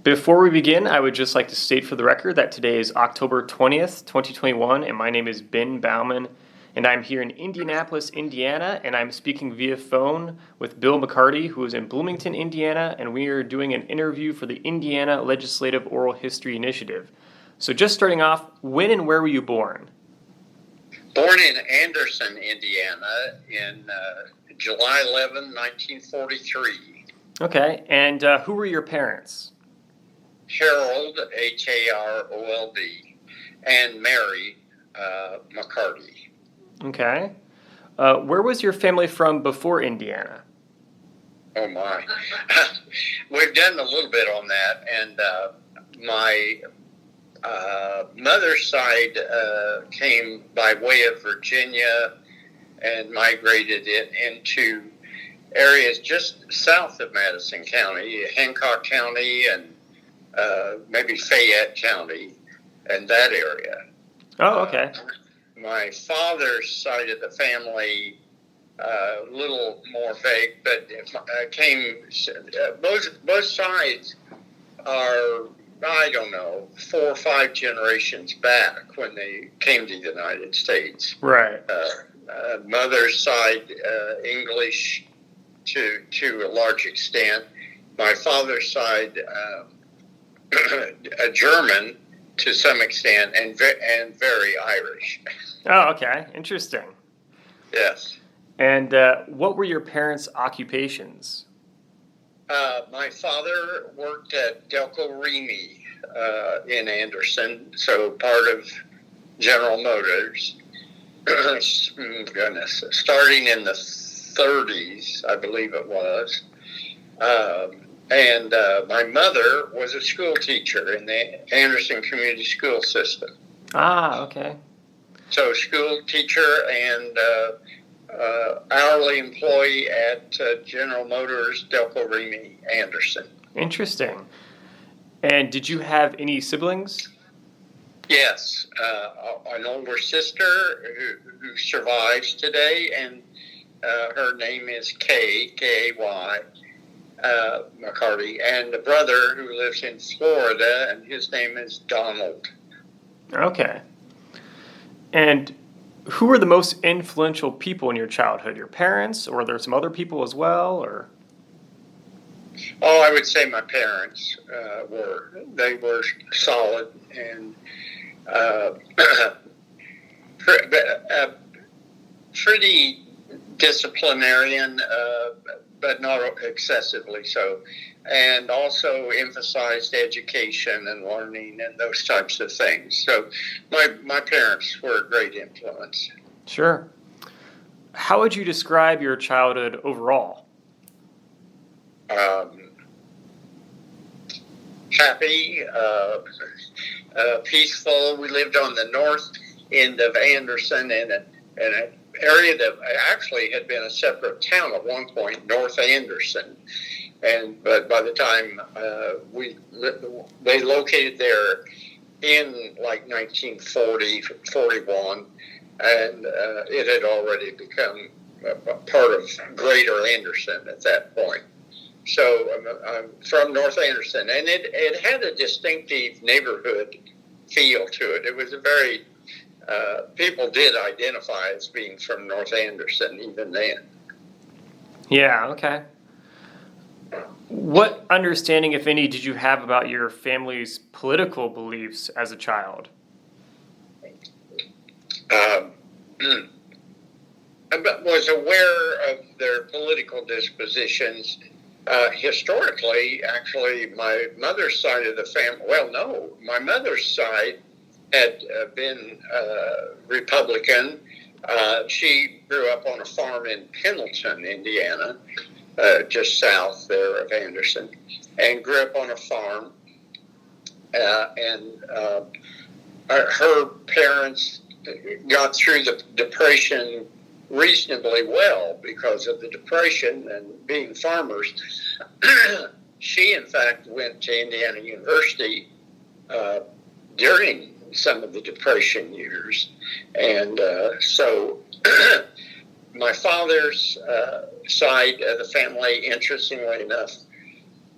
Before we begin, I would just like to state for the record that today is October 20th, 2021, and my name is Ben Bauman, and I'm here in Indianapolis, Indiana, and I'm speaking via phone with Bill McCarty, who is in Bloomington, Indiana, and we are doing an interview for the Indiana Legislative Oral History Initiative. So just starting off, when and where were you born? Born in Anderson, Indiana, in July 11, 1943. Okay, and who were your parents? Harold, Harold, and Mary McCarty. Okay. Where was your family from before Indiana? Oh, my. We've done a little bit on that, and my mother's side came by way of Virginia and migrated it into areas just south of Madison County, Hancock County, and maybe Fayette County, and that area. Oh, okay. My father's side of the family, a little more vague, but both sides are, I don't know, 4 or 5 generations back when they came to the United States. Right. Mother's side, English to a large extent. My father's side, a German to some extent, and very Irish. Oh, okay. Interesting. Yes. And what were your parents' occupations? My father worked at Delco Remy in Anderson, so part of General Motors. Goodness, starting in the 30s, I believe it was. And my mother was a school teacher in the Anderson Community School System. Ah, okay. So school teacher and hourly employee at General Motors, Delco Remy, Anderson. Interesting. And did you have any siblings? Yes. An older sister who survives today, and her name is K-A-Y. McCarty, and a brother who lives in Florida, and his name is Donald. Okay. And who were the most influential people in your childhood? Your parents, or were there some other people as well, or? Oh, I would say my parents they were solid and pretty disciplinarian, but not excessively so, and also emphasized education and learning and those types of things. So my parents were a great influence. Sure. How would you describe your childhood overall? Happy, peaceful. We lived on the north end of Anderson in an area that actually had been a separate town at one point, North Anderson, but by the time they located there in like 1940, 41, and it had already become a part of Greater Anderson at that point. So I'm from North Anderson, and it had a distinctive neighborhood feel to it. It was a very people did identify as being from North Anderson even then. Yeah, okay. What understanding, if any, did you have about your family's political beliefs as a child? I was aware of their political dispositions. Historically, actually, my mother's side of the family, my mother's side had been Republican. She grew up on a farm in Pendleton, Indiana, just south there of Anderson, and grew up on a farm. Her parents got through the Depression reasonably well because of the Depression and being farmers. She, in fact, went to Indiana University during some of the Depression years. And so my father's side of the family, interestingly enough,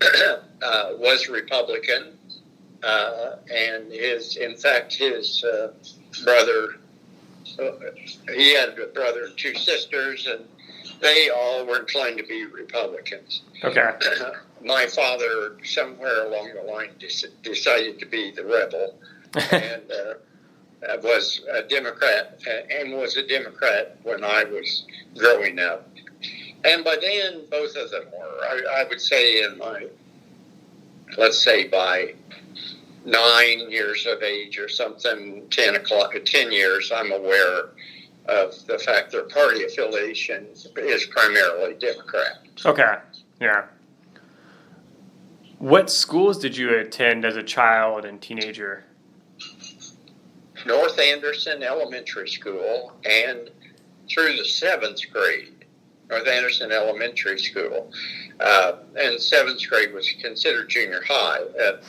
was Republican, and in fact, his brother, he had a brother and two sisters, and they all were inclined to be Republicans. Okay. My father, somewhere along the line, decided to be the rebel, and was a Democrat, when I was growing up. And by then, both of them were. I would say let's say by 9 years of age or something, 10 years, I'm aware of the fact their party affiliation is primarily Democrat. Okay. Yeah. What schools did you attend as a child and teenager? North Anderson Elementary School, and through the 7th grade, North Anderson Elementary School. And 7th grade was considered junior high.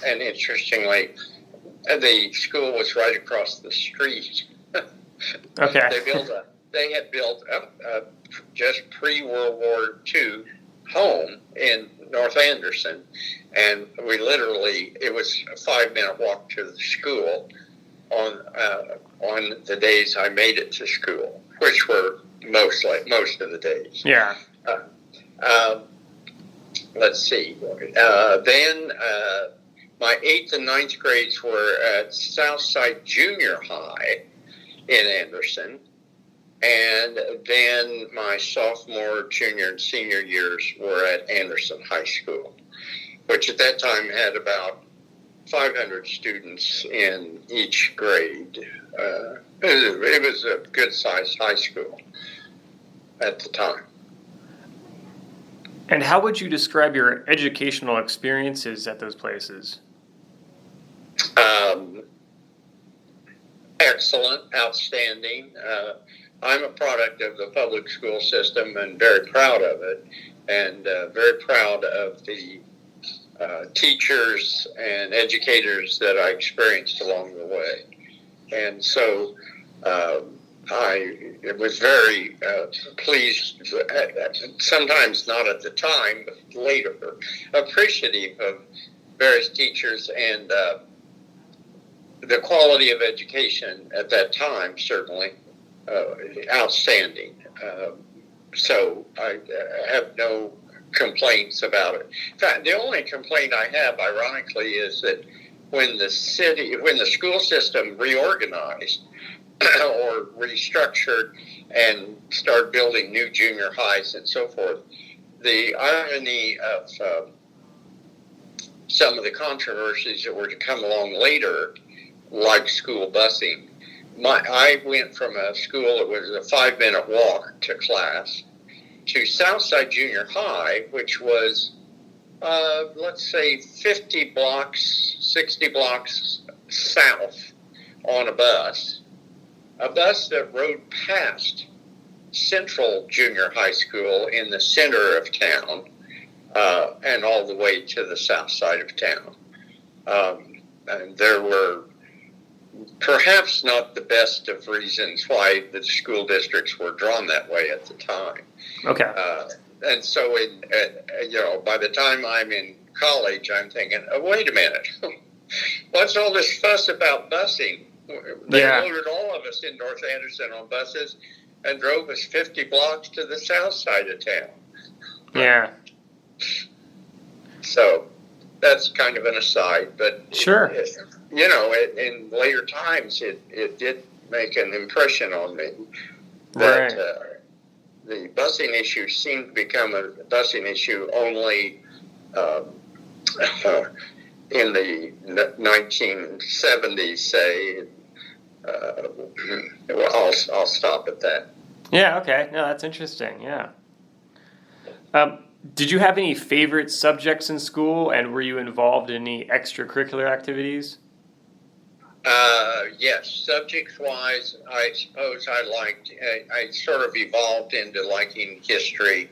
And interestingly, the school was right across the street. Okay. They had built a just pre-World War II home in North Anderson, and it was a 5-minute walk to the school on the days I made it to school, which were most of the days. Yeah. Let's see. Then my 8th and 9th grades were at Southside Junior High in Anderson, and then my sophomore, junior, and senior years were at Anderson High School, which at that time had about 500 students in each grade. It was a good-sized high school at the time. And how would you describe your educational experiences at those places? Excellent, outstanding. I'm a product of the public school system and very proud of it, and very proud of the teachers and educators that I experienced along the way. And so I was very pleased, sometimes not at the time, but later, appreciative of various teachers and the quality of education at that time, certainly outstanding. So I have no complaints about it. In fact, the only complaint I have, ironically, is that when the school system reorganized or restructured and started building new junior highs and so forth, the irony of some of the controversies that were to come along later, like school busing. I went from a school that was a 5-minute walk to class to Southside Junior High, which was, let's say, 50 blocks, 60 blocks south on a bus that rode past Central Junior High School in the center of town, and all the way to the south side of town. And there were perhaps not the best of reasons why the school districts were drawn that way at the time. Okay. And so, by the time I'm in college, I'm thinking, oh, wait a minute, what's all this fuss about busing? They loaded all of us in North Anderson on buses and drove us 50 blocks to the south side of town. Yeah. So that's kind of an aside, but sure. In later times, it did make an impression on me that the busing issue seemed to become a busing issue only in the 1970s, say. I'll stop at that. Yeah, okay. No, that's interesting, yeah. Did you have any favorite subjects in school, and were you involved in any extracurricular activities? Yes, subjects-wise, I suppose I sort of evolved into liking history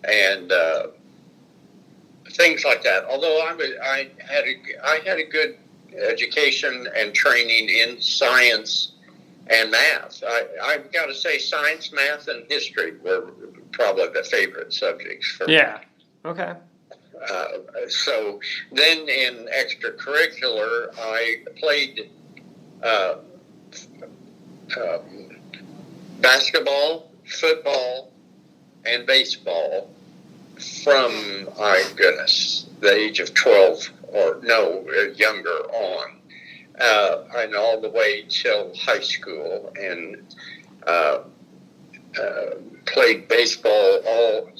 and things like that. Although I had a good education and training in science and math. I've got to say science, math, and history were probably the favorite subjects for me. Yeah, okay. So then in extracurricular, I played basketball, football, and baseball from, my goodness, the age of 12 or no, younger on, and all the way till high school, and played baseball all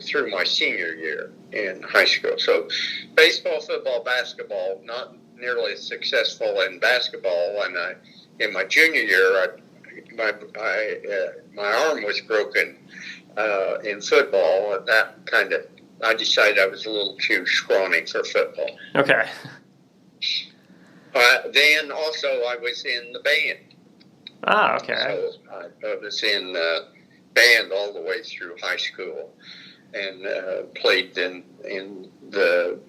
through my senior year in high school. So baseball, football, basketball, not nearly as successful in basketball. And in my junior year, my arm was broken in football, and that I decided I was a little too scrawny for football. Okay. Then also I was in the band. Ah, okay. So I was in band all the way through high school, and played in the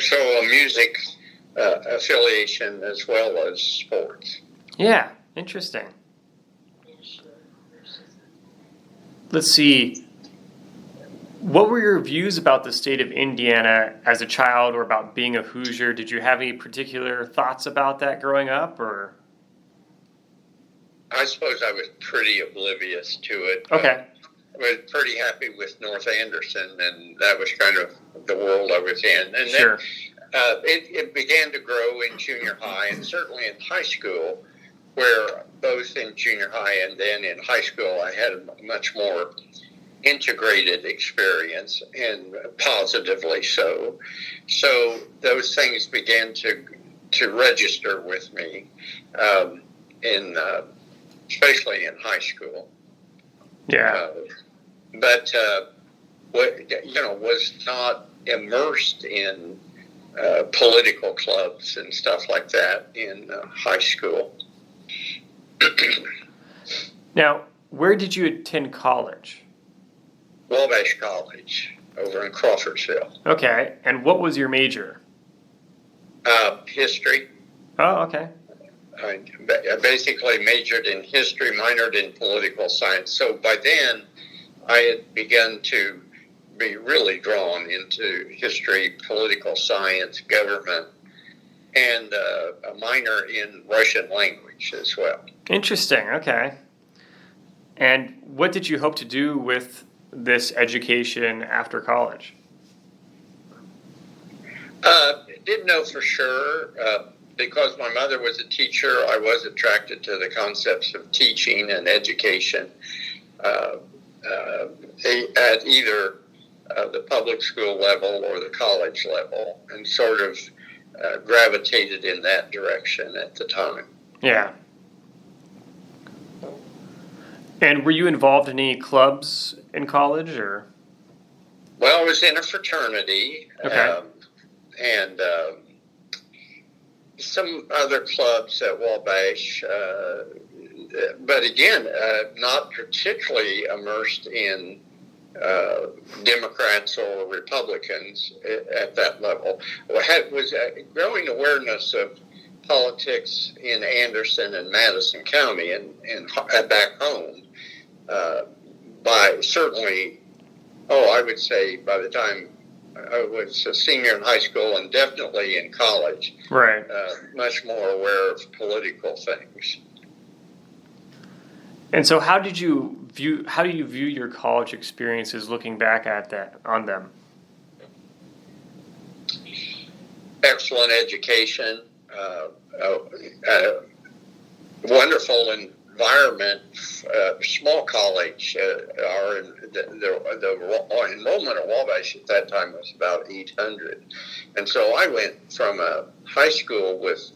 so a music affiliation as well as sports. Yeah, interesting. Let's see. What were your views about the state of Indiana as a child, or about being a Hoosier? Did you have any particular thoughts about that growing up, or? I suppose I was pretty oblivious to it. Okay. I was pretty happy with North Anderson, and that was kind of the world I was in. And sure. Then it began to grow in junior high, and certainly in high school, where both in junior high and then in high school, I had a much more integrated experience, and positively so. So those things began to register with me, especially in high school. Yeah. But was not immersed in political clubs and stuff like that in high school. Now, where did you attend college? Wabash College over in Crawfordsville. Okay, and what was your major? History. Oh, okay. I basically majored in history, minored in political science. So by then, I had begun to be really drawn into history, political science, government, and a minor in Russian language as well. Interesting, okay. And what did you hope to do with this education after college? Didn't know for sure. Because my mother was a teacher, I was attracted to the concepts of teaching and education at either the public school level or the college level, and sort of gravitated in that direction at the time. Yeah. And were you involved in any clubs in college, or? Well, I was in a fraternity, okay. And some other clubs at Wabash, but again, not particularly immersed in Democrats or Republicans at that level. Was growing awareness of politics in Anderson and Madison County and back home by certainly, I would say by the time I was a senior in high school and definitely in college, right? Much more aware of political things. And so, how do you view your college experiences, looking back on them? Excellent education, wonderful environment. Small college. The enrollment at Wabash at that time was about 800, and so I went from a high school with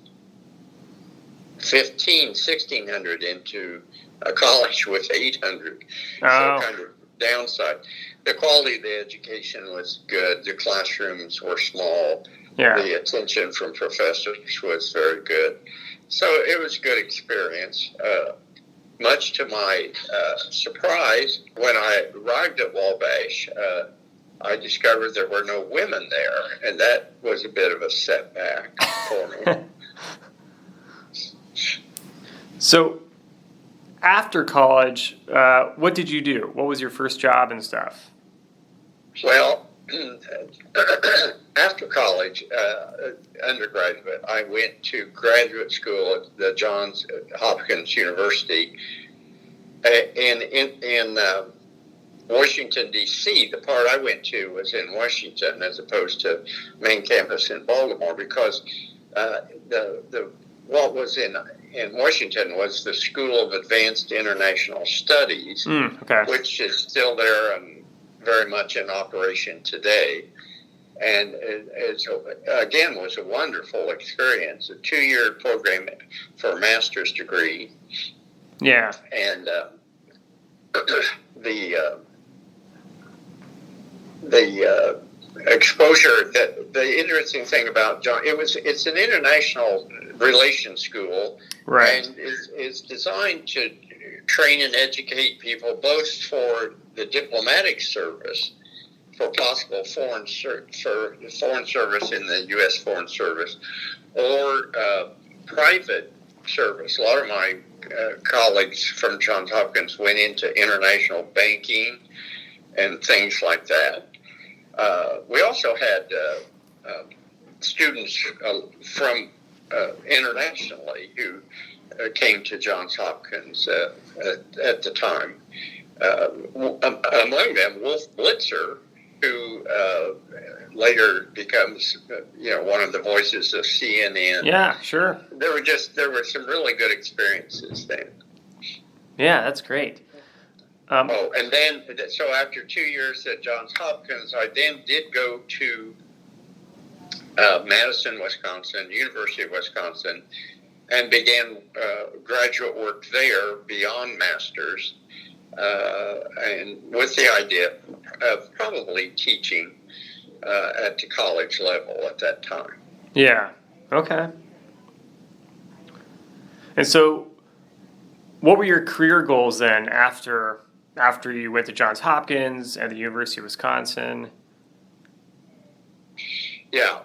1,600 into a college with 800. Oh. So kind of downside. The quality of the education was good. The classrooms were small. Yeah. The attention from professors was very good. So it was a good experience. Much to my surprise, when I arrived at Wabash, I discovered there were no women there, and that was a bit of a setback for me. So, after college, what did you do? What was your first job and stuff? Well, after college, undergraduate, I went to graduate school at the Johns Hopkins University in Washington, D.C. The part I went to was in Washington as opposed to main campus in Baltimore, because what was in Washington was the School of Advanced International Studies, which is still there and very much in operation today. And it again was a wonderful experience, a 2-year program for a master's degree. Yeah. And the exposure, that the interesting thing about John, it's an international relations school, right, and is designed to train and educate people both for the diplomatic service, for possible foreign service in the U.S. Foreign Service, or private service. A lot of my colleagues from Johns Hopkins went into international banking and things like that. We also had students from internationally who came to Johns Hopkins at the time. Among them, Wolf Blitzer, who later becomes one of the voices of CNN. Yeah, sure. There were some really good experiences then. Yeah, that's great. And then, so after 2 years at Johns Hopkins, I then did go to Madison, Wisconsin, University of Wisconsin, and began graduate work there beyond master's, and with the idea of probably teaching at the college level at that time. Yeah, okay. And so, what were your career goals then after you went to Johns Hopkins and the University of Wisconsin? Yeah,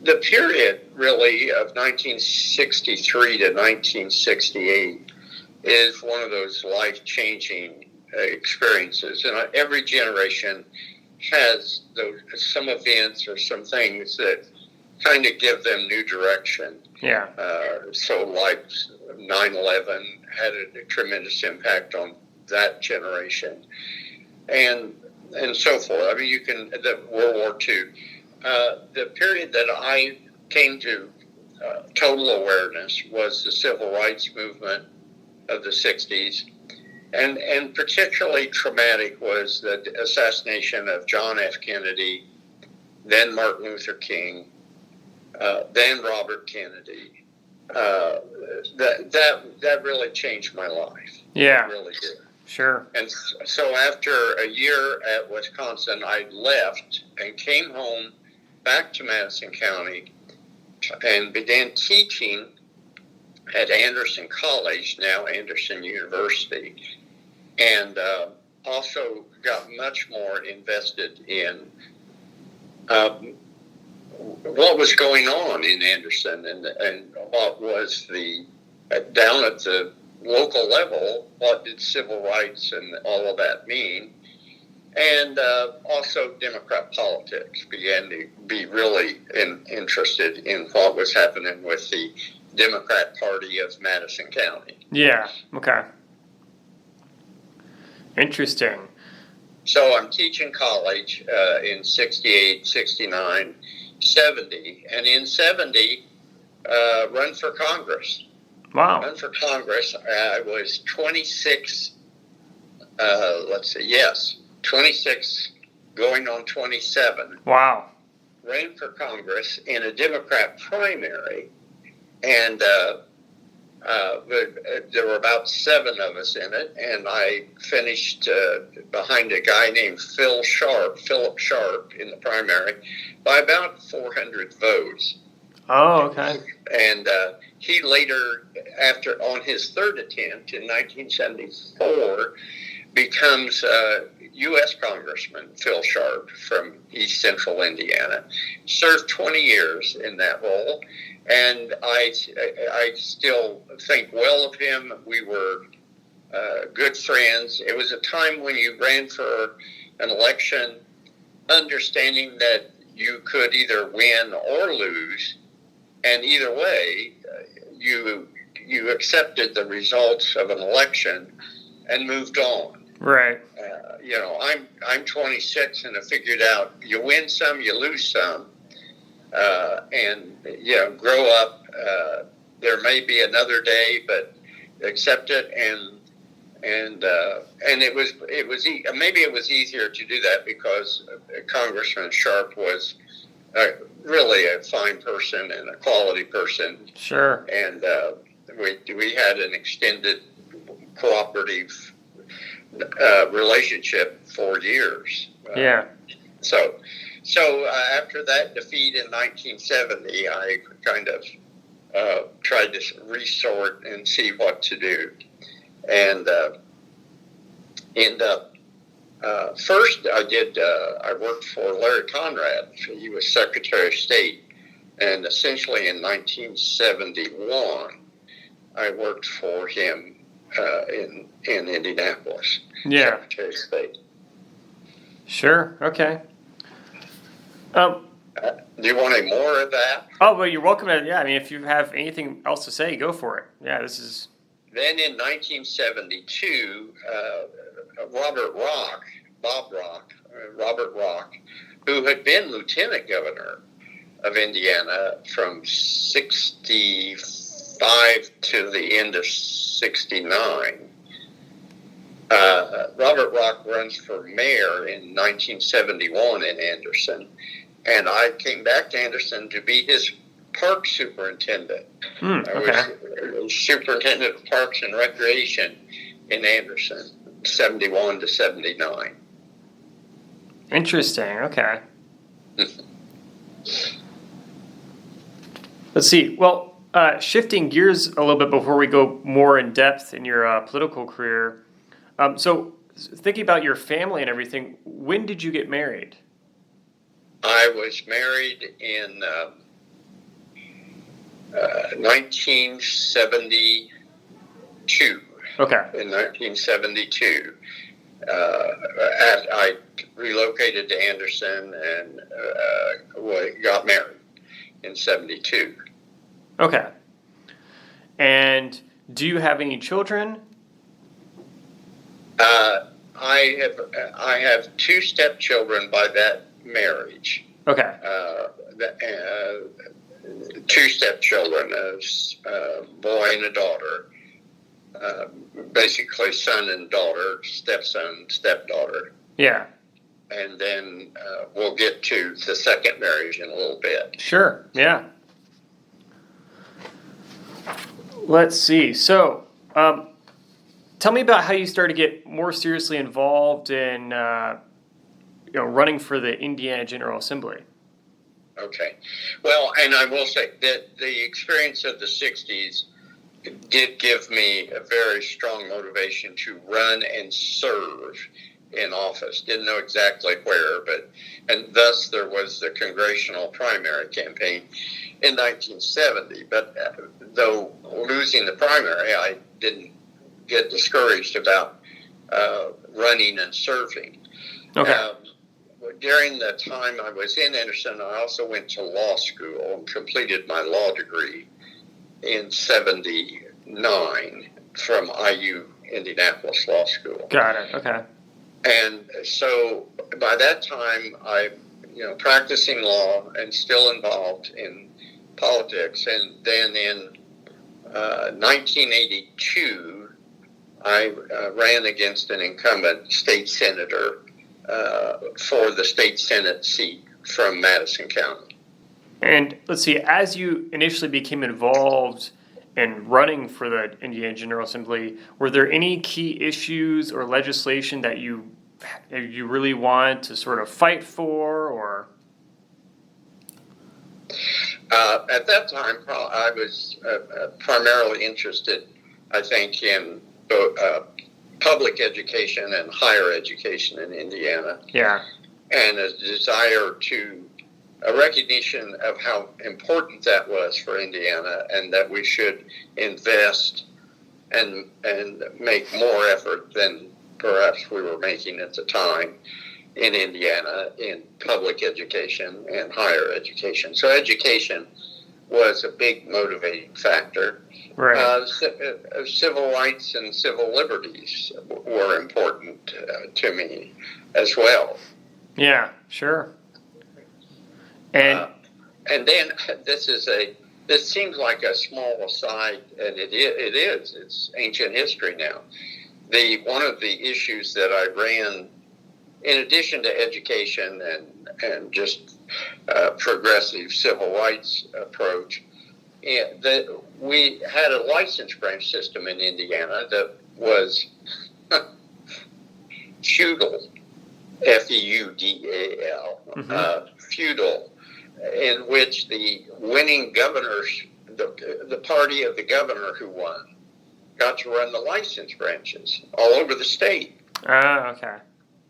the period really of 1963 to 1968 is one of those life-changing experiences. And every generation has some events or some things that kind of give them new direction. Yeah. So like 9/11 had a tremendous impact on that generation, and so forth. I mean, the World War II, the period that I came to total awareness was the civil rights movement of the 60s, and particularly traumatic was the assassination of John F. Kennedy, then Martin Luther King, then Robert Kennedy. That really changed my life. Yeah, it really did. Sure. And so after a year at Wisconsin, I left and came home back to Madison County and began teaching at Anderson College, now Anderson University, and also got much more invested in what was going on in Anderson and what was down at the local level, what did civil rights and all of that mean, and also Democrat politics. Began to be really interested in what was happening with the Democrat Party of Madison County. Yeah, okay. Interesting. So I'm teaching college in 68, 69, 70, and in 70, run for Congress. Wow. Run for Congress. I was 26, 26 going on 27. Wow. Ran for Congress in a Democrat primary, and there were about 7 of us in it, and I finished behind a guy named Philip Sharp in the primary by about 400 votes. Oh, okay. And he later, on his third attempt in 1974, becomes U.S. Congressman Phil Sharp from East Central Indiana. Served 20 years in that role, and I still think well of him. We were good friends. It was a time when you ran for an election, understanding that you could either win or lose, and either way, you accepted the results of an election and moved on. Right. I'm 26 and I figured out you win some, you lose some, and grow up. There may be another day, but accept it, and maybe it was easier to do that because Congressman Sharp was really a fine person and a quality person. Sure. And we had an extended cooperative relationship for years. Yeah. So after that defeat in 1970, I kind of tried to resort and see what to do, and end up. First, I worked for Larry Conrad. He was Secretary of State, and essentially in 1971, I worked for him in Indianapolis. Yeah. Secretary of State. Sure. Okay. Do you want any more of that? Oh, well, you're welcome to. Yeah, I mean, if you have anything else to say, go for it. Yeah, this is. Then in 1972, Robert Rock, who had been Lieutenant Governor of Indiana from 65 to the end of 69, Robert Rock runs for mayor in 1971 in Anderson, and I came back to Anderson to be his park superintendent. Okay. I was superintendent of Parks and Recreation in Anderson, 71 to 79. Interesting. Okay. Let's see. Well, shifting gears a little bit before we go more in depth in your political career. So, thinking about your family and everything, when did you get married? I was married in 1972. Okay. In 1972. I relocated to Anderson and got married in 72. Okay. And do you have any children? I have two stepchildren by that marriage. Okay. Two stepchildren, a boy and a daughter. Basically son and daughter, stepson, stepdaughter. Yeah. And then we'll get to the second marriage in a little bit. Sure. Yeah. Let's see. So, tell me about how you started to get more seriously involved in, running for the Indiana General Assembly. Okay. Well, and I will say that the experience of the 60s did give me a very strong motivation to run and serve in office. Didn't know exactly where, and thus there was the congressional primary campaign in 1970. But though losing the primary, I didn't get discouraged about running and serving. Okay. During the time I was in Anderson, I also went to law school and completed my law degree in 79 from IU Indianapolis Law School. Got it. Okay. And so by that time, I, practicing law and still involved in politics. And then in 1982, I ran against an incumbent state senator for the state Senate seat from Madison County. And let's see, as you initially became involved in running for the Indiana General Assembly, were there any key issues or legislation that you really wanted to sort of fight for, or? At that time, I was primarily interested, I think, in both public education and higher education in Indiana. Yeah. And a desire a recognition of how important that was for Indiana, and that we should invest and make more effort than perhaps we were making at the time in Indiana in public education and higher education. So education was a big motivating factor. Right. Civil rights and civil liberties were important to me as well. Yeah, sure. And then this seems like a small aside, and it is. It's ancient history now. One of the issues that I ran, in addition to education and just progressive civil rights approach, that we had a license branch system in Indiana that was feudal, Feudal, feudal, in which the winning governors, the party of the governor who won, got to run the license branches all over the state. Ah, okay.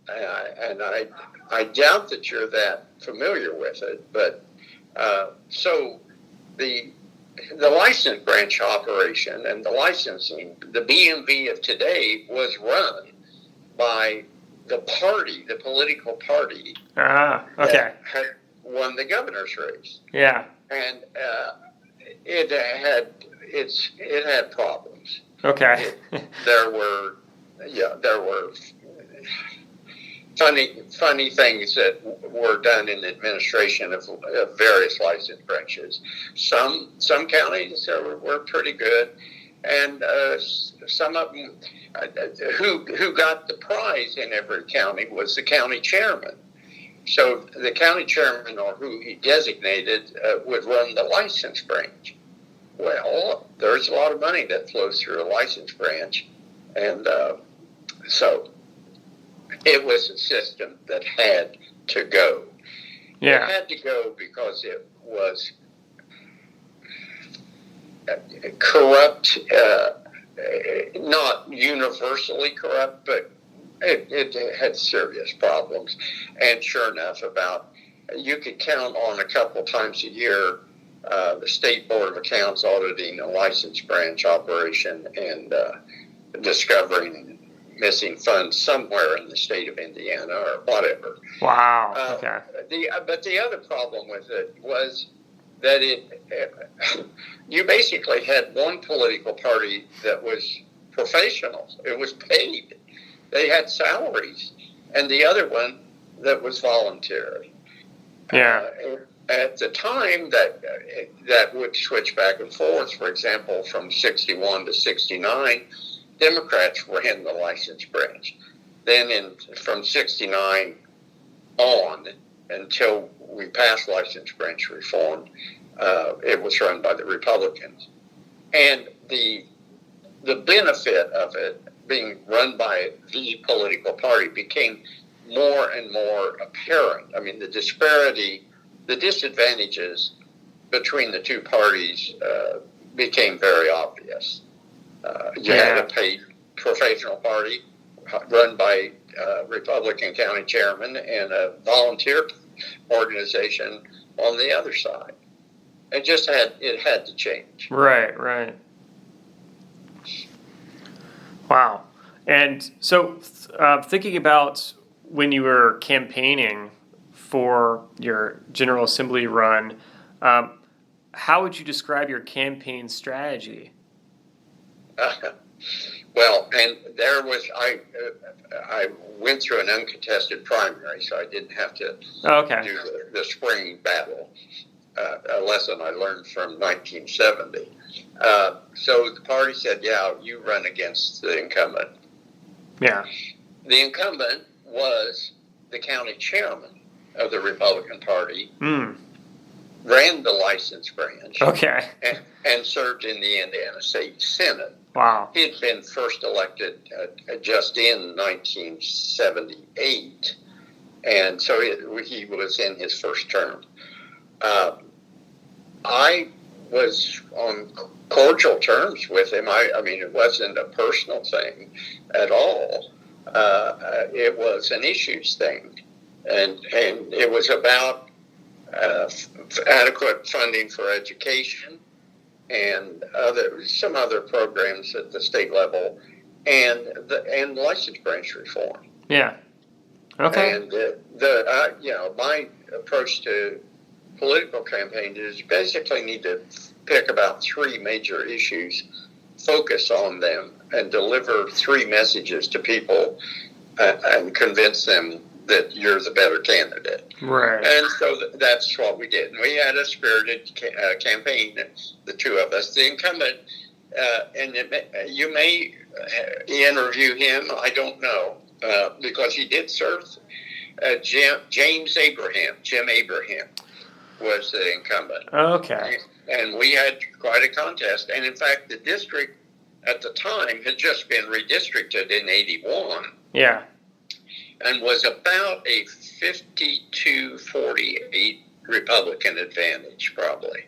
And I doubt that you're that familiar with it, but so the license branch operation and the licensing, the BMV of today, was run by the party, the political party. Ah, okay. That had won the governor's race. Yeah. And it had problems. Okay. There were funny things that were done in the administration of various license branches. Some counties were pretty good, and some of them who got the prize in every county was the county chairman. So the county chairman, or who he designated, would run the license branch. Well, there's a lot of money that flows through a license branch, and so it was a system that had to go. Yeah. It had to go because it was corrupt, not universally corrupt, but it had serious problems. And sure enough, you could count on a couple times a year the State Board of Accounts auditing a license branch operation and discovering missing funds somewhere in the state of Indiana or whatever. Wow. Okay. But the other problem with it was that you basically had one political party that was professional. It was paid. They had salaries. And the other one that was voluntary. Yeah. At the time, that would switch back and forth. For example, from 61 to 69, Democrats ran the license branch. Then from 69 on, until we passed license branch reform, it was run by the Republicans. And the benefit of it being run by the political party became more and more apparent. I mean, the disadvantages between the two parties became very obvious. You had a paid professional party run by a Republican county chairman and a volunteer organization on the other side. It had to change. Right. Wow. And so thinking about when you were campaigning for your General Assembly run, how would you describe your campaign strategy? Well, and there was I went through an uncontested primary, so I didn't have to do the spring battle. A lesson I learned from 1970. So the party said, "Yeah, you run against the incumbent." Yeah. The incumbent was the county chairman of the Republican Party. Ran the license branch. Okay. And served in the Indiana State Senate. Wow. He had been first elected just in 1978, and so he was in his first term. I was on cordial terms with him. I mean, it wasn't a personal thing at all. It was an issues thing, and it was about adequate funding for education and some other programs at the state level, and license branch reform. Yeah. Okay. And my approach to political campaigns is basically need to pick about three major issues, focus on them, and deliver three messages to people and convince them that you're the better candidate. Right. And so that's what we did. And we had a spirited campaign, the two of us. The incumbent, you may interview him, I don't know, because he did serve. Jim Abraham was the incumbent. Okay. And we had quite a contest. And in fact, the district at the time had just been redistricted in 81. Yeah. And was about a 52-48 Republican advantage, probably.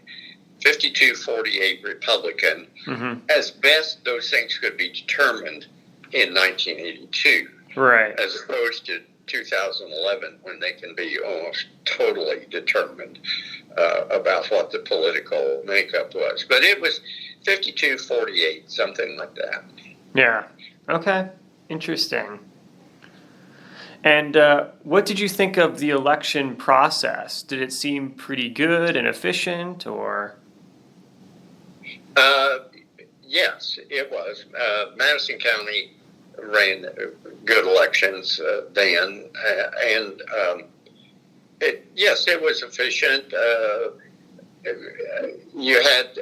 52-48 Republican, as best those things could be determined in 1982. Right. As opposed to 2011, when they can be almost totally determined about what the political makeup was. But it was 52-48, something like that. Yeah. Okay. Interesting. And what did you think of the election process? Did it seem pretty good and efficient, or? Yes, it was. Madison County ran good elections then, and it was efficient. You had,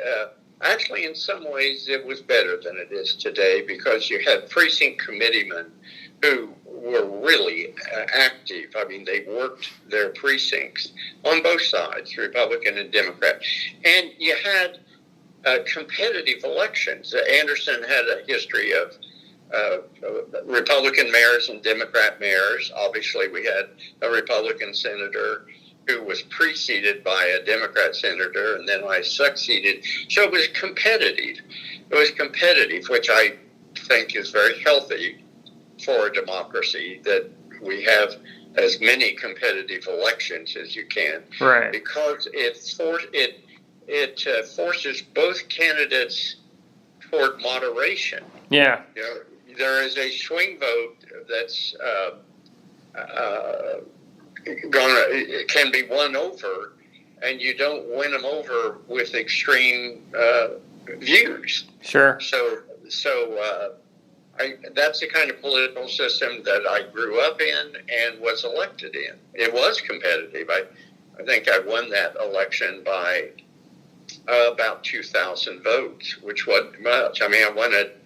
actually in some ways it was better than it is today, because you had precinct committeemen who were really active. I mean, they worked their precincts on both sides, Republican and Democrat. And you had competitive elections. Anderson had a history of Republican mayors and Democrat mayors. Obviously, we had a Republican senator who was preceded by a Democrat senator, and then I succeeded. So it was competitive. Which I think is very healthy for a democracy, that we have as many competitive elections as you can. Right. Because it forces both candidates toward moderation. Yeah. You know, there is a swing vote that's can be won over, and you don't win them over with extreme views. Sure. So that's the kind of political system that I grew up in and was elected in. It was competitive. I think I won that election by about 2,000 votes, which wasn't much. I mean, I won it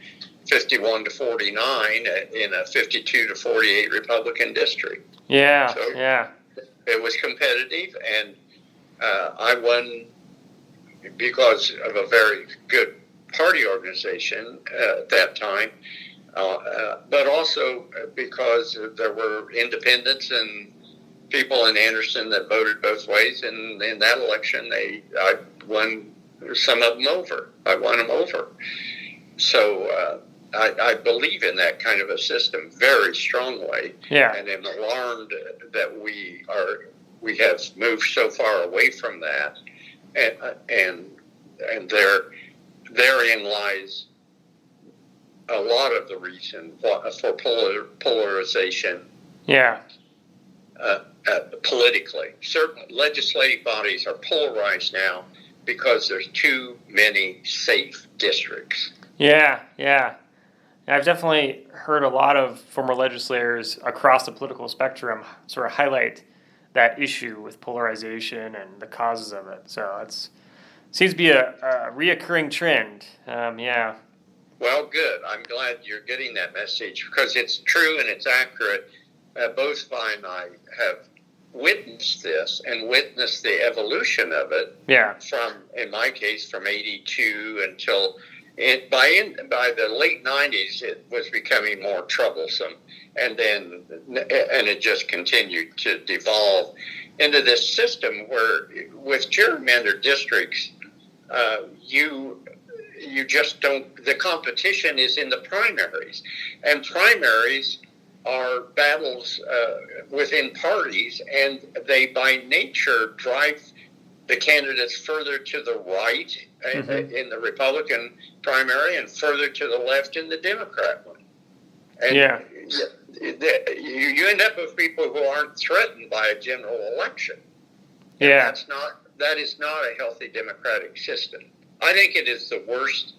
51-49 in a 52-48 Republican district. Yeah, so yeah. It was competitive, and I won because of a very good party organization at that time, but also because there were independents and people in Anderson that voted both ways, and in that election, I won some of them over. I won them over. So I believe in that kind of a system very strongly, and am alarmed that we have moved so far away from that, and therein lies a lot of the reason for polarization. Yeah. Politically, certain legislative bodies are polarized now because there's too many safe districts. Yeah. I've definitely heard a lot of former legislators across the political spectrum sort of highlight that issue with polarization and the causes of it. So it seems to be a reoccurring trend. Yeah. Well, good. I'm glad you're getting that message, because it's true and it's accurate. Both Vi and I have witnessed this and witnessed the evolution of it. Yeah. From, in my case, from 82 until by the late 90s, it was becoming more troublesome, and it just continued to devolve into this system where, with gerrymandered districts, you just don't. The competition is in the primaries, and primaries are battles within parties, and they by nature drive the candidates further to the right in the Republican primary and further to the left in the Democrat one. And Yeah. you end up with people who aren't threatened by a general election. And Yeah. that is not a healthy democratic system. I think it is the worst.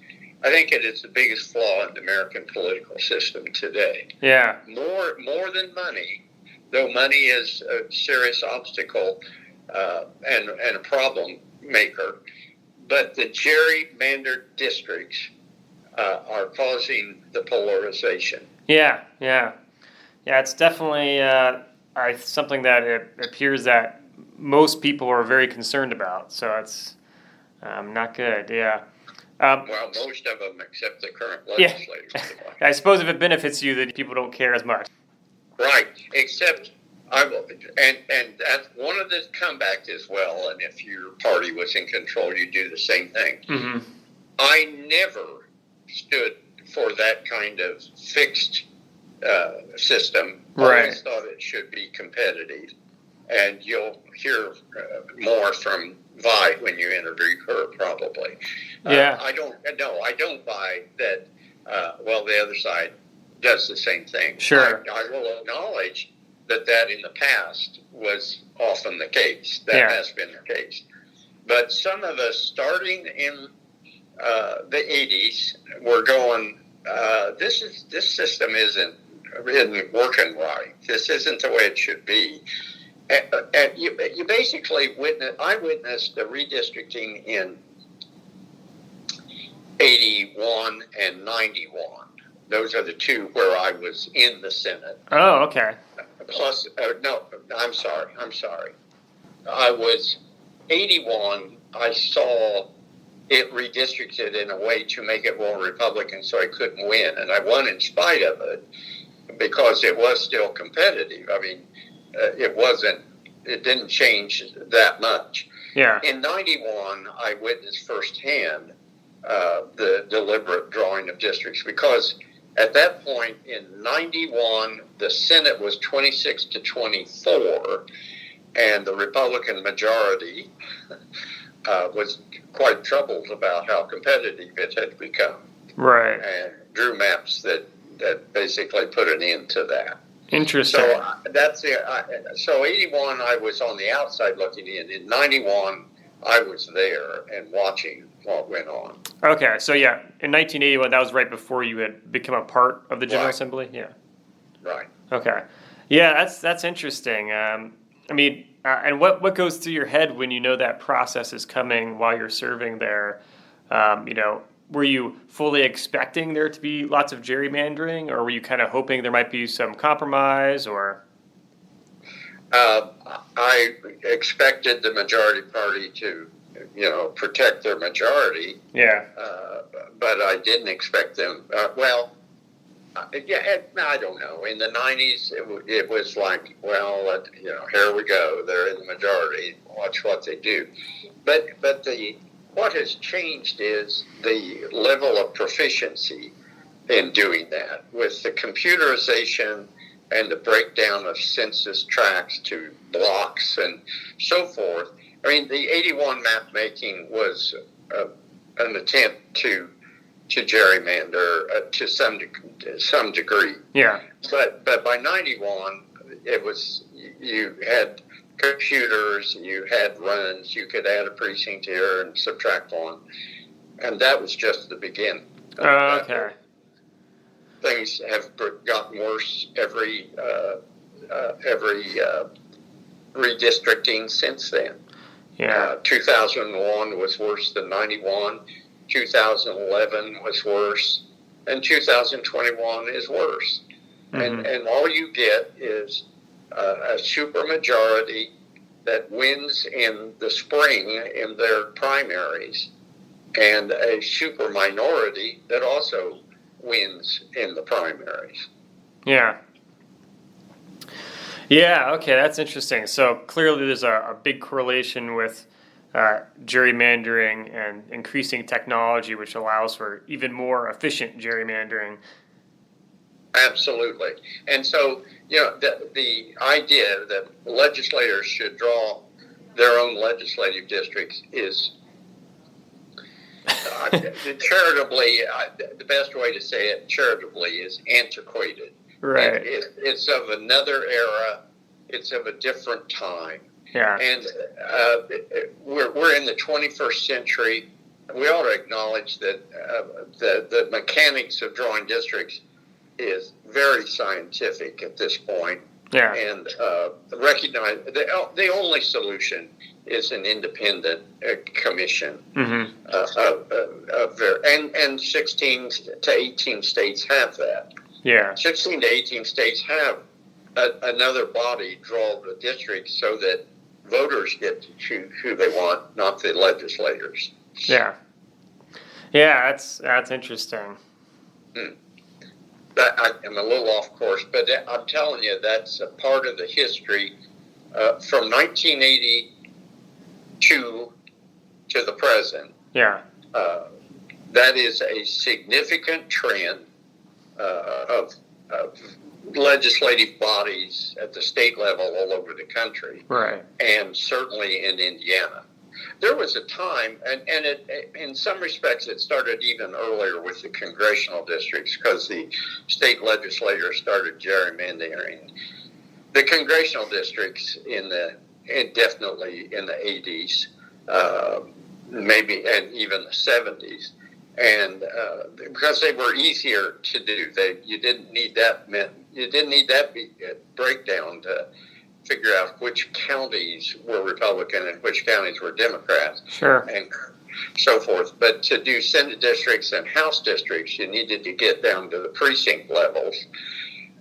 I think it is the biggest flaw in the American political system today. Yeah. More than money, though money is a serious obstacle and a problem maker, but the gerrymandered districts are causing the polarization. Yeah. Yeah. Yeah. It's definitely something that it appears that most people are very concerned about. So it's not good. Yeah. Well, most of them, except the current legislators. I suppose if it benefits you, then people don't care as much. Right, except and that's one of the comebacks as well. And if your party was in control, you do the same thing. Mm-hmm. I never stood for that kind of fixed system. I Right. always thought it should be competitive, and you'll hear more from Vi when you interview her, probably. Yeah. I don't buy that. Well, the other side does the same thing. Sure. I will acknowledge that in the past was often the case. That has been the case. But some of us, starting in the 80s, were going, this system isn't working right. This isn't the way it should be. And you basically I witnessed the redistricting in 81 and 91. Those are the two where I was in the Senate. Oh, okay. Plus, no, I'm sorry. I was 81. I saw it redistricted in a way to make it more Republican, so I couldn't win. And I won in spite of it because it was still competitive. I mean, it didn't change that much. Yeah. In 91, I witnessed firsthand the deliberate drawing of districts, because at that point in 91, the Senate was 26 to 24, and the Republican majority was quite troubled about how competitive it had become. Right. And drew maps that basically put an end to that. Interesting. So 81, I was on the outside looking in. In 91, I was there and watching what went on. Okay, so yeah, in 1981, that was right before you had become a part of the General Right. Assembly? Yeah. Right. Okay. Yeah, that's interesting. I mean, and what goes through your head when you know that process is coming while you're serving there? Were you fully expecting there to be lots of gerrymandering, or were you kind of hoping there might be some compromise, or? I expected the majority party to, protect their majority. Yeah. But I didn't expect them. I don't know. In the 90s, it was like, well, here we go. They're in the majority. Watch what they do. But what has changed is the level of proficiency in doing that, with the computerization and the breakdown of census tracts to blocks and so forth. I mean, the 81 map making was an attempt to gerrymander to some degree. Yeah. But by 91, it was, you had computers, you had runs, you could add a precinct here and subtract one, and that was just the beginning. Okay. Things have gotten worse every redistricting since then. Yeah. 2001 was worse than 91. 2011 was worse, and 2021 is worse. Mm-hmm. And all you get is a supermajority that wins in the spring in their primaries, and a super minority that also wins in the primaries. Yeah. Yeah, okay, that's interesting. So clearly there's a big correlation with gerrymandering and increasing technology, which allows for even more efficient gerrymandering. Absolutely. And so, the idea that legislators should draw their own legislative districts is Charitably, the best way to say it charitably is antiquated. Right. It's of another era. It's of a different time. Yeah. And we're in the 21st century. We ought to acknowledge that the mechanics of drawing districts is very scientific at this point. Yeah. And recognize the only solution is an independent commission. Mm-hmm. And 16 to 18 states have that. Yeah. 16 to 18 states have another body draw the districts so that voters get to choose who they want, not the legislators. Yeah. Yeah, that's interesting. I'm a little off course, but I'm telling you, that's a part of the history from 1982 to the present. Yeah. That is a significant trend of legislative bodies at the state level all over the country, right, and certainly in Indiana. There was a time, and in some respects it started even earlier with the congressional districts because the state legislators started gerrymandering. The congressional districts definitely in the 80s, maybe, and even the 70s. And because they were easier to do, you didn't need that breakdown to figure out which counties were Republican and which counties were Democrat, sure, and so forth. But to do Senate districts and House districts, you needed to get down to the precinct levels.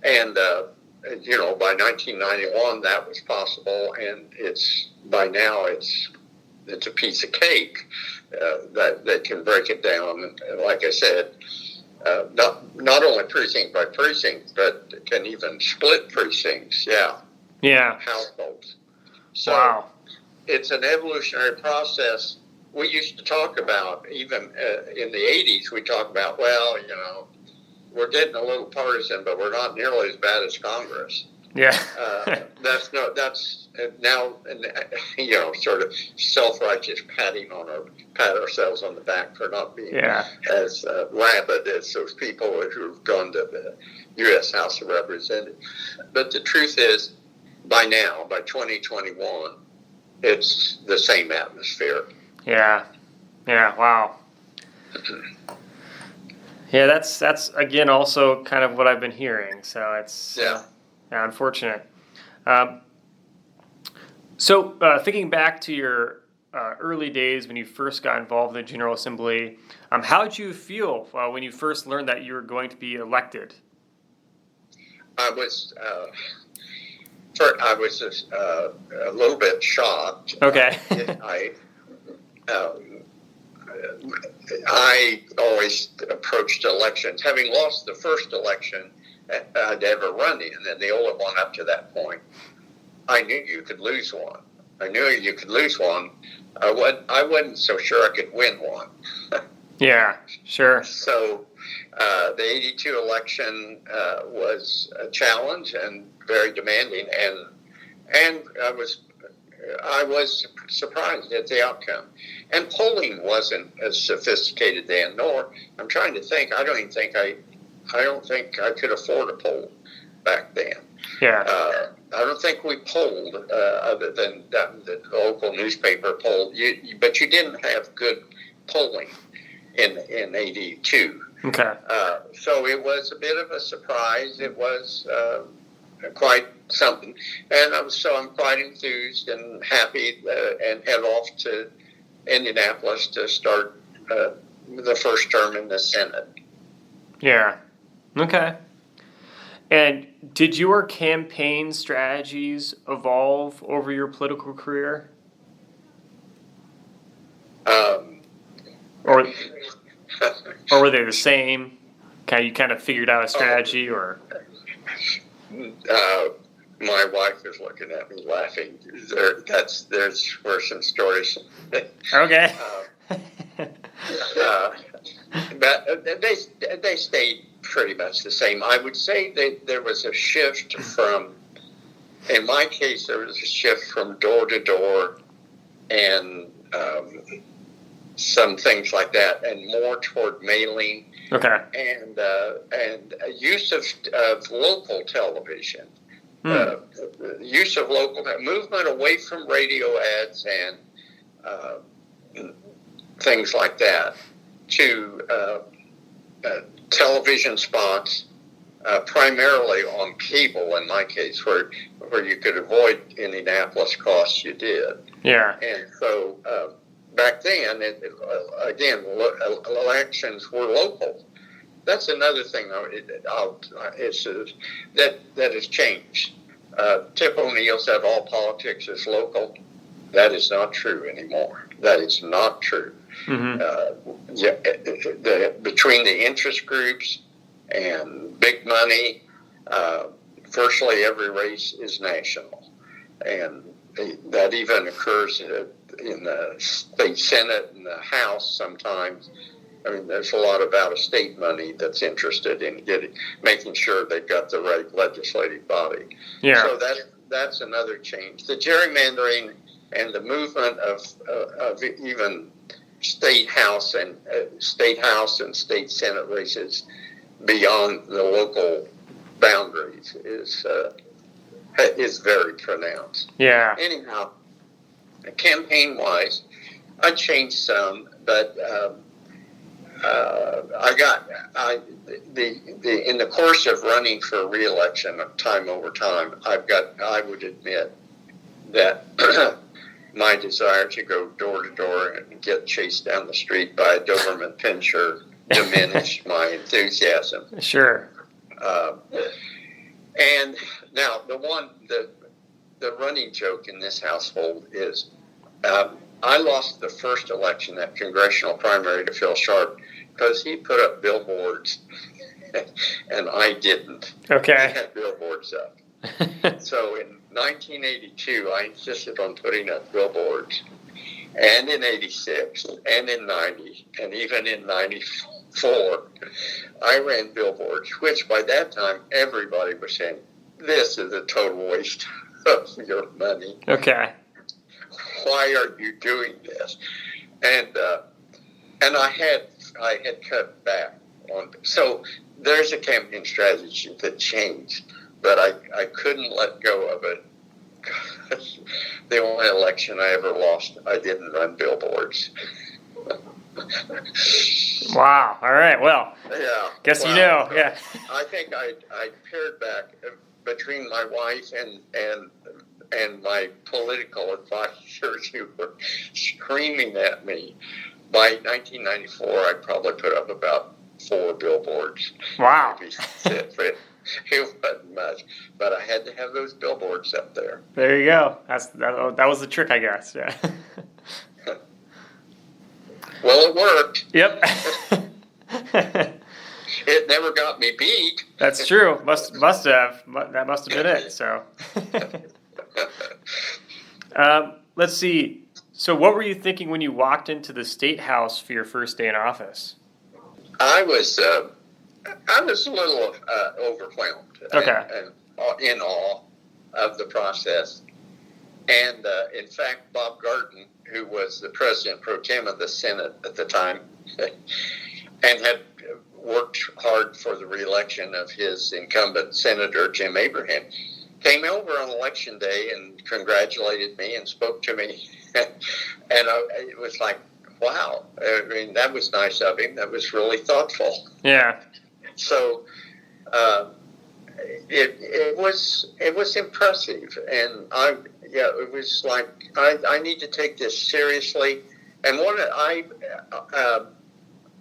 And by 1991, that was possible, and by now it's a piece of cake that can break it down. Like I said, not only precinct by precinct, but can even split precincts. Yeah, households. So wow. It's an evolutionary process. We used to talk about, even in the 80s, we talked about, we're getting a little partisan, but we're not nearly as bad as Congress. Yeah. That's now, sort of self-righteous pat ourselves on the back for not being as rabid as those people who've gone to the U.S. House of Representatives. But the truth is, by now, by 2021, it's the same atmosphere. Yeah. Wow. Yeah, that's again also kind of what I've been hearing. So it's unfortunate. So thinking back to your early days when you first got involved in the General Assembly, how did you feel when you first learned that you were going to be elected? I was a little bit shocked. Okay. I always approached elections, having lost the first election I'd ever run in, and the only one up to that point. I knew you could lose one. I wasn't so sure I could win one. Yeah, sure. So the 82 election was a challenge and very demanding, and I was surprised at the outcome. And polling wasn't as sophisticated then, nor I'm trying to think. I don't think I could afford a poll back then. Yeah. I don't think we polled other than the local newspaper polled. But you didn't have good polling in 82. Okay. So it was a bit of a surprise. It was quite something, and I'm quite enthused and happy, and head off to Indianapolis to start the first term in the Senate. Yeah. Okay. And did your campaign strategies evolve over your political career? Or were they the same? You kind of figured out a strategy, or? My wife is looking at me laughing. There's some stories. Okay. But they stayed pretty much the same. I would say that there was a shift in my case, there was a shift from door to door and some things like that, and more toward mailing. Okay. And use of local television, use of local movement away from radio ads and things like that to television spots, primarily on cable. In my case, where you could avoid Indianapolis costs, you did. Yeah. And so back then, again, elections were local. That's another thing that has changed. Tip O'Neill said all politics is local. That is not true anymore. That is not true. Mm-hmm. Between the interest groups and big money, virtually every race is national. And that even occurs in the state Senate and the House sometimes. I mean, there's a lot of out-of-state money that's interested in making sure they've got the right legislative body. Yeah. So that's another change. The gerrymandering and the movement of even state house and state Senate races beyond the local boundaries is very pronounced. Yeah. Anyhow, campaign-wise, I changed some, but in the course of running for re-election, time over time, I would admit that my desire to go door to door and get chased down the street by a Doberman Pinscher diminished my enthusiasm. Sure. And now the running joke in this household is I lost the first election, that congressional primary, to Phil Sharp because he put up billboards and I didn't. Okay. He had billboards up. So in 1982, I insisted on putting up billboards. And in 86, and in 90, and even in 94, I ran billboards, which by that time everybody was saying, this is a total waste of your money. Okay. Why are you doing this? And I had cut back on. So there's a campaign strategy that changed, but I couldn't let go of it. The only election I ever lost, I didn't run billboards. Wow. All right. Well. Yeah. Guess you know. Yeah. I think I pared back between my wife and my political advisors who were screaming at me. By 1994, I probably put up about 4 billboards. Wow. It wasn't much, but I had to have those billboards up there. There you go. That was the trick, I guess. Yeah. Well, it worked. Yep. It never got me beat. That's true. Must have. That must have been it. So. Let's see. So, what were you thinking when you walked into the State House for your first day in office? I was a little overwhelmed. Okay. And in awe of the process. And in fact, Bob Garton, who was the president pro tem of the Senate at the time, and had worked hard for the reelection of his incumbent Senator Jim Abraham, came over on election day and congratulated me and spoke to me. And it was like, wow. I mean, that was nice of him. That was really thoughtful. Yeah. So it was impressive, and it was like I need to take this seriously. And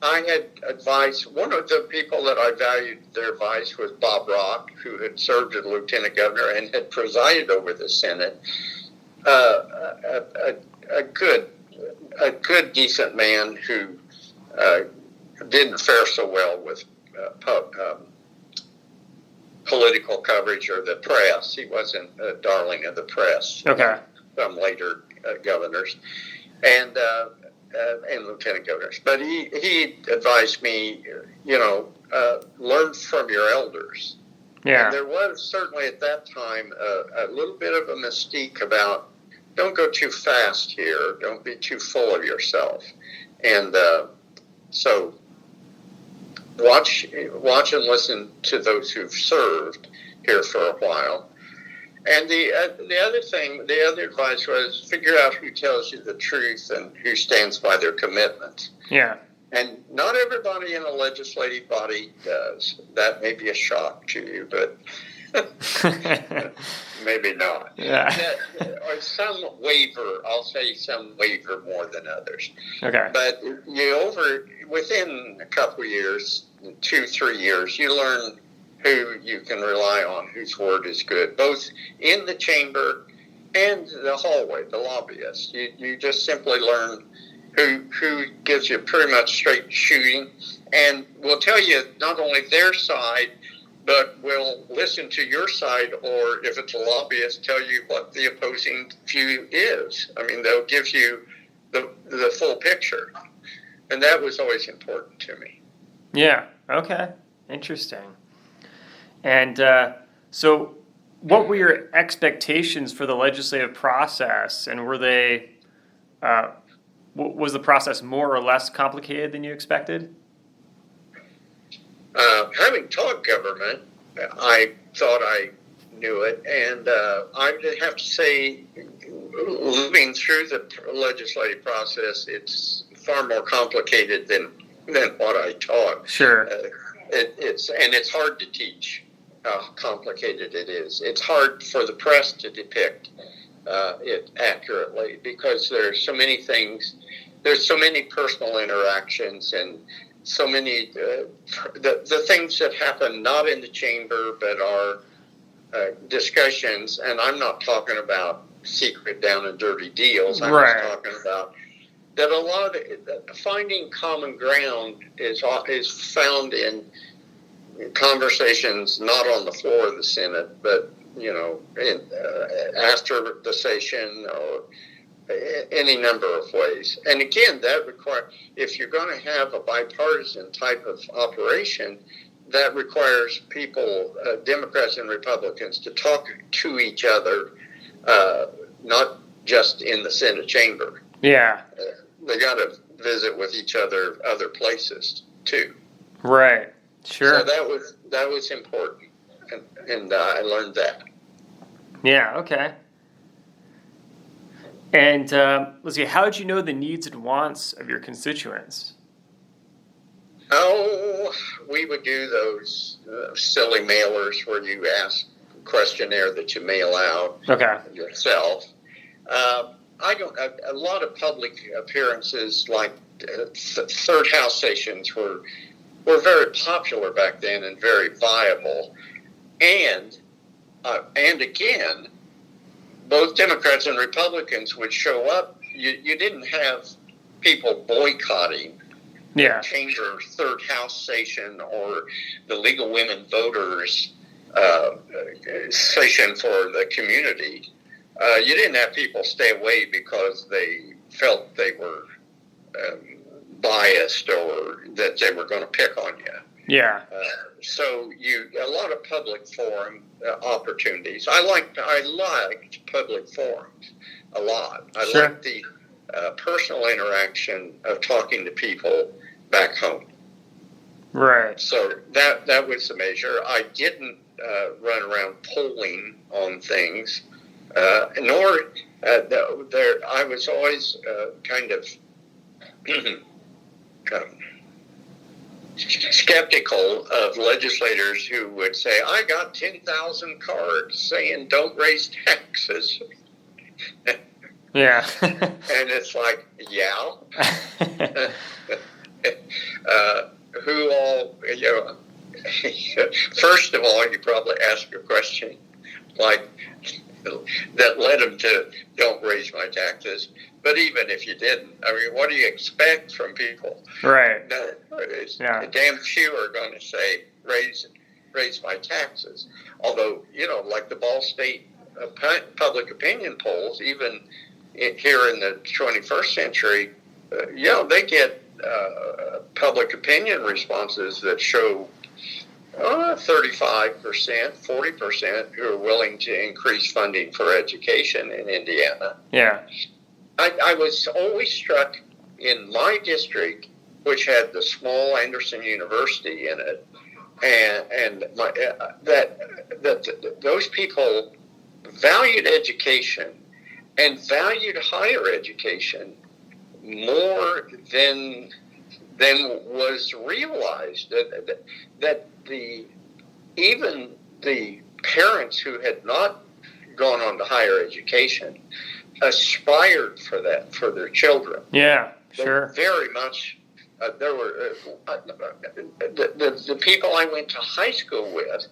I had advised, one of the people that I valued their advice was Bob Rock, who had served as lieutenant governor and had presided over the Senate. A good, decent man who didn't fare so well with political coverage or the press. He wasn't a darling of the press. Okay. Some later governors and lieutenant governors. But he advised me, learn from your elders. Yeah. And there was certainly at that time a little bit of a mystique about don't go too fast here. Don't be too full of yourself. And so watch and listen to those who've served here for a while. And the other advice was figure out who tells you the truth and who stands by their commitment. Yeah. And not everybody in a legislative body does. That may be a shock to you, but maybe not. Yeah. Or some waver. I'll say some waver more than others. Okay. But within a couple of years, 2-3 years, you learn who you can rely on, whose word is good, both in the chamber and the hallway, the lobbyists. You just simply learn who gives you pretty much straight shooting and will tell you not only their side, but will listen to your side, or if it's a lobbyist, tell you what the opposing view is. I mean, they'll give you the full picture. And that was always important to me. Yeah. Okay. Interesting. And so what were your expectations for the legislative process, and were they was the process more or less complicated than you expected? Having taught government, I thought I knew it, and I would have to say, living through the legislative process, it's far more complicated than what I taught. Sure. It's hard to teach how complicated it is. It's hard for the press to depict it accurately because there's so many things. There's so many personal interactions and so many the things that happen not in the chamber but are discussions. And I'm not talking about secret down and dirty deals. I'm just talking about that a lot of finding common ground is found in conversations not on the floor of the Senate, but after the session or any number of ways. And again, that requires, if you're going to have a bipartisan type of operation, that requires people, Democrats and Republicans, to talk to each other, not just in the Senate chamber. Yeah. They got to visit with each other other places too. Right. Sure. So that was important, and I learned that. Yeah. Okay. And let's see, how did you know the needs and wants of your constituents? Oh, we would do those silly mailers where you ask a questionnaire that you mail out yourself. A lot of public appearances, like third house sessions, were very popular back then and very viable. And again, both Democrats and Republicans would show up. You didn't have people boycotting the chamber third house session or the League of Women Voters session for the community. You didn't have people stay away because they felt they were biased or that they were going to pick on you. Yeah. So a lot of public forum opportunities. I liked public forums a lot. I liked the personal interaction of talking to people back home. Right. So that was the measure. I didn't run around polling on things, nor I was always kind of skeptical of legislators who would say, I got 10,000 cards saying don't raise taxes. Yeah. And it's like, yeah. Who all, first of all, you probably ask a question like that led them to don't raise my taxes. But even if you didn't, I mean, what do you expect from people? Right. No, damn few are going to say raise my taxes. Although, like the Ball State public opinion polls, even here in the 21st century, they get public opinion responses that show 35%, 40% who are willing to increase funding for education in Indiana. Yeah. I was always struck in my district, which had the small Anderson University in it, and that those people valued education and valued higher education more than was realized. That even the parents who had not gone on to higher education aspired for that for their children. Yeah, sure. They very much. There were the people I went to high school with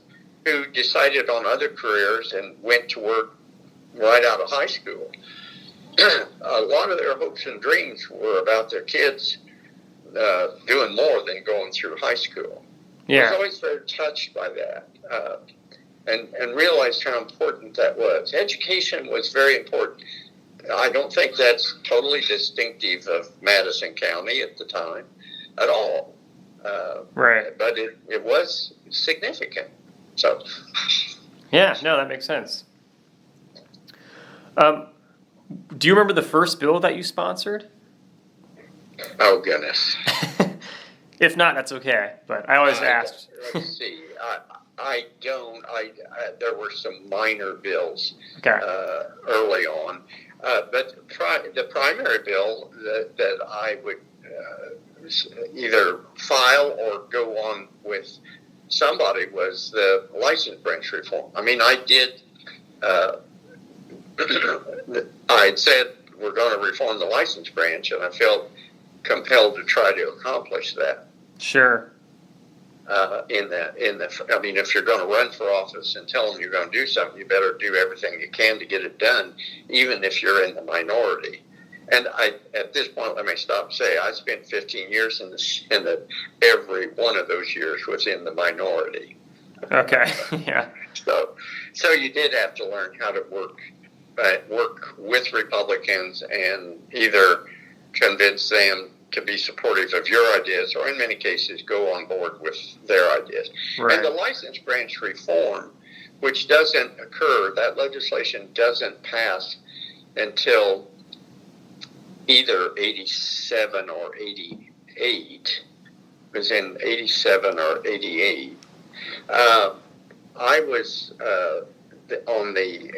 who decided on other careers and went to work right out of high school. A lot of their hopes and dreams were about their kids doing more than going through high school. Yeah. I was always very touched by that, and realized how important that was. Education was very important. I don't think that's totally distinctive of Madison County at the time at all. Right. But it was significant. So. Yeah, no, that makes sense. Do you remember the first bill that you sponsored? Oh, goodness. If not, that's okay. But I always ask. Let's see. I don't. There were some minor bills early on. But the primary bill that I would either file or go on with somebody was the license branch reform. I mean, I did. I had said we're going to reform the license branch, and I felt compelled to try to accomplish that. Sure. I mean, if you're going to run for office and tell them you're going to do something, you better do everything you can to get it done, even if you're in the minority. And at this point, let me stop and say, I spent 15 years in the Senate. Every one of those years was in the minority. Okay. Yeah. So you did have to learn how to work with Republicans and either convince them to be supportive of your ideas, or in many cases go on board with their ideas. Right. And the license branch reform, which doesn't occur, that legislation doesn't pass until either 87 or 88. It was in 87 or 88. I was on the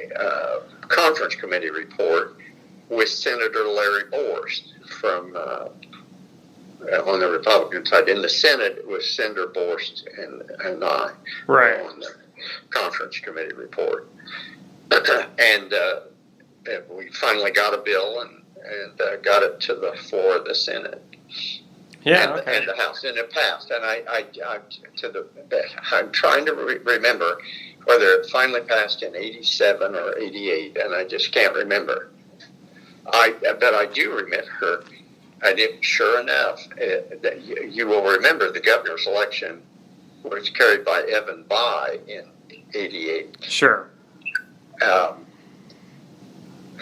conference committee report with Senator Larry Borst from on the Republican side. In the Senate, it was Senator Borst and I on the conference committee report. And we finally got a bill and got it to the floor of the Senate. Yeah, and the House, and it passed. And I'm trying to remember whether it finally passed in 87 or 88, and I just can't remember. But I do remember. And sure enough, you will remember the governor's election was carried by Evan Bayh in 88. Sure.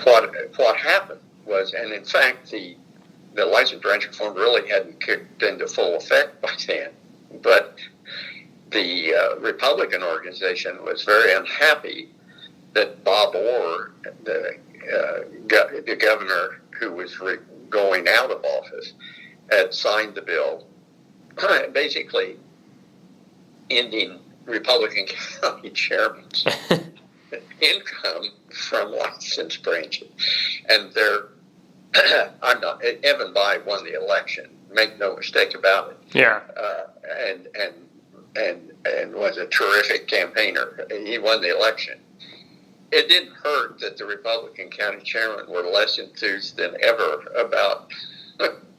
What happened was, and in fact, the license branch reform really hadn't kicked into full effect by then, but the Republican organization was very unhappy that Bob Orr, the governor who was going out of office, had signed the bill, basically ending Republican county chairmen's income from license branches. And Evan Bayh won the election. Make no mistake about it. Yeah. And was a terrific campaigner. He won the election. It didn't hurt that the Republican county chairmen were less enthused than ever about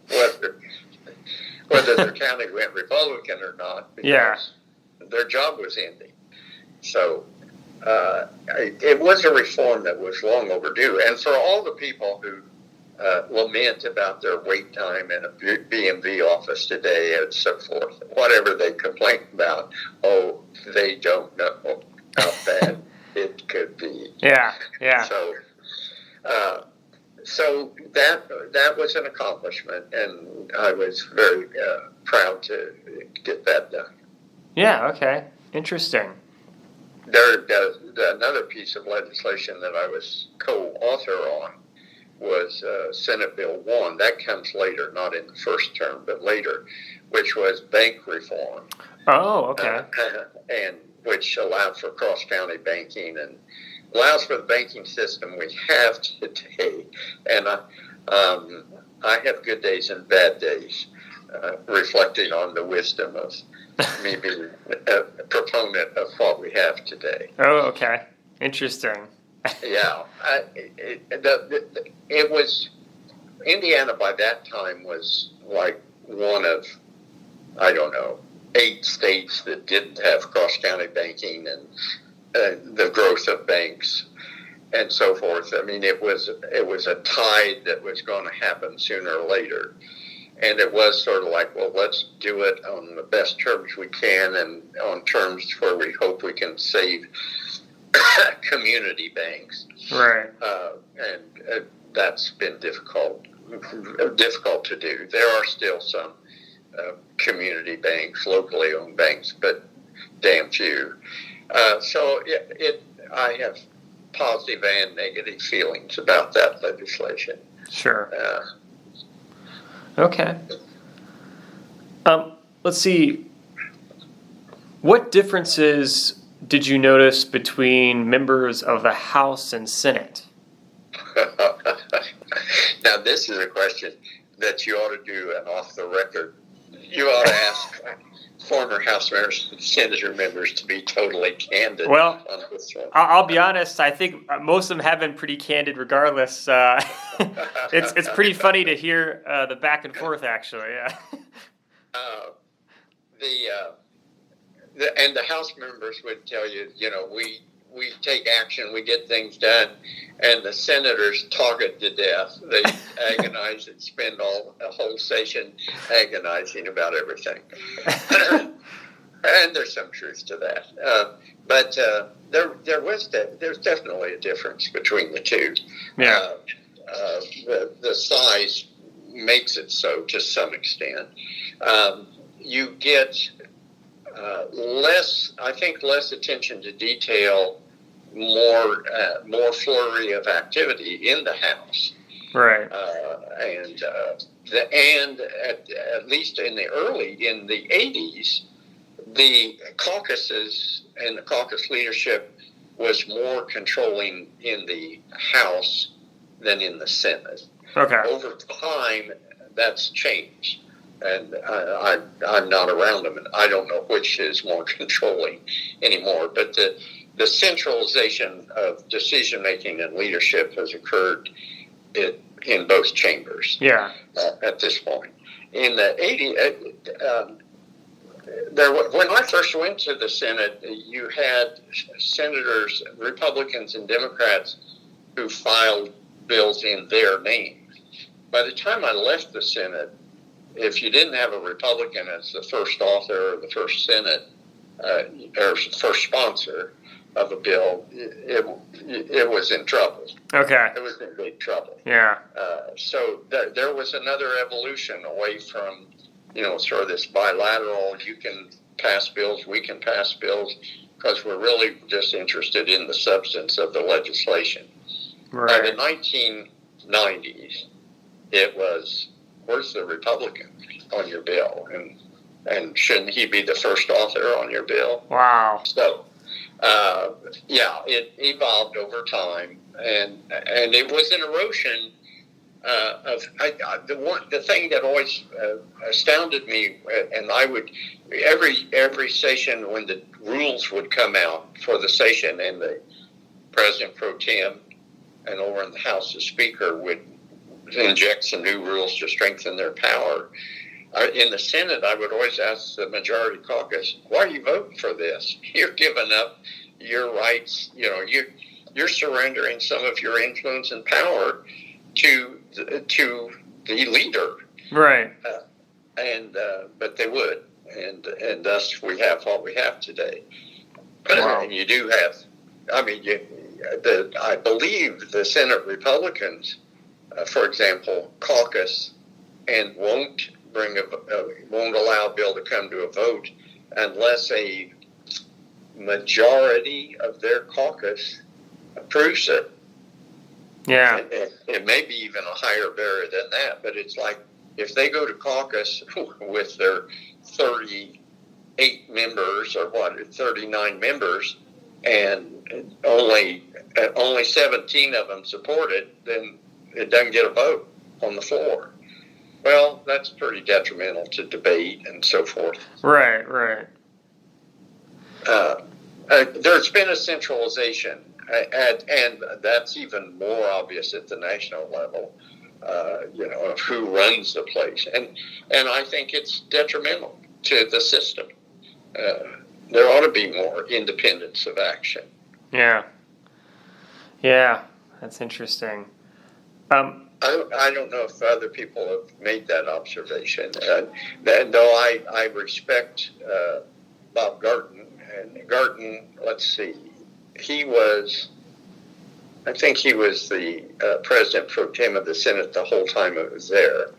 whether their county went Republican or not, because their job was ending. So it was a reform that was long overdue. And for all the people who lament about their wait time in a BMV office today and so forth, whatever they complain about, they don't know how bad it could be. Yeah. So that was an accomplishment, and I was very proud to get that done. Yeah. Okay. Interesting. Another piece of legislation that I was co-author on was Senate Bill 1. That comes later, not in the first term, but later, which was bank reform. Oh, okay. And which allowed for cross-county banking and allows for the banking system we have today. And I have good days and bad days, reflecting on the wisdom of me being a proponent of what we have today. Oh, okay. Interesting. Yeah. It was, Indiana by that time was like one of, I don't know, 8 states that didn't have cross-county banking and the growth of banks and so forth. I mean, it was a tide that was going to happen sooner or later. And it was sort of like, well, let's do it on the best terms we can and on terms where we hope we can save community banks. Right. And that's been difficult to do. There are still some community banks, locally owned banks, but damn few. So I have positive and negative feelings about that legislation. Sure. Okay. Let's see. What differences did you notice between members of the House and Senate? Now, this is a question that you ought to do an off the record. You ought to ask former House members and Senator members to be totally candid Well, on this one. I'll be honest. I think most of them have been pretty candid, regardless. It's pretty funny to hear the back and forth. Actually, yeah. And the House members would tell you, we take action, we get things done, and the senators talk it to death. They agonize and spend a whole session agonizing about everything. And there's some truth to that. But there's definitely a difference between the two. Yeah. The size makes it so to some extent. You get less attention to detail, more flurry of activity in the House. Right. And at least in the 80s, the caucuses and the caucus leadership was more controlling in the House than in the Senate. Okay. Over time, that's changed. And I'm not around them, and I don't know which is more controlling anymore. But the centralization of decision-making and leadership has occurred in both chambers. Yeah. At this point. In the 80s, when I first went to the Senate, you had senators, Republicans and Democrats, who filed bills in their name. By the time I left the Senate, if you didn't have a Republican as the first author or the first Senate or first sponsor of a bill, it was in trouble. Okay. It was in big trouble. Yeah. So there was another evolution away from, sort of this bilateral, you can pass bills, we can pass bills, because we're really just interested in the substance of the legislation. Right. By the 1990s, it was, where's the Republican on your bill? And shouldn't he be the first author on your bill? Wow. So, it evolved over time, and it was an erosion the thing that always astounded me, and I would every session when the rules would come out for the session, and the President Pro Tem and over in the House, the Speaker would inject some new rules to strengthen their power. In the Senate, I would always ask the majority caucus, "Why are you voting for this? You're giving up your rights. You're surrendering some of your influence and power to the leader." Right. But they would, and thus we have what we have today. Wow. And you do have, I believe the Senate Republicans, for example, caucus and won't allow a bill to come to a vote unless a majority of their caucus approves it. Yeah. It may be even a higher barrier than that, but it's like if they go to caucus with their 38 members or 39 members, and only 17 of them support it, then it doesn't get a vote on the floor. Well, that's pretty detrimental to debate and so forth. Right. There's been a centralization, and that's even more obvious at the national level, of who runs the place. And I think it's detrimental to the system. There ought to be more independence of action. Yeah, that's interesting. I don't know if other people have made that observation. Though I respect Bob Garton. And Garton, let's see, I think he was the president pro tem of the Senate the whole time I was there.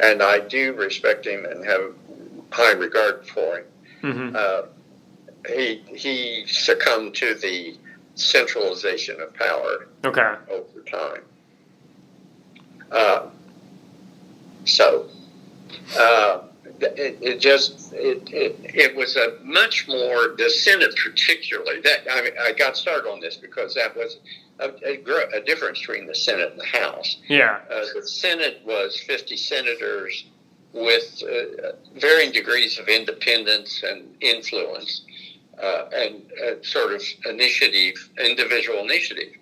And I do respect him and have high regard for him. Mm-hmm. He succumbed to the centralization of power over time. It was a much more, the Senate particularly, I got started on this because that was a difference between the Senate and the House. Yeah. The Senate was 50 senators with varying degrees of independence and influence and sort of individual initiative.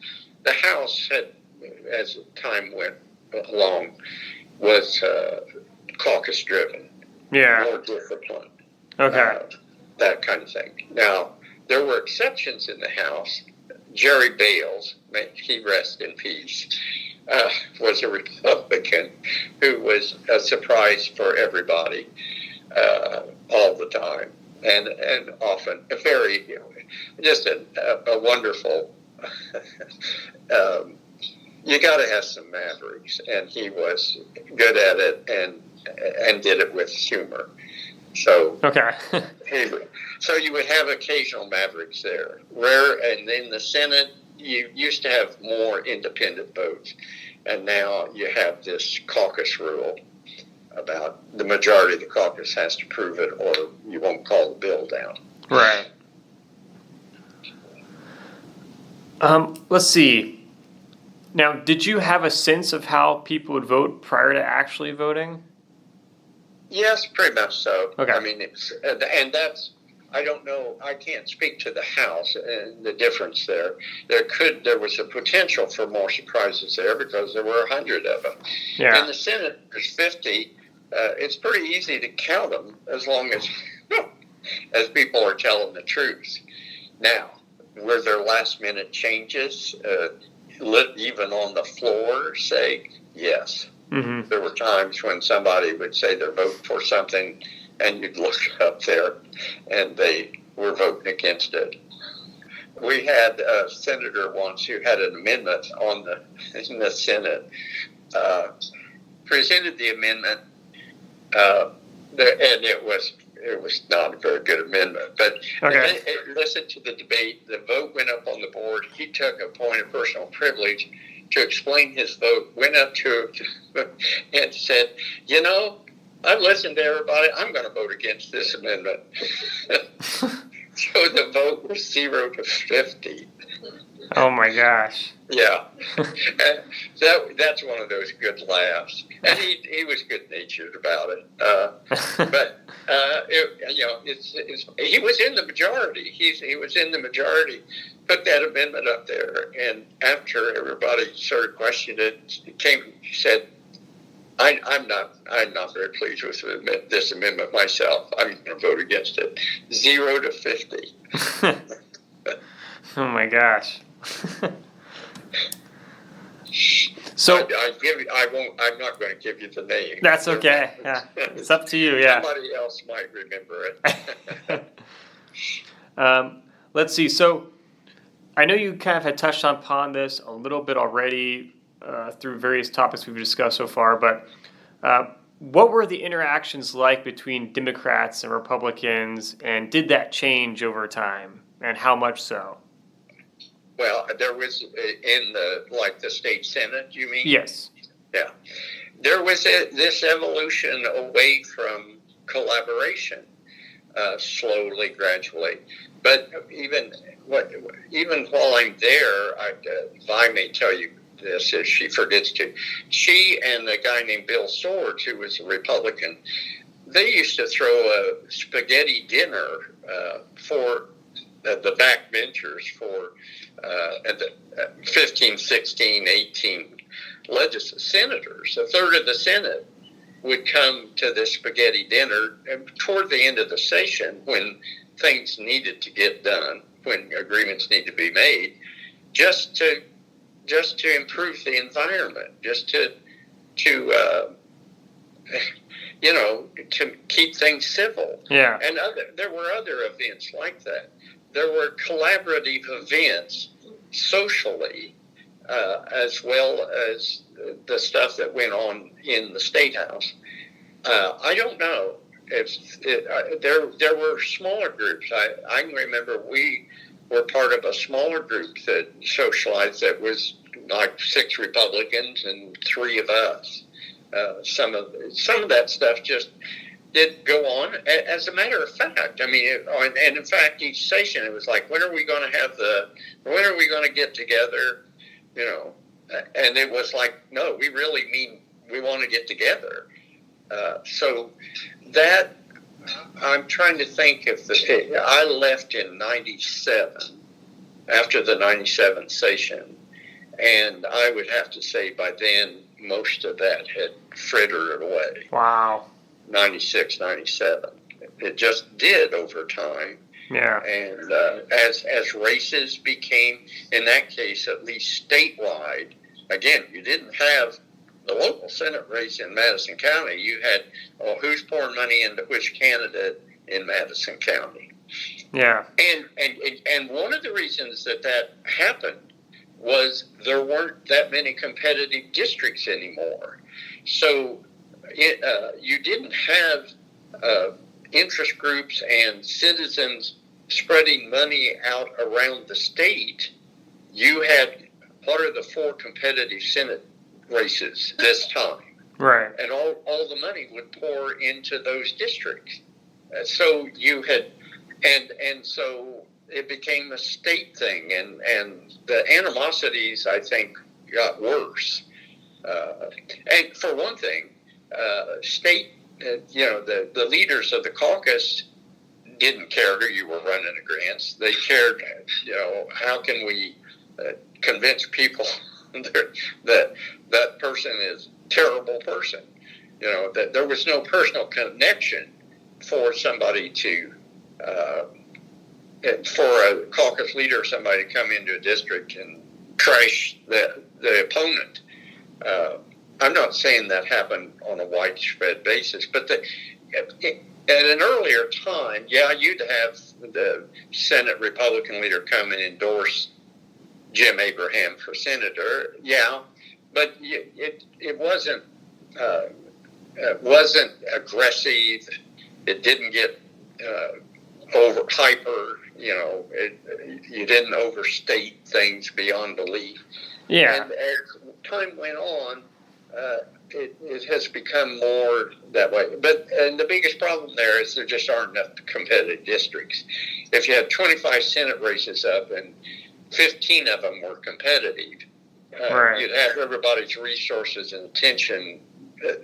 The House had, as time went along, was caucus driven. Yeah. More disciplined. Okay. That kind of thing. Now, there were exceptions in the House. Jerry Bales, may he rest in peace, was a Republican who was a surprise for everybody all the time. And often a very, just a wonderful, you got to have some mavericks. And he was good at it and did it with humor. So so you would have occasional mavericks there. And in the Senate, you used to have more independent votes, and now you have this caucus rule about the majority of the caucus has to prove it, or you won't call the bill down. Right. Let's see. Now, did you have a sense of how people would vote prior to actually voting? Yes, pretty much so. Okay. I mean, and that's, I don't know, I can't speak to the House and the difference there. There was a potential for more surprises there because there were 100 of them. Yeah. In the Senate, there's 50. It's pretty easy to count them as long as people are telling the truth. Now, were there last minute changes, even on the floor, say? Yes. Mm-hmm. There were times when somebody would say they're voting for something, and you'd look up there, and they were voting against it. We had a senator once who had an amendment in the Senate, presented the amendment, and it was not a very good amendment. But listened to the debate. The vote went up on the board. He took a point of personal privilege to explain his vote, went up to and said, I've listened to everybody. I'm going to vote against this amendment. So the vote was 0-50. Oh, my gosh. Yeah. That's one of those good laughs. And he was good-natured about it. But, he was in the majority. He was in the majority, put that amendment up there. And after everybody sort of questioned it, he said, I'm not very pleased with this amendment myself. I'm going to vote against it. 0-50. Oh my gosh. So I'm not going to give you the name. That's okay. Yeah, it's up to you. Yeah. Somebody else might remember it. Let's see. So I know you kind of had touched upon this a little bit already through various topics we've discussed so far, but what were the interactions like between Democrats and Republicans, and did that change over time? and how much so? Well, there was in the state senate, you mean? Yes. Yeah. There was this evolution away from collaboration, slowly, gradually. But even while I'm there, I may tell you this if she forgets to. She and a guy named Bill Swords, who was a Republican, they used to throw a spaghetti dinner for the backbenchers for the 15, 16, 18 senators. A third of the Senate would come to this spaghetti dinner toward the end of the session when things needed to get done, when agreements need to be made, just to improve the environment, just to keep things civil. Yeah. And there were other events like that. There were collaborative events socially, as well as the stuff that went on in the State House. I don't know if there were smaller groups. I can remember we were part of a smaller group that socialized that was like 6 Republicans and 3 of us. Some of that stuff just did go on. As a matter of fact, I mean, and in fact, each session it was like, when are we going to get together? And it was like, no, we really mean we want to get together. So that I'm trying to think if I left in '97 after the '97 session, and I would have to say by then most of that had frittered away. Wow. 96, 97. It just did over time. Yeah. And as races became, in that case, at least statewide, again, you didn't have the local Senate race in Madison County. You had, who's pouring money into which candidate in Madison County. Yeah. And one of the reasons that happened was there weren't that many competitive districts anymore. So you didn't have interest groups and citizens spreading money out around the state. You had, what are the 4 competitive Senate races this time? Right. And all the money would pour into those districts. So you had, and so it became a state thing, and the animosities, I think, got worse. And for one thing, state, the leaders of the caucus didn't care who you were running against. They cared, how can we convince people that person is a terrible person. That there was no personal connection for somebody to, for a caucus leader or somebody to come into a district and crash the opponent. I'm not saying that happened on a widespread basis, but at an earlier time, you'd have the Senate Republican leader come and endorse Jim Abraham for senator, but it wasn't aggressive. It didn't get hyper. You didn't overstate things beyond belief. Yeah. And as time went on, it has become more that way. And the biggest problem there is there just aren't enough competitive districts. If you had 25 Senate races up and 15 of them were competitive, right, you'd have everybody's resources and attention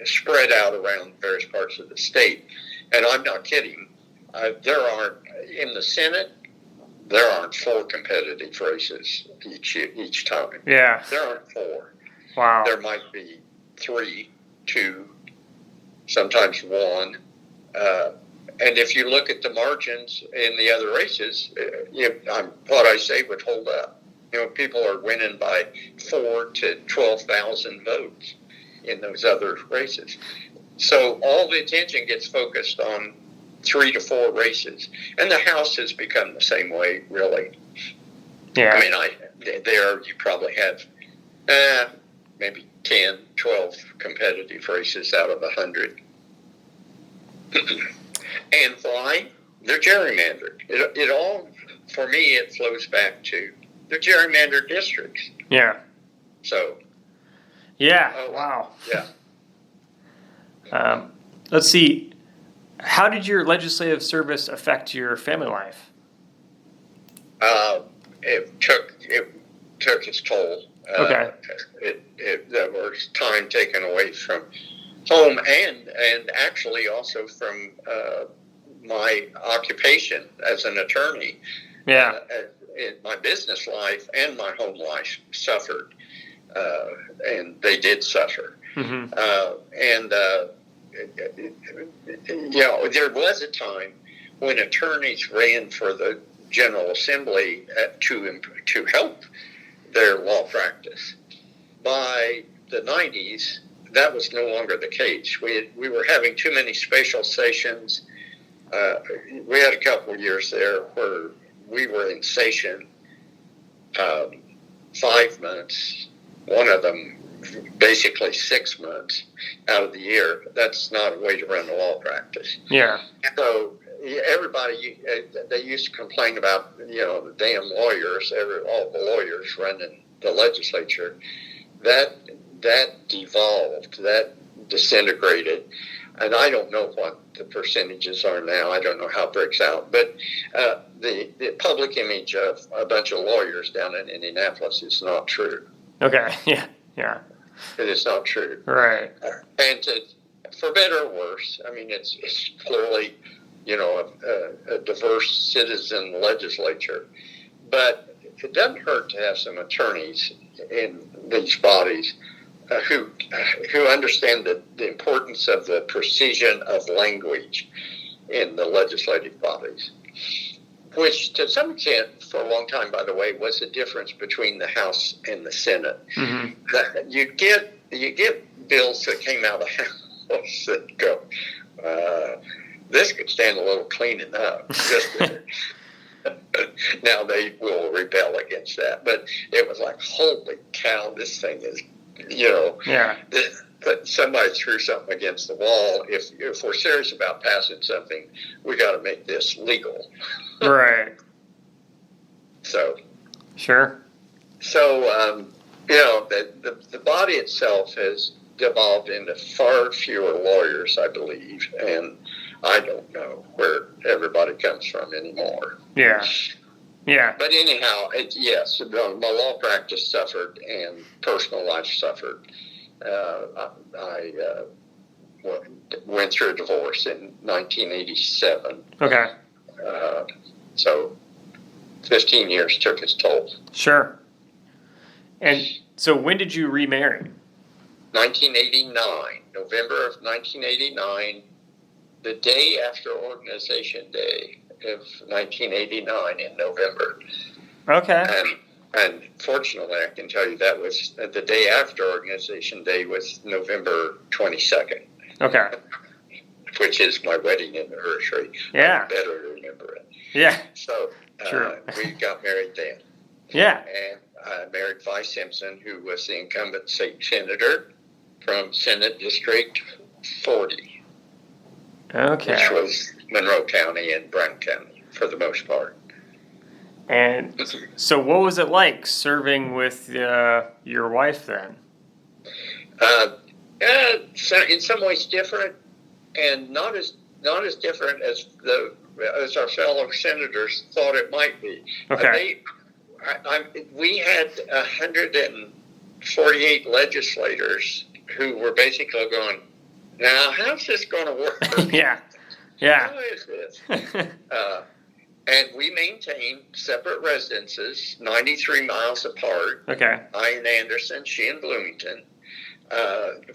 spread out around various parts of the state. And I'm not kidding. In the Senate, there aren't 4 competitive races each time. Yeah. There aren't 4. Wow. There might be 3, 2, sometimes 1. And if you look at the margins in the other races, what I say would hold up. People are winning by 4,000 to 12,000 votes in those other races. So all the attention gets focused on 3 to 4 races. And the House has become the same way, really. Yeah. I mean, there you probably have maybe 10, 12 competitive races out of 100. And why? They're gerrymandered. It all for me, it flows back to the gerrymandered districts. Yeah. So. Yeah. Wow. Yeah. Let's see. How did your legislative service affect your family life? It took its toll. Okay. There was time taken away from home and actually also from my occupation as an attorney. Yeah. My business life and my home life suffered, and they did suffer. Mm-hmm. There was a time when attorneys ran for the General Assembly to help their law practice. By the 90s, that was no longer the case. We were having too many special sessions. We had a couple of years there where we were in session 5 months, one of them basically 6 months out of the year. That's not a way to run a law practice. Yeah. So everybody, they used to complain about, the damn lawyers, all the lawyers running the legislature. That devolved, that disintegrated. And I don't know what the percentages are now. I don't know how it breaks out. But the public image of a bunch of lawyers down in Indianapolis is not true. Okay. Yeah. Yeah. It is not true. Right. And for better or worse, I mean, it's clearly, a diverse citizen legislature. But it doesn't hurt to have some attorneys in these bodies who understand the importance of the precision of language in the legislative bodies, which to some extent, for a long time, by the way, was the difference between the House and the Senate. Mm-hmm. That you get bills that came out of the House that go, this could stand a little cleaning up. Now they will rebel against that, but it was like, holy cow, this thing is, Yeah. But somebody threw something against the wall. If we're serious about passing something, we got to make this legal. Right. So. Sure. So, the body itself has devolved into far fewer lawyers, I believe, and I don't know where everybody comes from anymore. Yeah. Yeah. But anyhow, yes, my law practice suffered and personal life suffered. I went through a divorce in 1987. Okay. So 15 years took its toll. Sure. And so when did you remarry? 1989, November of 1989, the day after Organization Day of 1989 in November. Okay. And fortunately, I can tell you that was the day after Organization Day was November 22nd. Okay. Which is my wedding anniversary. Yeah. I better remember it. Yeah. So Sure. We got married then. Yeah. And I married Vi Simpson, who was the incumbent state senator from Senate District 40. Okay. Which was Monroe County and Brown County for the most part. And so what was it like serving with your wife then? So in some ways different, and not as different as our fellow senators thought it might be. Okay. We had 148 legislators who were basically going, now how's this going to work? Yeah. Yeah. How is this? And we maintained separate residences, 93 miles apart. Okay. I in Anderson, she in Bloomington. And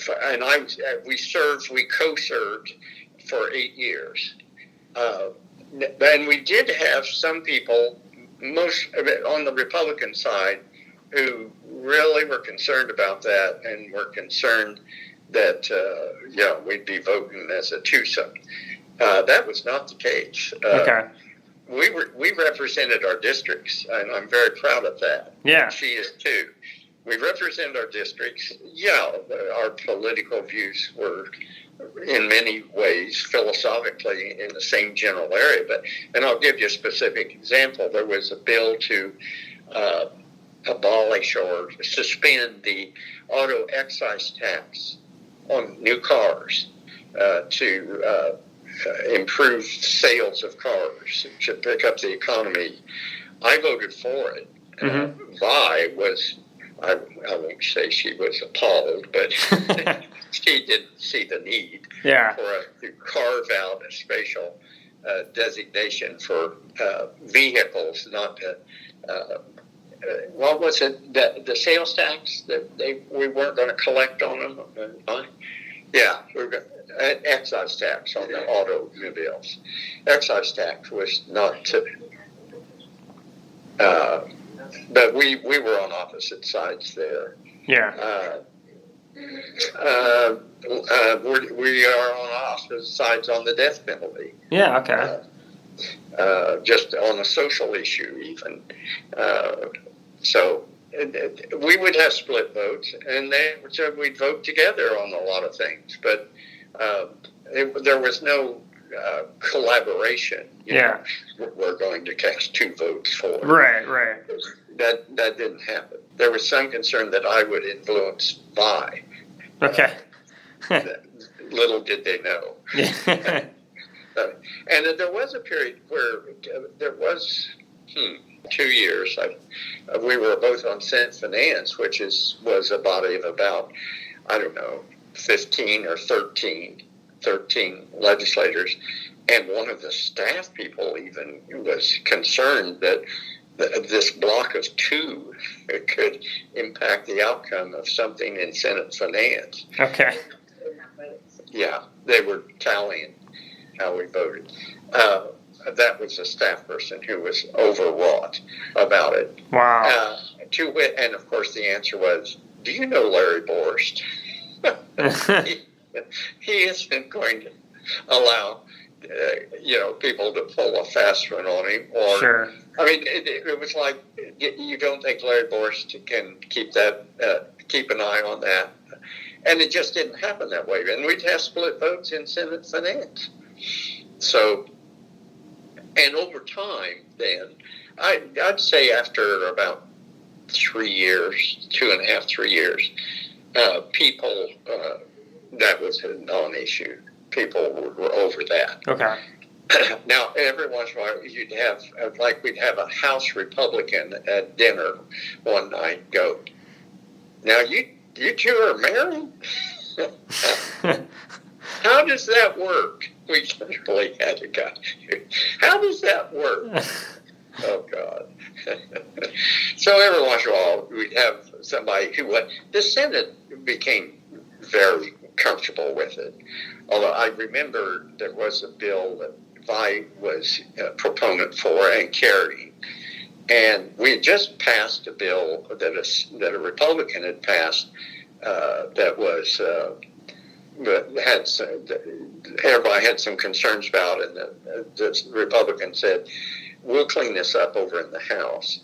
we co-served for 8 years. And we did have some people, most of it on the Republican side, who really were concerned about that and were concerned that, we'd be voting as a twosome. That was not the case. Okay. We represented our districts, and I'm very proud of that. Yeah. She is too. We represent our districts. Yeah, our political views were in many ways, philosophically, in the same general area. And I'll give you a specific example. There was a bill to abolish or suspend the auto excise tax on new cars to improve sales of cars, to pick up the economy. I voted for it. Vi was, I won't say she was appalled, but she didn't see the need to carve out a special designation for vehicles, not to, what was it, the sales tax that we weren't going to collect on them? Yeah, we're going excise tax on the automobiles. Excise tax was not to, but we were on opposite sides there. Yeah. We are on opposite sides on the death penalty. Yeah, okay. Just on a social issue, even. So we would have split votes, and then so we'd vote together on a lot of things. But there was no collaboration. You know, we're going to cast 2 votes for it. Right. That didn't happen. There was some concern that I would influence by. Okay. Little did they know. And there was a period where there was 2 years. We were both on Senate Finance, which was a body of about, I don't know, 15 or 13 legislators. And one of the staff people even was concerned that this block of 2 could impact the outcome of something in Senate Finance. Okay. Yeah, they were tallying how we voted. That was a staff person who was overwrought about it. Wow. And of course the answer was, do you know Larry Borst? He isn't going to allow people to pull a fast one on him. Or, sure. I mean, it was like, you don't think Larry Borst can keep an eye on that. And it just didn't happen that way. And we'd have split votes in Senate Finance. So, and over time, then, I'd say after about 3 years, 2.5, 3 years, people, that was a non-issue. People were over that. Okay. Now, every once in a while, you'd have, we'd have a House Republican at dinner one night go, now, you 2 are married? How does that work? We literally had a guy. How does that work? Oh, God. So every once in a while, we'd have somebody who the Senate became very comfortable with it. Although I remember there was a bill that I was a proponent for and carried. And we had just passed a bill that a Republican had passed that was everybody had some concerns about, and the Republican said, "We'll clean this up over in the House."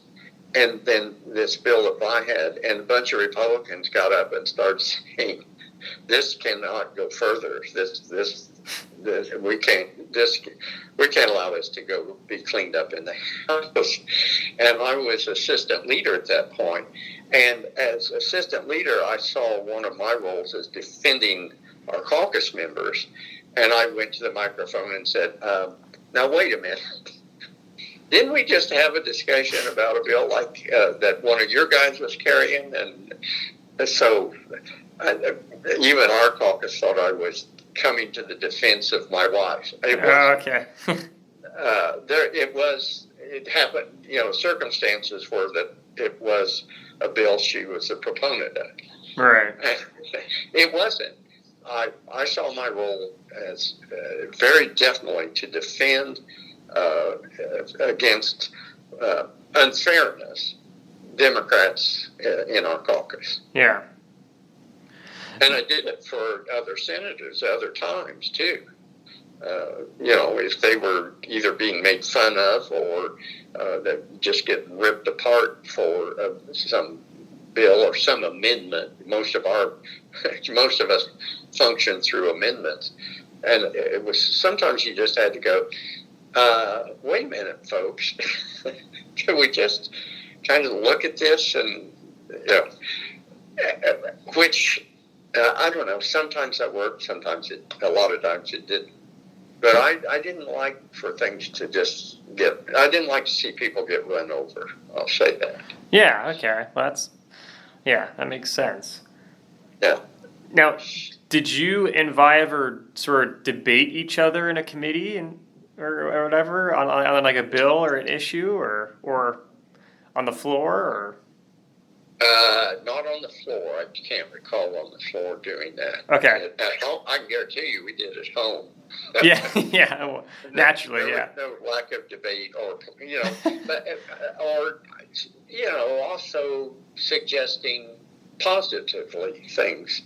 And then this bill that I had, and a bunch of Republicans got up and started saying, "This cannot go further. We can't allow this to go be cleaned up in the House." And I was assistant leader at that point. And as assistant leader, I saw one of my roles as defending our caucus members. And I went to the microphone and said, now, wait a minute. Didn't we just have a discussion about a bill like that one of your guys was carrying? And so even our caucus thought I was coming to the defense of my wife. Okay. It happened, circumstances were that it was a bill she was a proponent of. Right. It wasn't. I saw my role as very definitely to defend against unfairness Democrats in our caucus. Yeah. And I did it for other senators other times, too. If they were either being made fun of or that just get ripped apart for some bill or some amendment. Most of us function through amendments, and it was sometimes you just had to go, wait a minute, folks, can we just kind of look at this? And which I don't know. Sometimes that worked. A lot of times it didn't. But I didn't like for things to just I didn't like to see people get run over. I'll say that. Yeah, okay. Well, that makes sense. Yeah. Now, did you and Vi ever sort of debate each other in a committee or whatever on like a bill or an issue or on the floor or? Not on the floor. I can't recall on the floor doing that. Okay. At home, I can guarantee you we did at home. Yeah, well, naturally, there was no lack of debate or also suggesting positively things,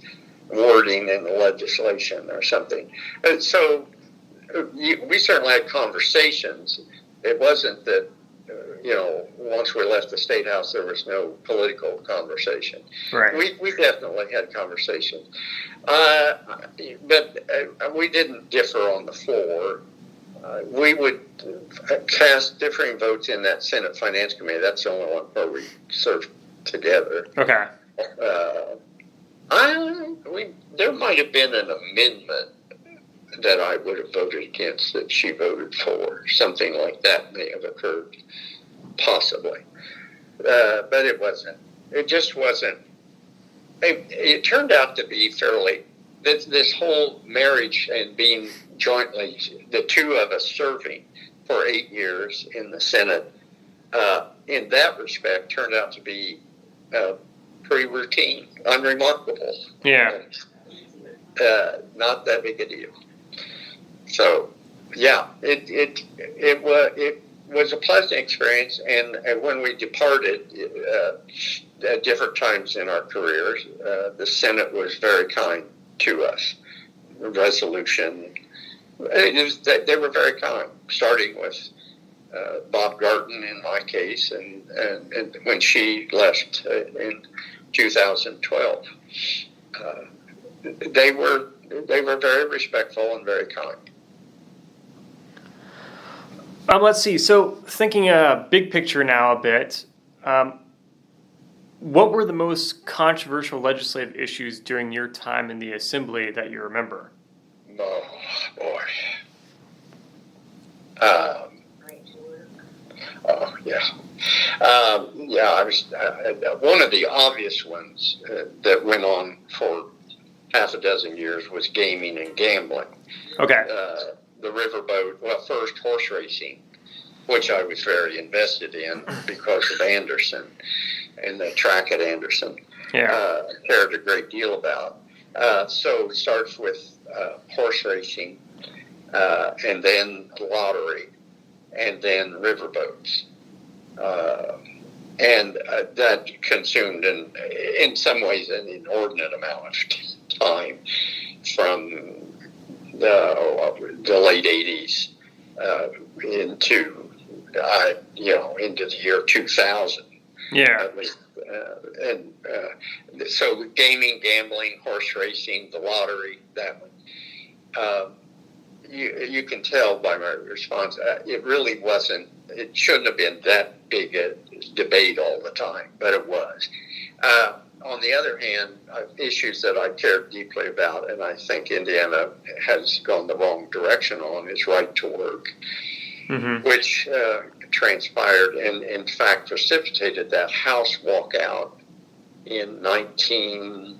wording in the legislation or something. And so we certainly had conversations. It wasn't that, once we left the State House, there was no political conversation. Right. We definitely had conversations. But we didn't differ on the floor. We would cast differing votes in that Senate Finance Committee. That's the only one where we served together. Okay. There might have been an amendment that I would have voted against that she voted for. Something like that may have occurred, possibly. But it wasn't. It just wasn't. It turned out to be this whole marriage and being jointly, the two of us serving for 8 years in the Senate, in that respect, turned out to be pretty routine, unremarkable. Yeah. Not that big a deal. So, yeah, it was a pleasant experience, and when we departed at different times in our careers, the Senate was very kind to us. The resolution, they were very kind, starting with Bob Garton in my case, and when she left in 2012, they were very respectful and very kind. Let's see. So, thinking big picture now a bit, what were the most controversial legislative issues during your time in the Assembly that you remember? Oh, boy. I was one of the obvious ones that went on for half a dozen years was gaming and gambling. Okay. The riverboat, first horse racing, which I was very invested in because of Anderson and the track at Anderson. Yeah. Cared a great deal about. So it starts with horse racing, and then lottery, and then riverboats. And that consumed, in some ways, an inordinate amount of time from the late 80s into the year 2000. Yeah. At least. So gaming, gambling, horse racing, the lottery, that one. You can tell by my response, it really wasn't, it shouldn't have been that big a debate all the time, but it was. On the other hand, issues that I cared deeply about, and I think Indiana has gone the wrong direction on, is right to work, which transpired and, in fact, precipitated that House walkout in 97.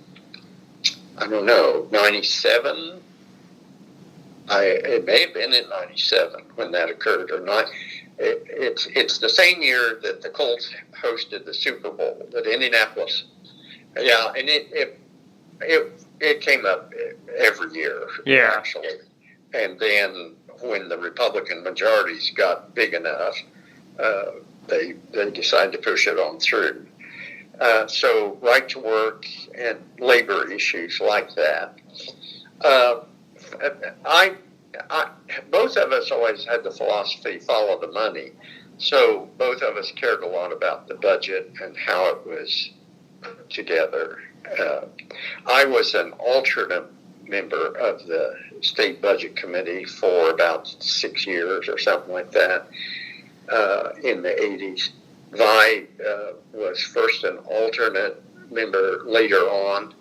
It may have been in 97 when that occurred or not. It's the same year that the Colts hosted the Super Bowl at Indianapolis. Yeah, and it came up every year, actually. And then when the Republican majorities got big enough, they decided to push it on through. So right to work and labor issues like that. Both of us always had the philosophy, follow the money. So both of us cared a lot about the budget and how it was together. I was an alternate member of the State Budget Committee for about 6 years or something like that in the 80s. Vi was first an alternate member later on,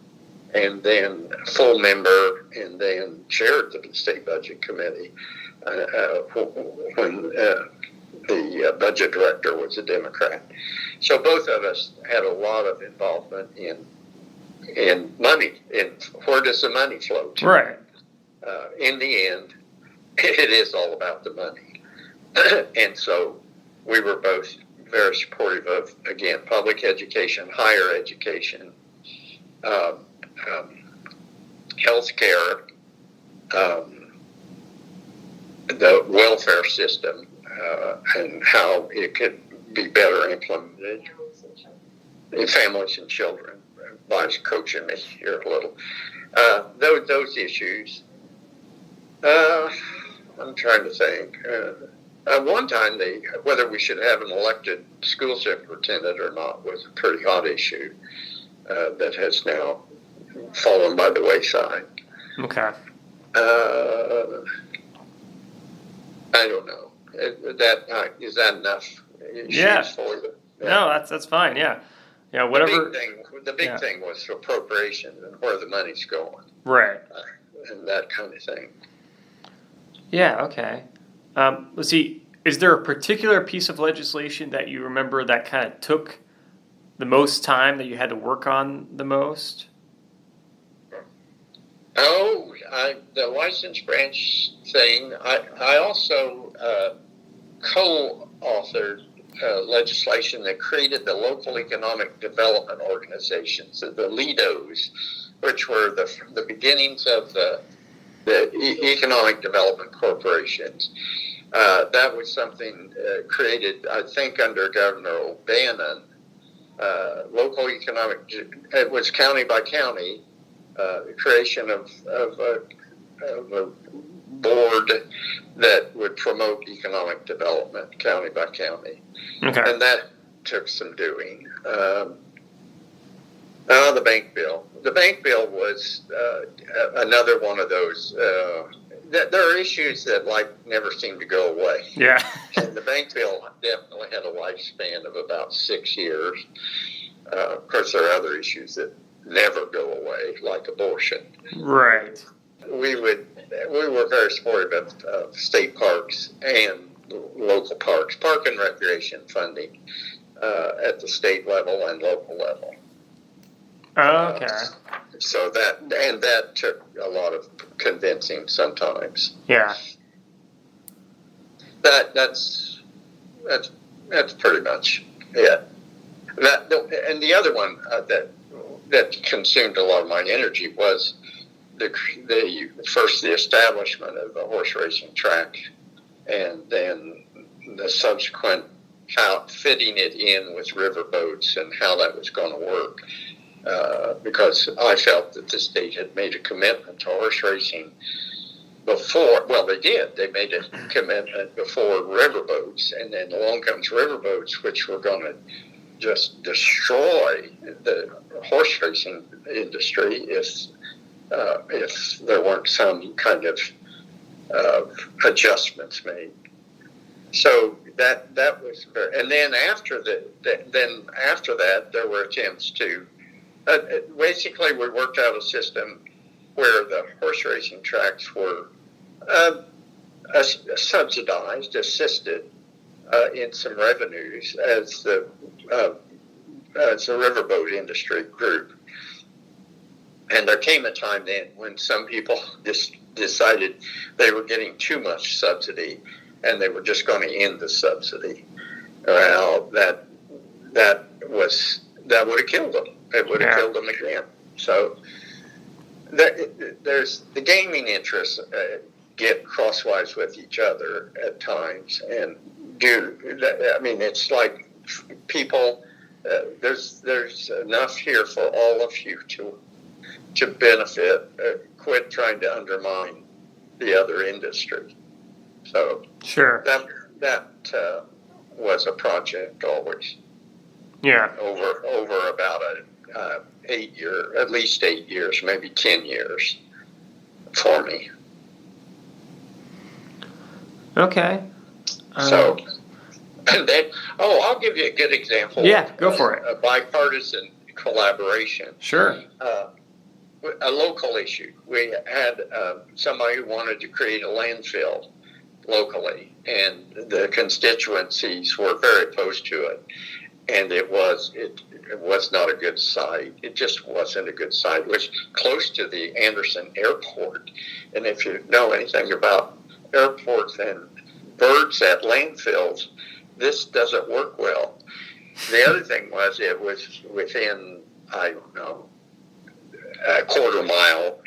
and then full member, and then chaired the State Budget Committee when the budget director was a Democrat. So both of us had a lot of involvement in money, in where does the money flow to. Right. In the end, it is all about the money. And so we were both very supportive of, again, public education, higher education, health care, the welfare system, and how it could be better implemented in families and children. Vi's coaching me here a little. Those issues. I'm trying to think. One time, whether we should have an elected school superintendent or not was a pretty hot issue that has now fallen by the wayside. Okay. I don't know. Is that enough issues for you? No, that's fine. Yeah. Whatever. The big thing was appropriations and where the money's going. Right. And that kind of thing. Yeah. Okay. Let's see. Is there a particular piece of legislation that you remember that kind of took the most time, that you had to work on the most? Oh, the license branch thing. I also co-authored legislation that created the local economic development organizations, the LEDOs, which were the beginnings of the economic development corporations. That was something created, I think, under Governor O'Bannon. Local economic, it was county by county. The creation of a board that would promote economic development county by county. Okay. And that took some doing. The bank bill. The bank bill was another one of those. There are issues that never seem to go away. Yeah. And the bank bill definitely had a lifespan of about 6 years. Of course, there are other issues that never go away, like abortion. Right. We were very supportive of state parks and local parks, park and recreation funding at the state level and local level. Okay. So that took a lot of convincing sometimes. Yeah. That's pretty much it. And the other one that consumed a lot of my energy was the establishment of the horse racing track, and then the subsequent fitting it in with riverboats and how that was going to work. Because I felt that the state had made a commitment to horse racing before. Well, they did. They made a commitment before riverboats, and then along comes riverboats, which were going to just destroy the horse racing industry if there weren't some kind of adjustments made. So that was very, and then after that there were attempts to basically we worked out a system where the horse racing tracks were subsidized, assisted in some revenues as the riverboat industry grew. And there came a time then when some people just decided they were getting too much subsidy and they were just going to end the subsidy. Well, that would have killed them. It would have killed them again. So there's the gaming interests get crosswise with each other at times, and it's like people. There's enough here for all of you to benefit. Quit trying to undermine the other industry. So sure, that was a project always. Yeah. Over about at least 8 years, maybe 10 years for me. Okay. So, and then, I'll give you a good example. Yeah, go for it. A bipartisan collaboration. Sure. A local issue. We had somebody who wanted to create a landfill locally, and the constituencies were very opposed to it. And it was not a good site. It just wasn't a good site. It was close to the Anderson Airport, and if you know anything about airports and birds at landfills, this doesn't work well. The other thing was it was within, I don't know, a quarter mile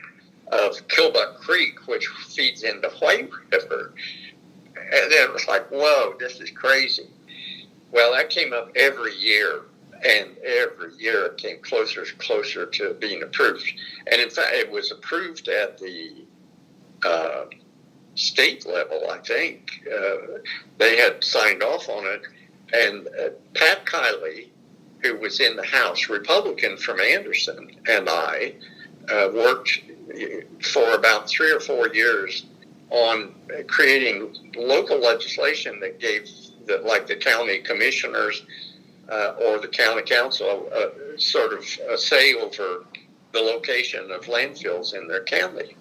of Killbuck Creek, which feeds into White River. And then it was like, whoa, this is crazy. Well, that came up every year, and every year it came closer and closer to being approved. And in fact, it was approved at the state level, I think. They had signed off on it, and Pat Kiley, who was in the House, Republican from Anderson, and I worked for about 3 or 4 years on creating local legislation that gave the county commissioners or the county council sort of a say over the location of landfills in their county.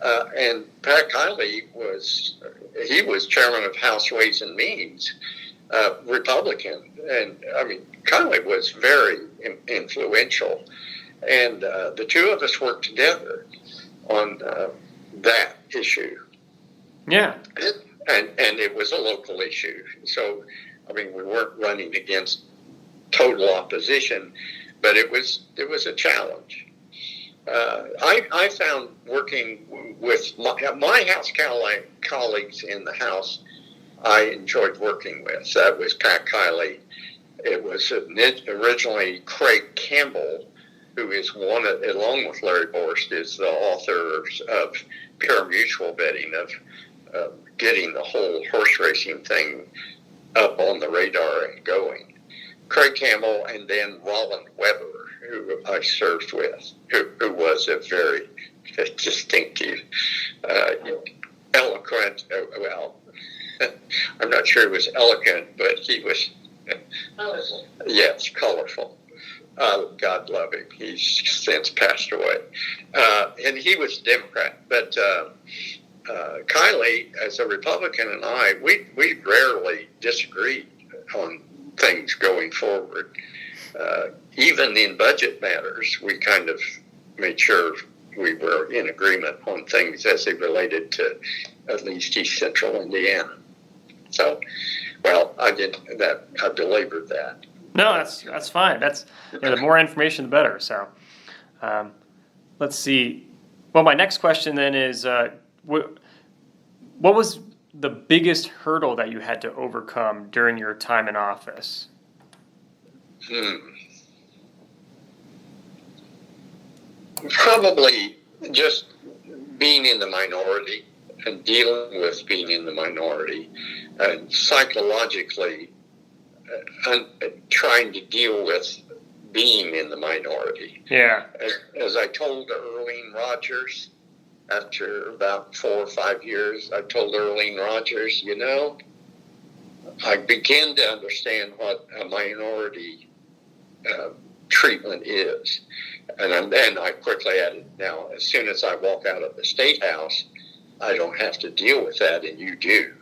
And Pat Kiley was chairman of House Ways and Means, Republican. And I mean, Kiley was very influential. And the two of us worked together on that issue. Yeah. And it was a local issue. So, I mean, we weren't running against total opposition, but it was a challenge. I found working with my House colleagues in the House, I enjoyed working with. That was Pat Kiley. It was originally Craig Campbell, who is along with Larry Borst, is the authors of Pure Mutual Betting, of getting the whole horse racing thing up on the radar and going. Craig Campbell, and then Roland Weber, who I served with, who was a very distinctive, eloquent, I'm not sure he was eloquent, but he was, colorful. Yes, colorful. God love him. He's since passed away. And he was a Democrat, but Kiley, as a Republican, and I, we rarely disagreed on things going forward. Even in budget matters, we kind of made sure we were in agreement on things as they related to at least East Central Indiana. So, well, I did that. I belabored that. No, that's fine. That's the more information, the better. So, let's see. Well, my next question then is, what was the biggest hurdle that you had to overcome during your time in office? Probably just being in the minority and dealing with being in the minority, and psychologically trying to deal with being in the minority. Yeah. As I told Earlene Rogers, after about 4 or 5 years, I told Earlene Rogers, I begin to understand what a minority treatment is. And then I quickly added, now, as soon as I walk out of the State House, I don't have to deal with that, and you do.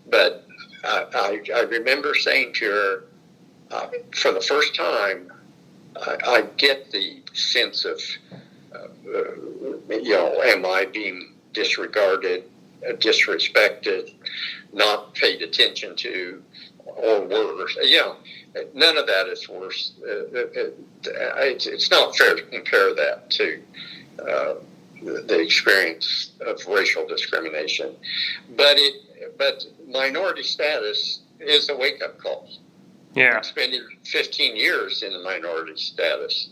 But I remember saying to her, for the first time, I get the sense of, am I being disregarded, disrespected, not paid attention to, or worse? None of that is worse. It's not fair to compare that to the experience of racial discrimination, but minority status is a wake-up call. Yeah. Spending 15 years in the minority status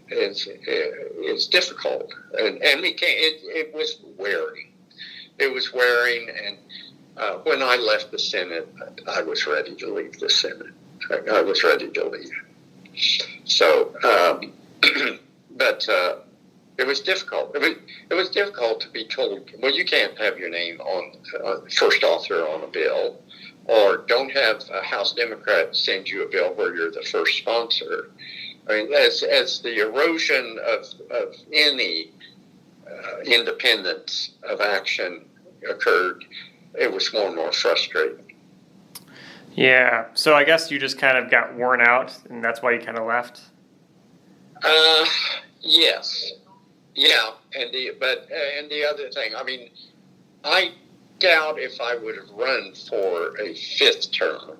is difficult, and we can't. It was wearing. It was wearing, and when I left the Senate, I was ready to leave the Senate. I was ready to leave. So, but it was difficult. It was difficult to be told, well, you can't have your name on first author on a bill, or don't have a House Democrat send you a bill where you're the first sponsor. I mean, as the erosion of any independence of action occurred, it was more and more frustrating. Yeah. So I guess you just kind of got worn out, and that's why you kind of left. Yes. Yeah, and the other thing, I mean, I doubt if I would have run for a fifth term.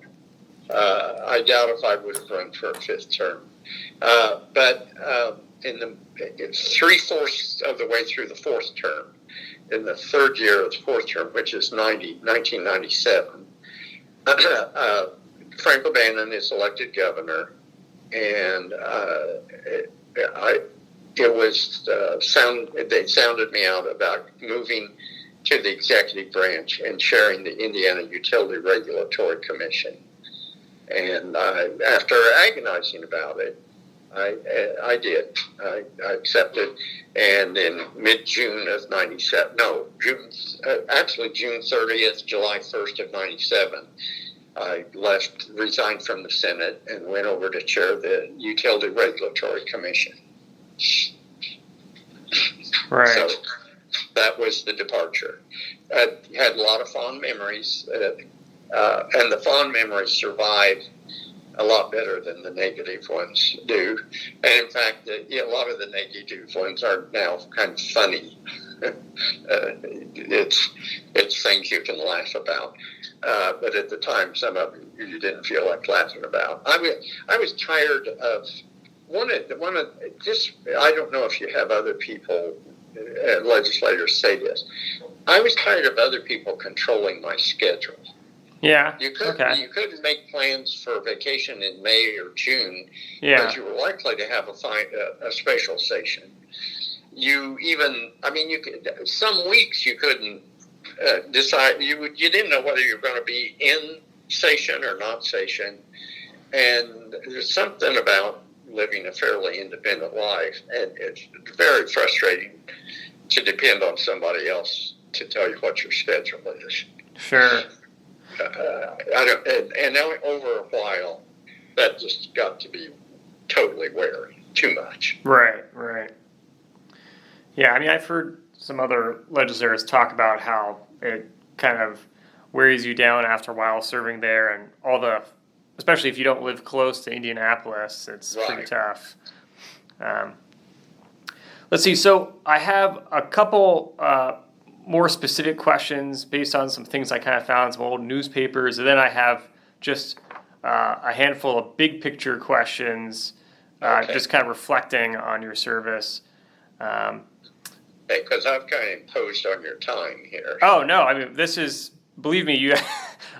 I doubt if I would have run for a fifth term. But in the 3/4 of the way through the fourth term, in the third year of the fourth term, which is 1997, Frank O'Bannon is elected governor, and they sounded me out about moving to the executive branch and chairing the Indiana Utility Regulatory Commission. And after agonizing about it, I did. I accepted. And in mid-June of 97, June 30th, July 1st of 97, I resigned from the Senate and went over to chair the Utility Regulatory Commission. Right. So that was the departure. I had a lot of fond memories, and the fond memories survive a lot better than the negative ones do. And in fact, a lot of the negative ones are now kind of funny. It's things you can laugh about, but at the time, some of it you didn't feel like laughing about. I was tired of one of this. I don't know if you have other people, legislators, say this. I was tired of other people controlling my schedule. Yeah. You couldn't make plans for vacation in May or June, Yeah. but you were likely to have a special session. You could, some weeks you couldn't decide. You didn't know whether you were going to be in session or not session, and there's something about living a fairly independent life, and it's very frustrating to depend on somebody else to tell you what your schedule is. Sure. And now over a while, that just got to be totally wearing, too much. Right. Yeah, I mean, I've heard some other legislators talk about how it kind of wears you down after a while serving there, and especially if you don't live close to Indianapolis, it's Right. pretty tough. Let's see. So I have a couple more specific questions based on some things I kind of found in some old newspapers, and then I have just a handful of big picture questions, Okay. just kind of reflecting on your service. Because I've kind of imposed on your time here. Oh no! I mean, believe me,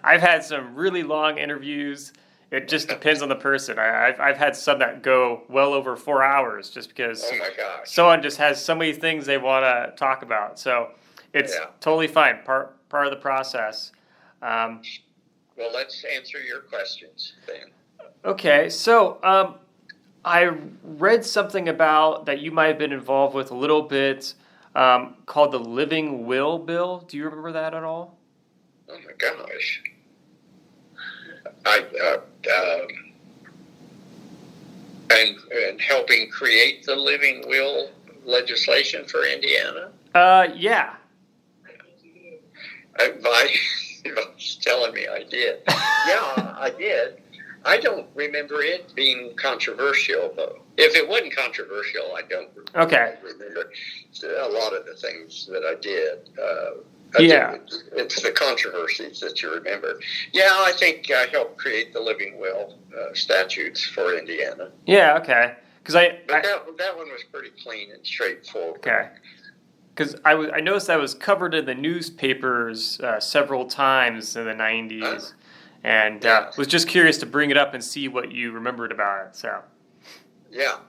I've had some really long interviews. It just depends on the person. I've had some that go well over 4 hours just because Oh my gosh. someone just has so many things they want to talk about. So it's totally fine, part of the process. Well, let's answer your questions then. Okay, so I read something about that you might have been involved with a little bit, called the Living Will Bill. Do you remember that at all? Oh my gosh. And helping create the Living Will legislation for Indiana? Yeah. He's telling me I did. Yeah, I did. I don't remember it being controversial, though. If it wasn't controversial, I don't remember a lot of the things that I did. It's the controversies that you remember. Yeah, I think I helped create the Living Will statutes for Indiana. Yeah, okay. That one was pretty clean and straightforward. Okay. Because I noticed that was covered in the newspapers several times in the 90s, and was just curious to bring it up and see what you remembered about it. So. Yeah.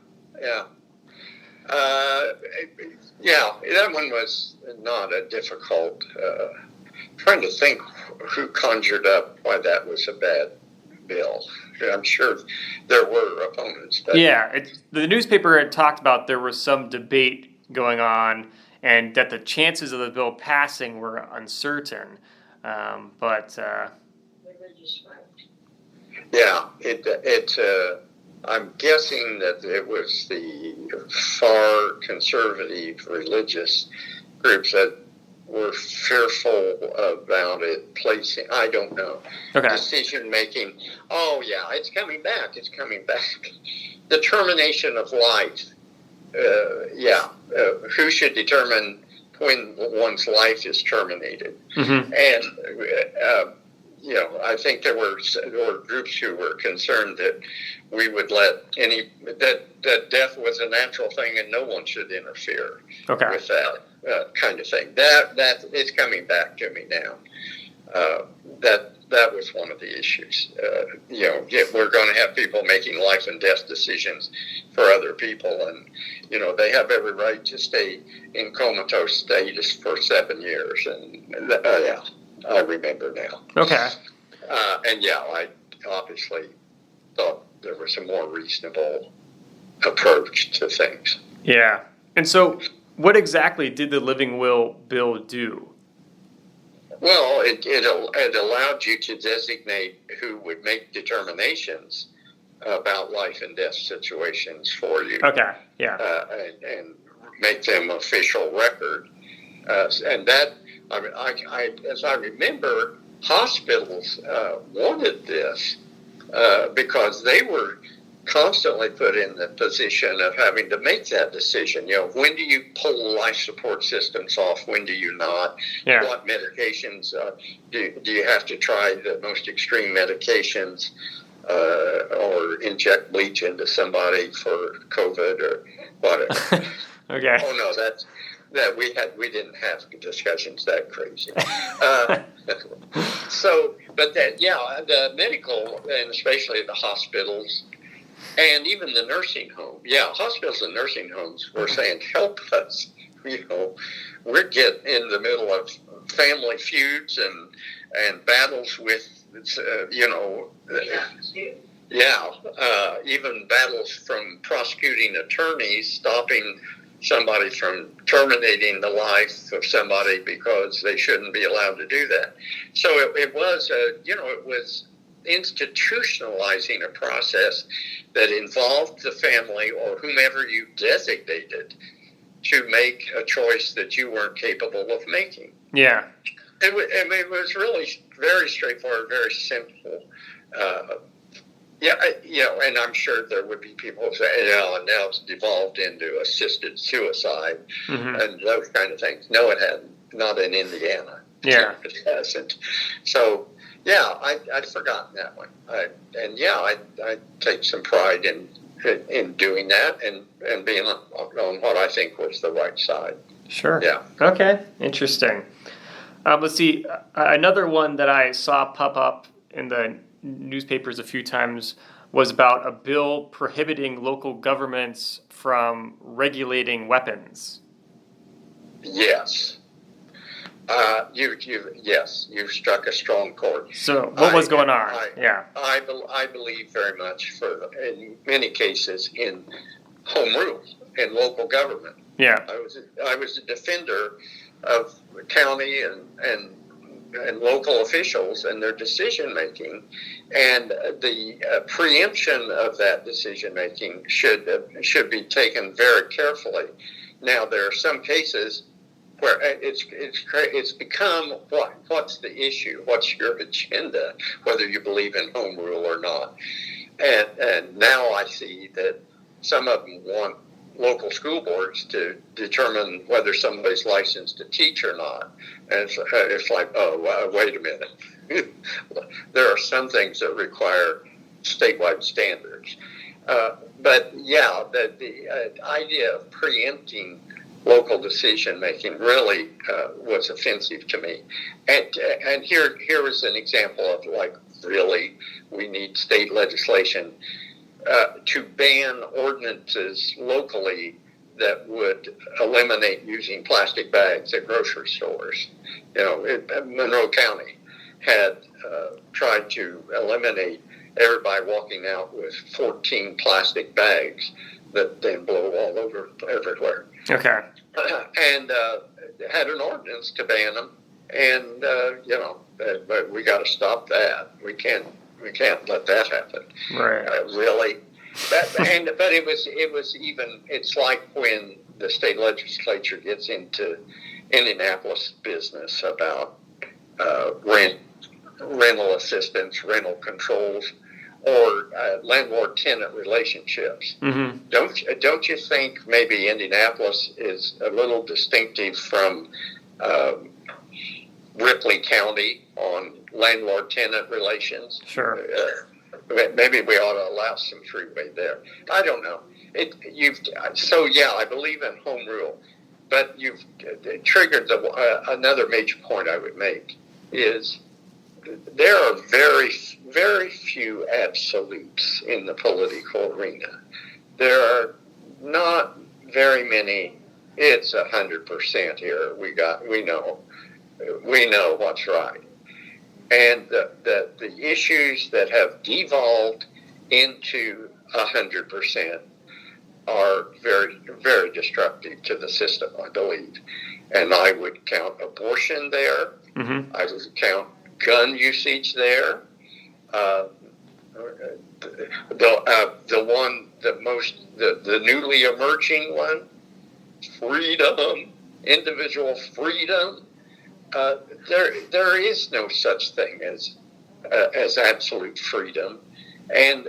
That one was not a difficult. Trying to think who conjured up why that was a bill. I'm sure there were opponents. But Yeah, the newspaper had talked about there was some debate going on and that the chances of the bill passing were uncertain. But yeah, I'm guessing that it was the far conservative religious groups that were fearful about it placing, I don't know, decision making. Oh yeah, it's coming back. The termination of life. Who should determine when one's life is terminated? Mm-hmm. And I think there were groups who were concerned that we would let that death was a natural thing and no one should interfere with that kind of thing. That is coming back to me now. That was one of the issues. We're going to have people making life and death decisions for other people, and they have every right to stay in comatose status for 7 years. And I remember now. Okay. I obviously thought there was a more reasonable approach to things. Yeah. And so, what exactly did the Living Will bill do? Well, it allowed you to designate who would make determinations about life and death situations for you. Okay, yeah. And make them official record. And that, as I remember, hospitals wanted this because they were constantly put in the position of having to make that decision. When do you pull life support systems off? When do you not? Yeah. What medications do you have to try the most extreme medications or inject bleach into somebody for COVID or whatever? Okay. Oh no, we didn't have discussions that crazy. The medical and especially the hospitals and even the nursing home. Yeah, hospitals and nursing homes were saying, help us. We're getting in the middle of family feuds and battles with, even battles from prosecuting attorneys stopping somebody from terminating the life of somebody because they shouldn't be allowed to do that. So it was institutionalizing a process that involved the family or whomever you designated to make a choice that you weren't capable of making. Yeah. It was really very straightforward, very simple. And I'm sure there would be people who say, now it's devolved into assisted suicide and those kind of things. No, it hadn't. Not in Indiana. Yeah. It hasn't. So, I'd forgotten that one. I take some pride in doing that and being on what I think was the right side. Sure. Yeah. Okay. Interesting. Let's see. Another one that I saw pop up in the newspapers a few times was about a bill prohibiting local governments from regulating weapons. Yes. You've struck a strong chord. So what was going on? I believe very much in many cases in home rule in local government. Yeah. I was a defender of county and local officials and their decision making, and the preemption of that decision making should be taken very carefully. Now there are some cases where it's become what's the issue? What's your agenda? Whether you believe in home rule or not, and now I see that some of them want local school boards to determine whether somebody's licensed to teach or not. And it's like, wait a minute. There are some things that require statewide standards. But the idea of preempting local decision making really was offensive to me. And here is an example of really we need state legislation to ban ordinances locally that would eliminate using plastic bags at grocery stores. Monroe County had tried to eliminate everybody walking out with 14 plastic bags that then blow all over everywhere. Okay. And had an ordinance to ban them, and but we got to stop that. We can't let that happen. Right. Really. But it was even. It's like when the state legislature gets into Indianapolis business about rental assistance, rental controls, or landlord-tenant relationships. Mm-hmm. Don't you think maybe Indianapolis is a little distinctive from Ripley County on landlord-tenant relations? Sure. Maybe we ought to allow some freeway there. I don't know. I believe in home rule, but you've triggered another major point I would make is there are very, very few absolutes in the political arena. There are not very many. It's 100% here. We know what's right. And the issues that have devolved into 100% are very, very destructive to the system, I believe. And I would count abortion there. Mm-hmm. I would count gun usage there. The newly emerging one, freedom, individual freedom. There is no such thing as absolute freedom, and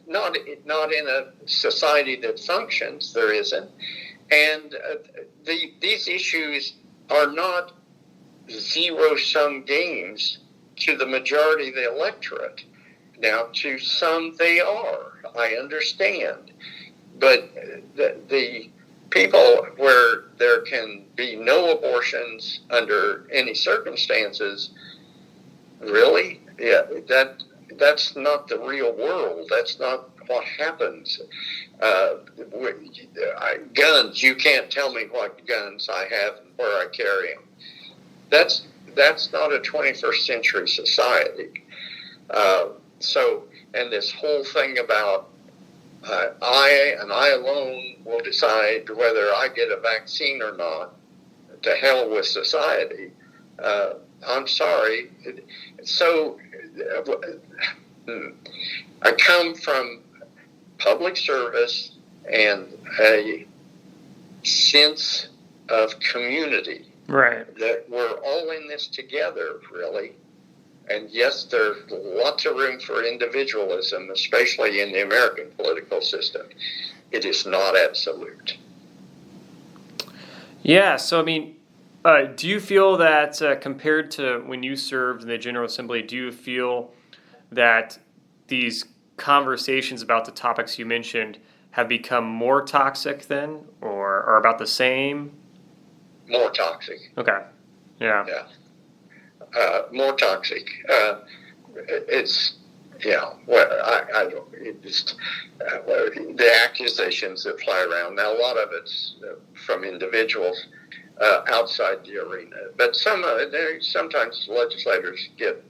not in a society that functions, there isn't. And these issues are not zero-sum games to the majority of the electorate. Now, to some they are, I understand. But the people where there can be no abortions under any circumstances, really? Yeah, that's not the real world. That's not what happens. Guns, you can't tell me what guns I have and where I carry them. That's not a 21st century society. And this whole thing about I alone will decide whether I get a vaccine or not. To hell with society. I'm sorry. So I come from public service and a sense of community. Right. That we're all in this together, really. And yes, there's lots of room for individualism, especially in the American political system. It is not absolute. Yeah, so I mean, do you feel that compared to when you served in the General Assembly, do you feel that these conversations about the topics you mentioned have become more toxic then, or are about the same? More toxic. Okay. Yeah. Yeah. More toxic. It's, I don't, the accusations that fly around. Now, a lot of it's from individuals outside the arena, but sometimes legislators get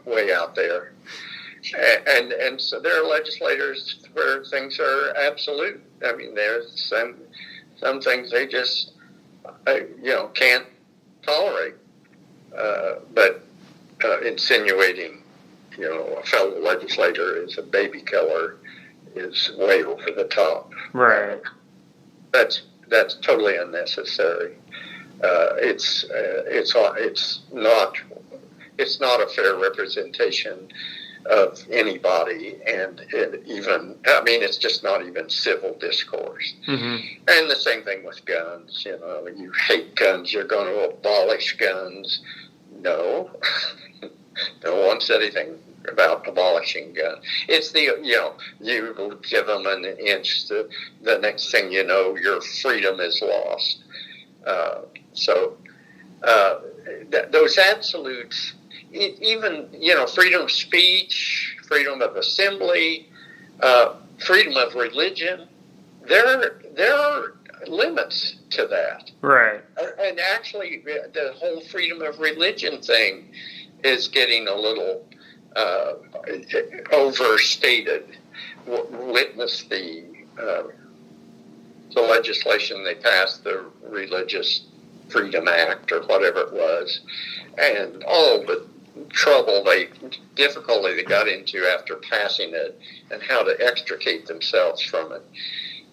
way out there. And so there are legislators where things are absolute. I mean, there's some things they just, can't tolerate. But insinuating, a fellow legislator is a baby killer is way over the top. Right. That's totally unnecessary. It's not a fair representation of anybody, and it's just not even civil discourse. Mm-hmm. And the same thing with guns. You hate guns, you're going to abolish guns. No, no one said anything about abolishing guns. It's you give them an inch, the next thing you know, your freedom is lost. Those absolutes, even, freedom of speech, freedom of assembly, freedom of religion, there are limits to that. Right. And actually, the whole freedom of religion thing is getting a little overstated. Witness the legislation they passed, the Religious Freedom Act or whatever it was, and all the difficulty they got into after passing it, and how to extricate themselves from it.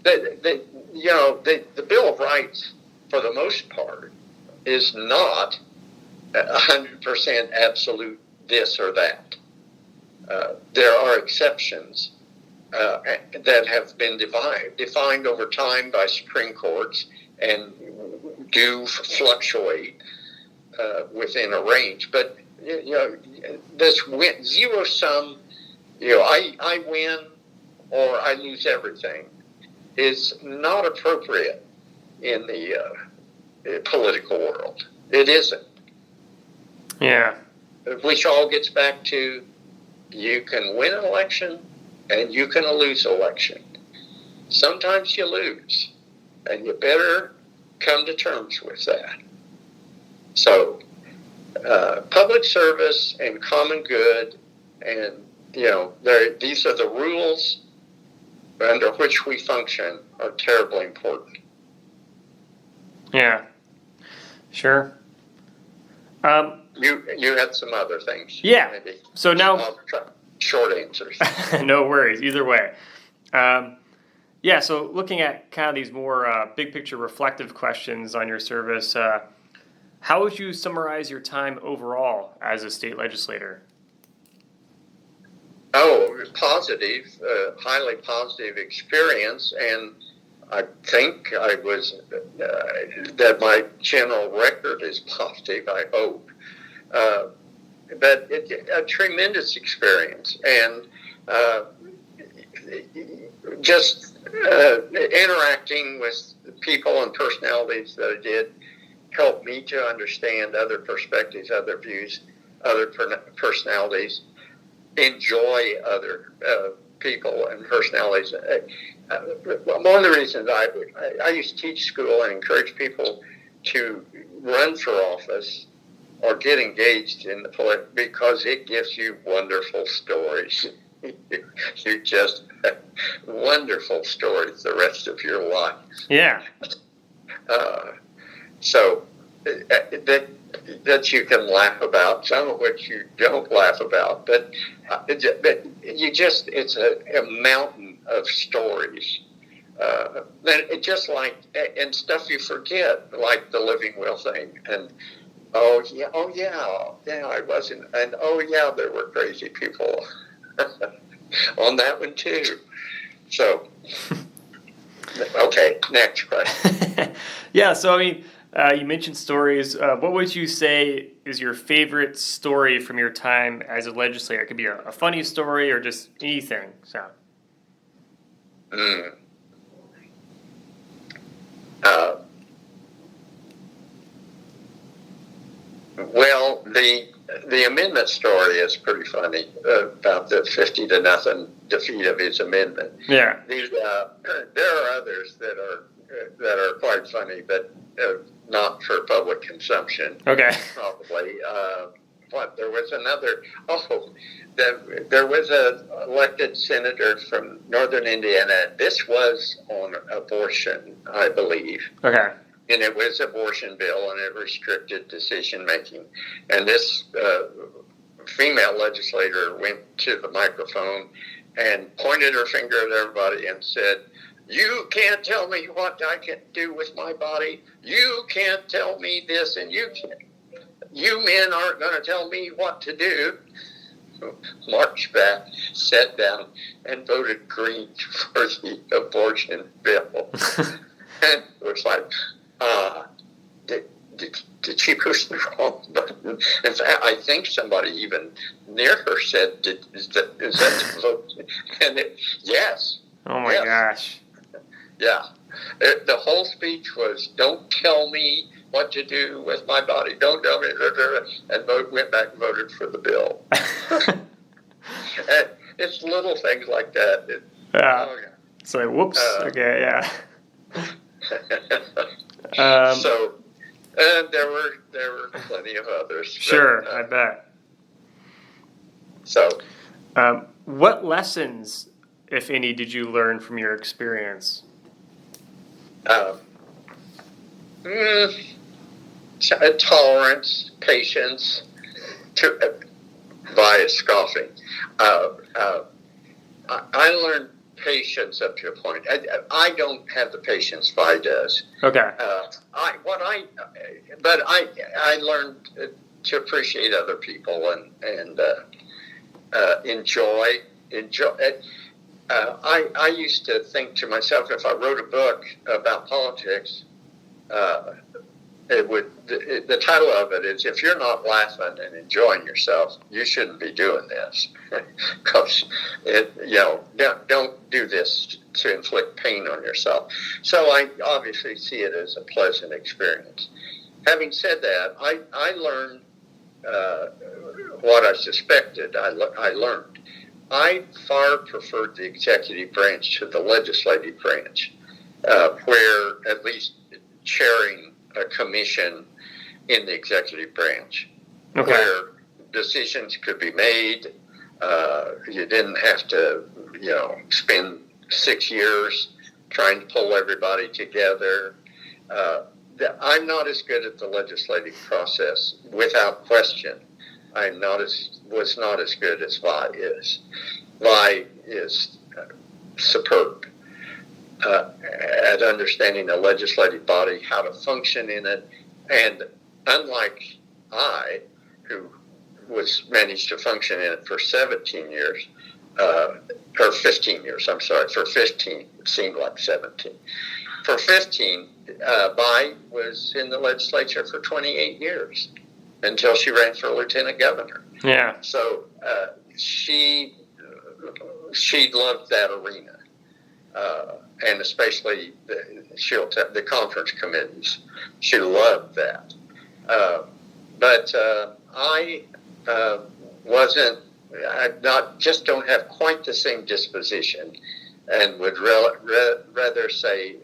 The Bill of Rights, for the most part, is not 100% absolute this or that. There are exceptions that have been defined over time by Supreme Courts and do fluctuate within a range. But this zero sum, I win or I lose everything, is not appropriate in the political world. It isn't. Yeah. Which all gets back to, you can win an election and you can lose an election. Sometimes you lose, and you better come to terms with that. So, public service and common good, and these are the rules under which we function, are terribly important. Yeah. Sure. You had some other things. Yeah. Maybe. So now, I'll try short answers. no worries. Either way. Yeah. So looking at kind of these more big picture reflective questions on your service, how would you summarize your time overall as a state legislator? Oh, positive, highly positive experience, and I think I was that my general record is positive. I hope, but a tremendous experience, and just interacting with people and personalities that I did helped me to understand other perspectives, other views, other personalities. Enjoy other people and personalities. One of the reasons I used to teach school and encourage people to run for office or get engaged in the politics, because it gives you wonderful stories. You just wonderful stories the rest of your life. Yeah. So that you can laugh about, some of which you don't laugh about, but it's a mountain of stories. It just like, and stuff you forget, like the living will thing, and I wasn't, and there were crazy people on that one too. So, okay, next question. Yeah, so I mean, you mentioned stories. What would you say is your favorite story from your time as a legislator? It could be a funny story or just anything. So. Well, the amendment story is pretty funny about the 50-0 defeat of his amendment. Yeah. There are others that are quite funny, but not for public consumption. Okay. Probably. There was another. There was an elected senator from northern Indiana. This was on abortion, I believe. Okay. And it was an abortion bill, and it restricted decision making. And this female legislator went to the microphone and pointed her finger at everybody and said, "You can't tell me what I can do with my body. You can't tell me this, and you men aren't going to tell me what to do." Marched back, sat down, and voted green for the abortion bill. And it was like, did she push the wrong button? In fact, I think somebody even near her said, "Is that the vote?" And yes. Oh my gosh. Yeah. The whole speech was, "Don't tell me what to do with my body. Don't tell me." And went back and voted for the bill. And it's little things like that. It's like, whoops. Okay, yeah. So there were plenty of others. Sure, but, I bet. So, what lessons, if any, did you learn from your experience? Tolerance, patience, via scoffing. I learned patience up to a point. I don't have the patience Vi does. Okay. I learned to appreciate other people and enjoy. I used to think to myself, if I wrote a book about politics, the title of it is, if you're not laughing and enjoying yourself, you shouldn't be doing this. Because don't do this to inflict pain on yourself. So I obviously see it as a pleasant experience. Having said that, I learned what I suspected. I learned. I far preferred the executive branch to the legislative branch, where at least chairing a commission in the executive branch, okay, where decisions could be made. You didn't have to, spend 6 years trying to pull everybody together. I'm not as good at the legislative process, without question. Was not as good as Vi is. Vi is superb at understanding the legislative body, how to function in it, and unlike I, who managed to function in it for 17 years, or 15 years, I'm sorry, for 15, it seemed like 17. For 15, Vi was in the legislature for 28 years until she ran for lieutenant governor. Yeah. So she loved that arena. And especially the conference committees. She loved that. But I just don't have quite the same disposition, and would rather say,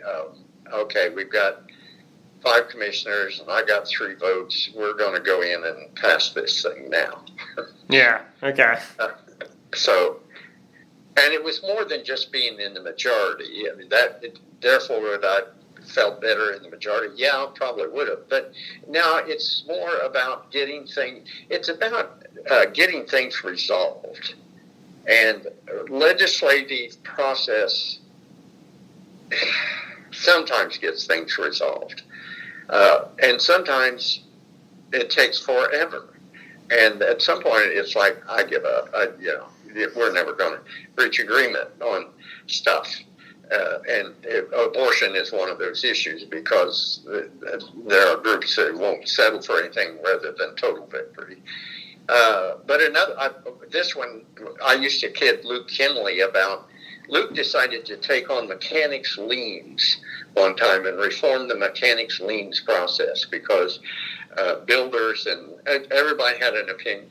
okay, we've got 5 commissioners and I got 3 votes. We're going to go in and pass this thing now. Yeah, okay. And it was more than just being in the majority. I mean, therefore, would I felt better in the majority? Yeah, I probably would have. But now it's more about getting things. It's about getting things resolved. And legislative process sometimes gets things resolved, and sometimes it takes forever. And at some point, it's like, I give up. We're never going to reach agreement on stuff. And abortion is one of those issues, because there are groups that won't settle for anything rather than total victory. But this one, I used to kid Luke Kinley about. Luke decided to take on mechanics liens one time and reform the mechanics liens process, because builders and everybody had an opinion.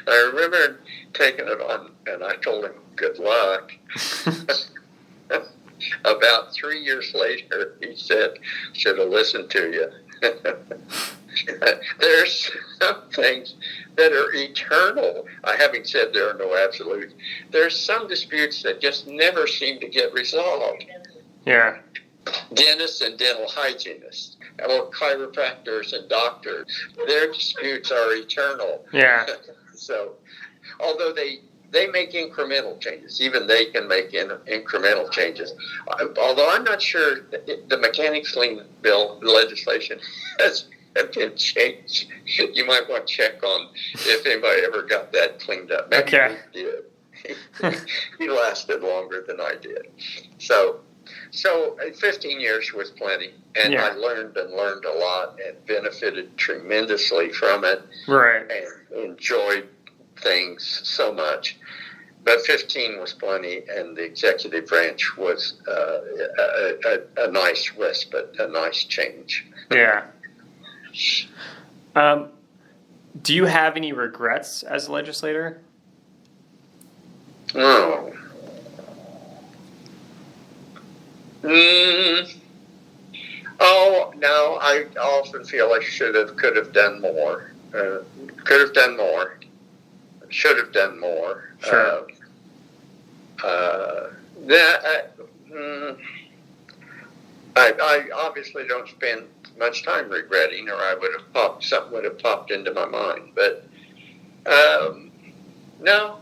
I remember taking it on, and I told him, good luck. About 3 years later, he said, should have listened to you. There's some things that are eternal. Having said there are no absolutes, there's some disputes that just never seem to get resolved. Yeah. Dentists and dental hygienists, or chiropractors and doctors, their disputes are eternal. Yeah. So, although they make incremental changes, even they can make incremental changes. Although I'm not sure the mechanics lien bill legislation has been changed. You might want to check on if anybody ever got that cleaned up. Maybe okay. He did. He lasted longer than I did. So 15 years was plenty, and I learned a lot and benefited tremendously from it. Right. And enjoyed things so much. But 15 was plenty, and the executive branch was a nice respite, a nice change. Yeah. Do you have any regrets as a legislator? Oh. Oh, no, I often feel I could have done more. should have done more. Sure. I obviously don't spend much time regretting, or I would have something would have popped into my mind. But no.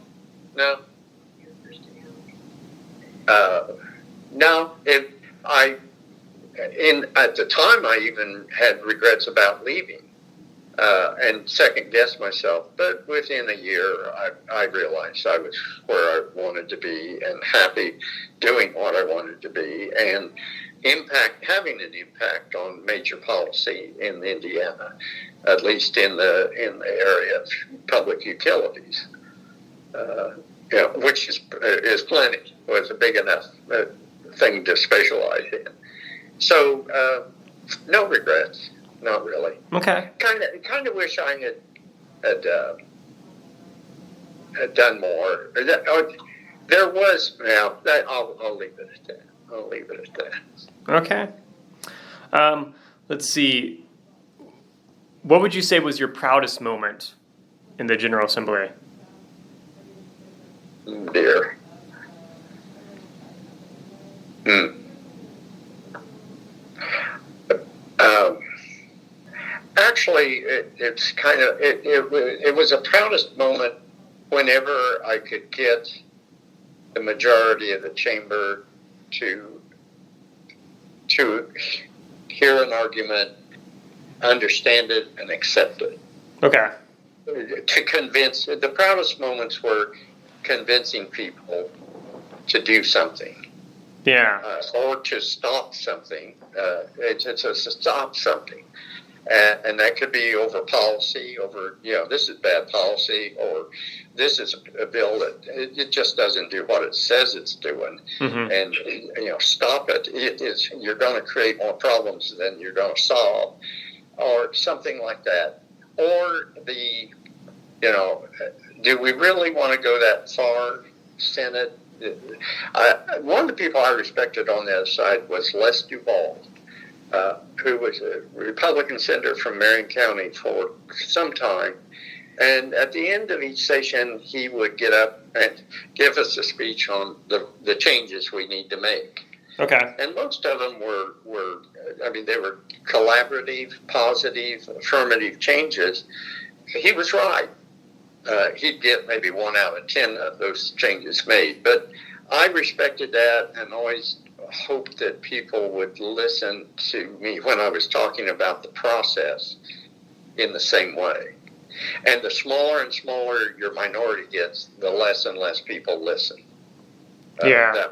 At the time, I even had regrets about leaving and second guessed myself. But within a year, I realized I was where I wanted to be and happy doing what I wanted to be, and having an impact on major policy in Indiana, at least in the area of public utilities. Which is plenty, was a big enough thing to specialize in. So, no regrets, not really. Okay. Kind of wish I had done more. There was. Now, I'll leave it at that. I'll leave it at that. Okay. Let's see. What would you say was your proudest moment in the General Assembly? Dear. Actually, it's kind of it was a proudest moment whenever I could get the majority of the chamber to hear an argument, understand it, and accept it. Okay. To convince, the proudest moments were convincing people to do something. Yeah. Or to stop something. It's to stop something. And that could be over policy, over, this is bad policy, or this is a bill that it just doesn't do what it says it's doing. Mm-hmm. And, stop it. You're going to create more problems than you're going to solve, or something like that. Or do we really want to go that far, Senate? One of the people I respected on the other side was Les Duval, who was a Republican senator from Marion County for some time. And at the end of each session, he would get up and give us a speech on the changes we need to make. Okay. And most of them were they were collaborative, positive, affirmative changes. He was right. He'd get maybe 1 out of 10 of those changes made. But I respected that and always hoped that people would listen to me when I was talking about the process in the same way. And the smaller and smaller your minority gets, the less and less people listen. Yeah.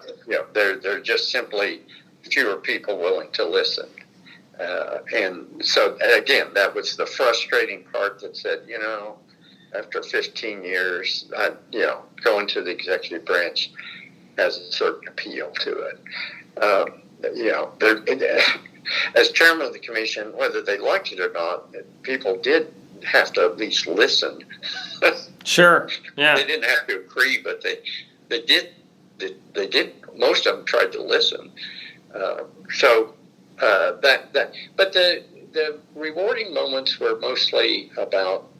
They're just simply fewer people willing to listen. And so, again, that was the frustrating part that said, after 15 years, going to the executive branch has a certain appeal to it. As chairman of the commission, whether they liked it or not, people did have to at least listen. Sure. Yeah. They didn't have to agree, but they did. They did. Most of them tried to listen. But the rewarding moments were mostly about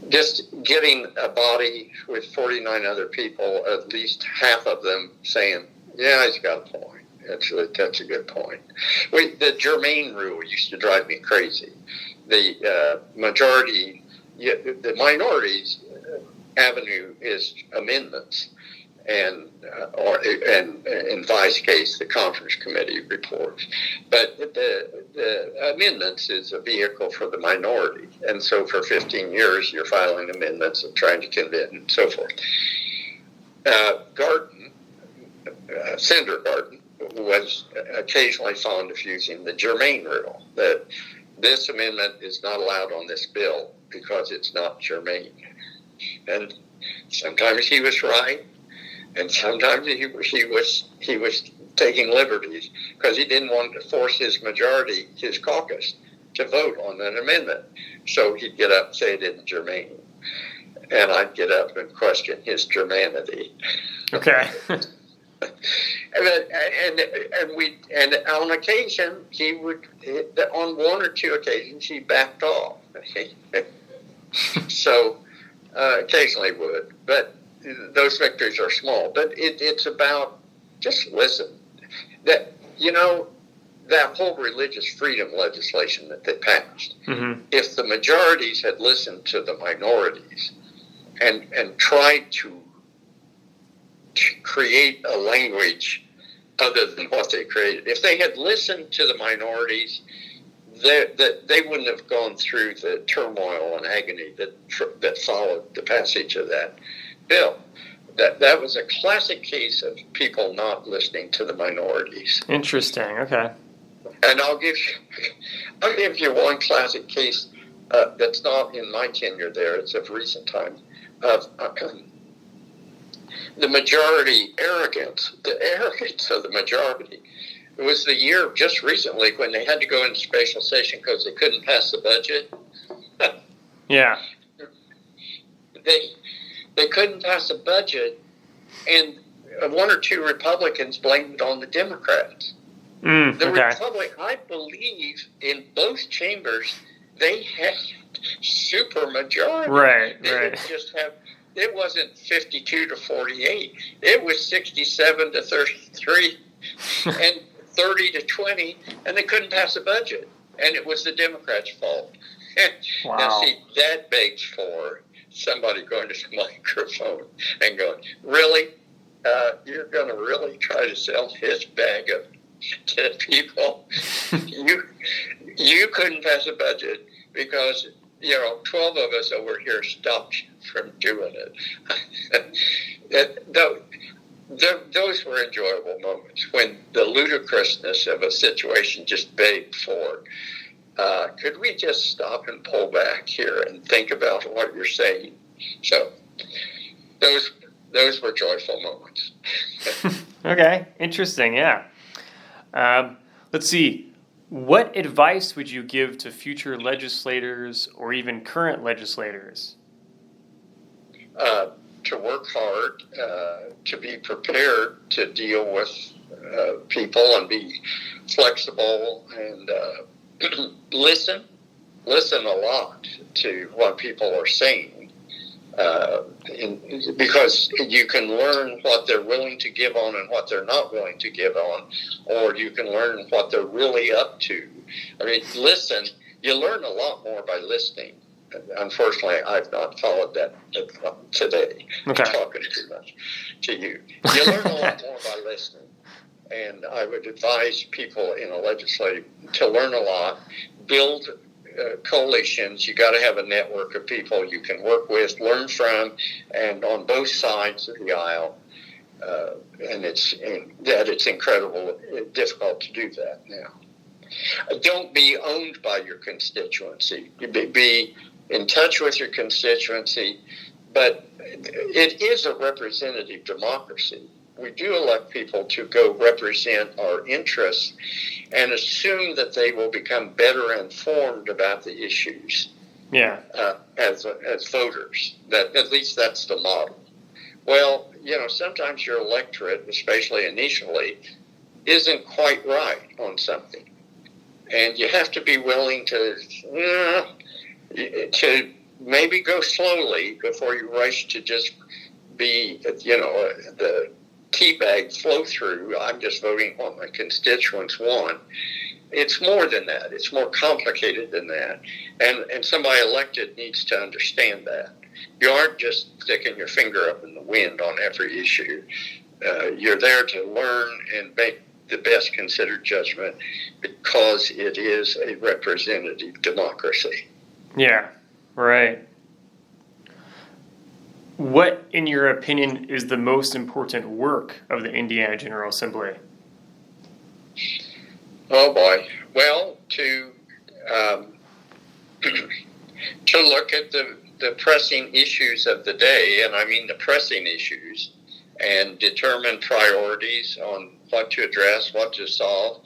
just getting a body with 49 other people, at least half of them saying, "Yeah, he's got a point. That's a good point." The germane rule used to drive me crazy. The minority's avenue is amendments, and in Vi's case, the conference committee reports. But the amendments is a vehicle for the minority, and so for 15 years you're filing amendments and trying to convince and so forth. Senator Garden was occasionally fond of using the germane rule, that this amendment is not allowed on this bill because it's not germane. And sometimes he was right, and sometimes he was taking liberties because he didn't want to force his majority, his caucus, to vote on an amendment. So he'd get up and say it isn't germane, and I'd get up and question his germanity. Okay. And on occasion he would, on one or two occasions, he backed off. So occasionally would, but those victories are small. But it's about just listen. That that whole religious freedom legislation that they passed. Mm-hmm. If the majorities had listened to the minorities and tried to create a language other than what they created, if they had listened to the minorities, they wouldn't have gone through the turmoil and agony that followed the passage of that bill. That was a classic case of people not listening to the minorities. Interesting. Okay. And I'll give you one classic case that's not in my tenure there. It's of recent times of the majority arrogance. The arrogance of the majority. It was the year just recently when they had to go into special session because they couldn't pass the budget. Yeah. They couldn't pass a budget, and one or two Republicans blamed it on the Democrats. I believe in both chambers, they had super majority. Right. They didn't just have. It wasn't 52 to 48. It was 67 to 33, and 30 to 20, and they couldn't pass a budget, and it was the Democrats' fault. Wow. Now, see, that begs for somebody going to the microphone and going, really? You're going to really try to sell his bag of to people? You couldn't pass a budget because 12 of us over here stopped you from doing it. Those were enjoyable moments when the ludicrousness of a situation just begged for, could we just stop and pull back here and think about what you're saying? So those were joyful moments. Okay, interesting, yeah. Let's see. What advice would you give to future legislators or even current legislators? To work hard, to be prepared to deal with people and be flexible and listen a lot to what people are saying, because you can learn what they're willing to give on and what they're not willing to give on, or you can learn what they're really up to. I mean, you learn a lot more by listening. Unfortunately, I've not followed that today. Okay. I'm talking too much to you. You learn a lot more by listening. And I would advise people in a legislative to learn a lot, build coalitions. You got to have a network of people you can work with, learn from, and on both sides of the aisle. And it's incredible, difficult to do that now. Don't be owned by your constituency. Be in touch with your constituency, but it is a representative democracy. We do elect people to go represent our interests and assume that they will become better informed about the issues. Yeah. As voters. That at least that's the model. Well, sometimes your electorate, especially initially, isn't quite right on something. And you have to be willing to maybe go slowly before you rush to just be, the teabag flow through. I'm just voting what my constituents want. It's more than that. It's more complicated than that. And somebody elected needs to understand that. You aren't just sticking your finger up in the wind on every issue. You're there to learn and make the best considered judgment because it is a representative democracy. Yeah, right. What, in your opinion, is the most important work of the Indiana General Assembly? Oh boy. Well, to look at the pressing issues of the day, and I mean the pressing issues, and determine priorities on what to address, what to solve.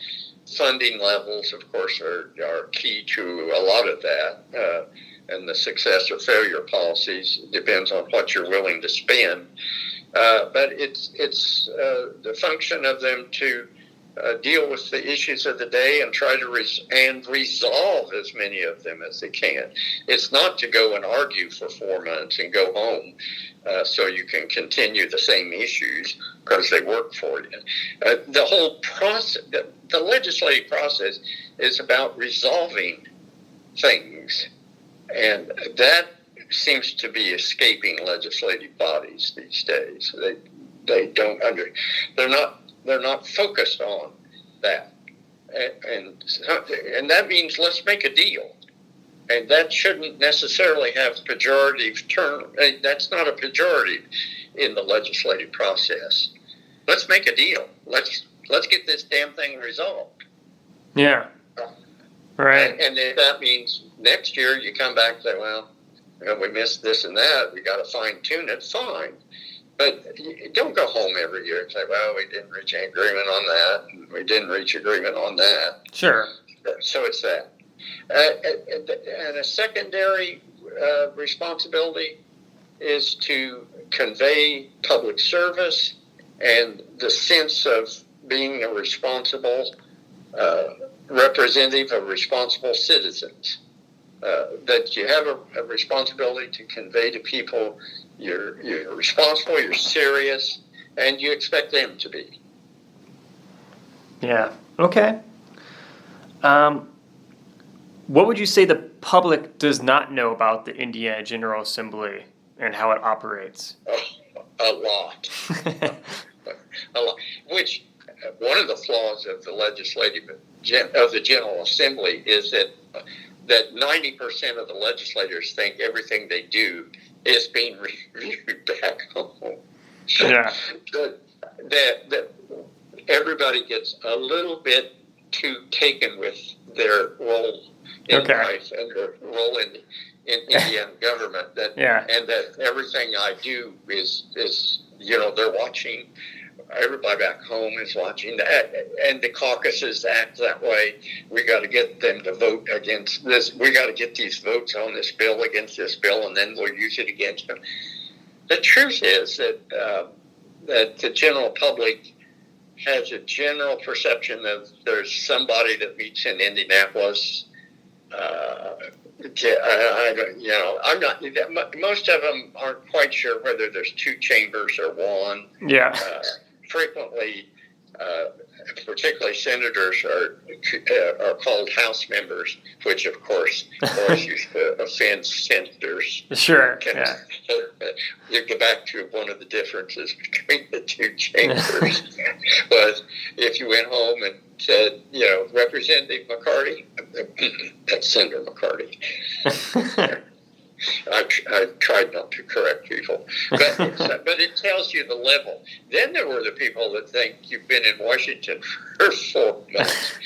Funding levels, of course, are key to a lot of that, and the success or failure of policies depends on what you're willing to spend. But it's the function of them to deal with the issues of the day and try to resolve as many of them as they can. It's not to go and argue for 4 months and go home so you can continue the same issues because they work for you. The whole process, the legislative process, is about resolving things, and that seems to be escaping legislative bodies these days. They're not focused on that, and that means let's make a deal, and that shouldn't necessarily have pejorative term. That's not a pejorative in the legislative process. Let's make a deal. Let's get this damn thing resolved. Yeah. Right. And if that means next year you come back and say, well, we missed this and that, we got to fine tune it. Fine. But don't go home every year and say, well, we didn't reach an agreement on that, and we didn't reach agreement on that. Sure. So it's that. And a secondary responsibility is to convey public service and the sense of being a responsible representative of responsible citizens. That you have a responsibility to convey to people you're responsible, you're serious, and you expect them to be. Yeah. Okay. What would you say the public does not know about the Indiana General Assembly and how it operates? A lot. A lot. Which, one of the flaws of the General Assembly is that 90% of the legislators think everything they do is being reviewed back home. Yeah. that everybody gets a little bit too taken with their role in life and their role in Indian government. And that everything I do is they're watching. Everybody back home is watching that, and the caucuses act that way. We got to get them to vote against this. We got to get these votes on this bill against this bill, and then we'll use it against them. The truth is that the general public has a general perception of there's somebody that meets in Indianapolis. I'm not. Most of them aren't quite sure whether there's two chambers or one. Yeah. Frequently, particularly senators are called House members, which of course always used to offend senators. Sure. You get back to one of the differences between the two chambers. Was if you went home and said, Representative McCarty, that's Senator McCarty. I tried not to correct people, but it tells you the level. Then there were the people that think you've been in Washington for 4 months.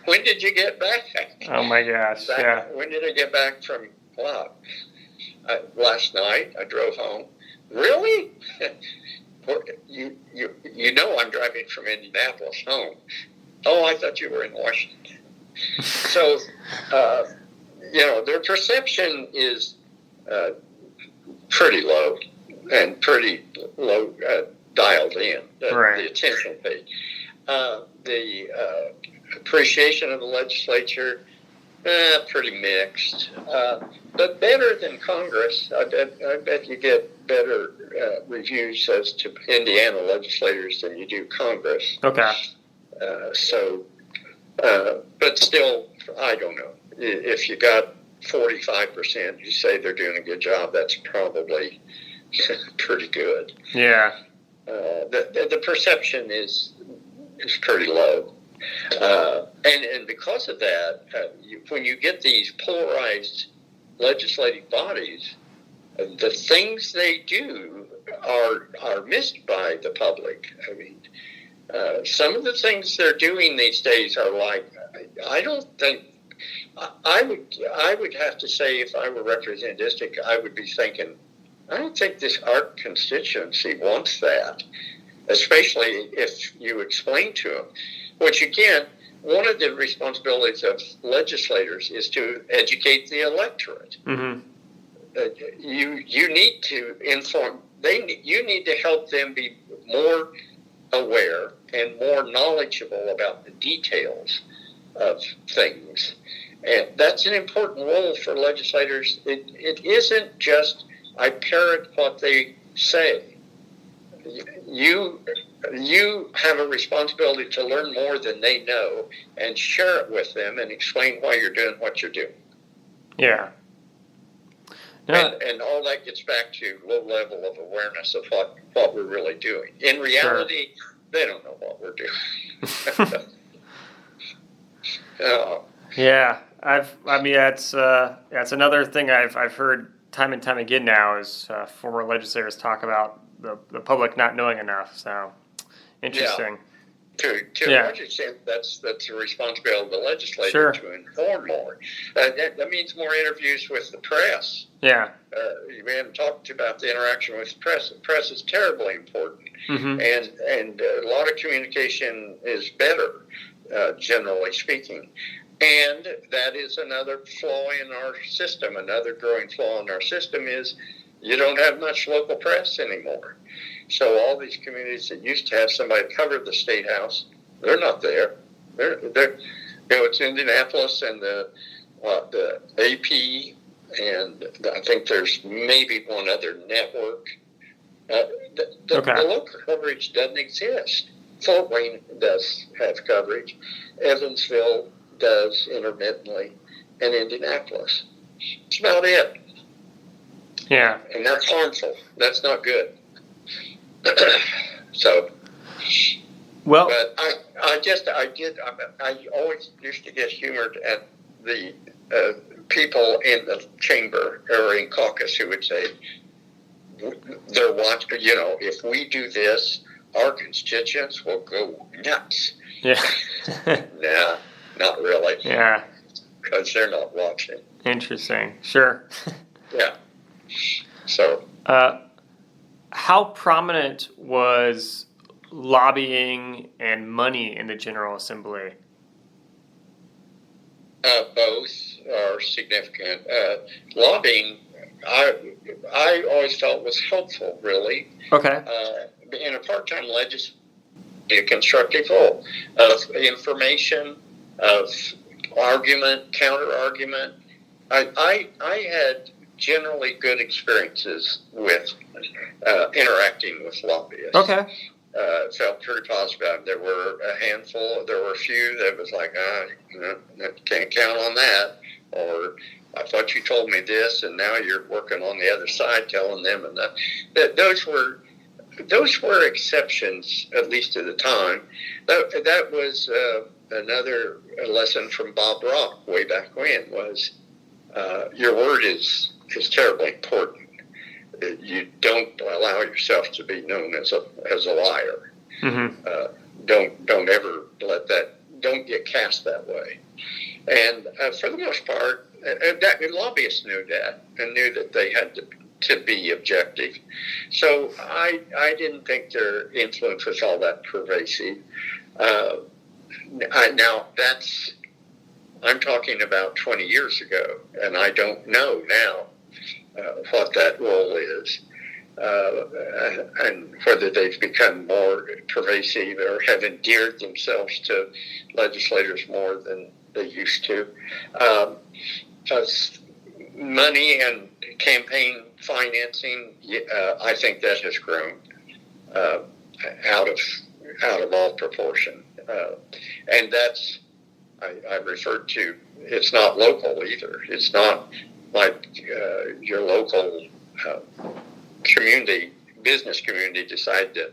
When did you get back? Oh my gosh! When did I get back from? Wow. Last night I drove home. Really? You know I'm driving from Indianapolis home. Oh, I thought you were in Washington. So their perception is pretty low and pretty low dialed in, the attention paid. The appreciation of the legislature, pretty mixed. But better than Congress. I bet you get better reviews as to Indiana legislators than you do Congress. Okay. But still, I don't know. If you got 45%, you say they're doing a good job, that's probably pretty good. Yeah. The perception is pretty low. And because of that, when you get these polarized legislative bodies, the things they do are missed by the public. I mean, some of the things they're doing these days are like, I don't think, I would have to say, if I were representing district, I would be thinking, I don't think our constituency wants that, especially if you explain to them. Which, again, one of the responsibilities of legislators is to educate the electorate. Mm-hmm. You need to inform. You need to help them be more aware and more knowledgeable about the details of things. And that's an important role for legislators. It isn't just I parrot what they say. You have a responsibility to learn more than they know and share it with them and explain why you're doing what you're doing. Yeah. No. And all that gets back to low level of awareness of what we're really doing. In reality, they don't know what we're doing. Yeah, that's another thing I've heard time and time again now is former legislators talk about the public not knowing enough. So interesting. To a large extent, that's the responsibility of the legislature to inform more. That means more interviews with the press. Yeah. We haven't talked about the interaction with the press. The press is terribly important, and a lot of communication is better, generally speaking. And that is another flaw in our system. Another growing flaw in our system is you don't have much local press anymore. So all these communities that used to have somebody cover the State House, they're not there. It's Indianapolis and the AP, and I think there's maybe one other network. The local coverage doesn't exist. Fort Wayne does have coverage. Evansville does intermittently, and Indianapolis. That's about it. Yeah. And that's harmful. That's not good. So, well, but I always used to get humored at the people in the chamber or in caucus who would say, they're watching, if we do this, our constituents will go nuts. Yeah. Nah, not really. Yeah. Because they're not watching. Interesting. Sure. Yeah. So. How prominent was lobbying and money in the General Assembly? Both are significant. Lobbying, I always felt was helpful, really. Okay. In a part-time legislature, a constructive role of information, of argument, counter-argument. I had generally good experiences with interacting with lobbyists. Okay. Felt pretty positive about it. There were a few that was like, can't count on that, or I thought you told me this, and now you're working on the other side telling them, and that those were exceptions, at least at the time. That was another lesson from Bob Rock way back when was your word is terribly important. You don't allow yourself to be known as a liar. Don't ever let that. Don't get cast that way. And for the most part, lobbyists knew that and knew that they had to be objective. So I didn't think their influence was all that pervasive. I'm talking about 20 years ago, and I don't know now what that role is, and whether they've become more pervasive or have endeared themselves to legislators more than they used to. Money and campaign financing, I think that has grown out of all proportion, and that's. I referred to, it's not local either. It's not like your local business community decide to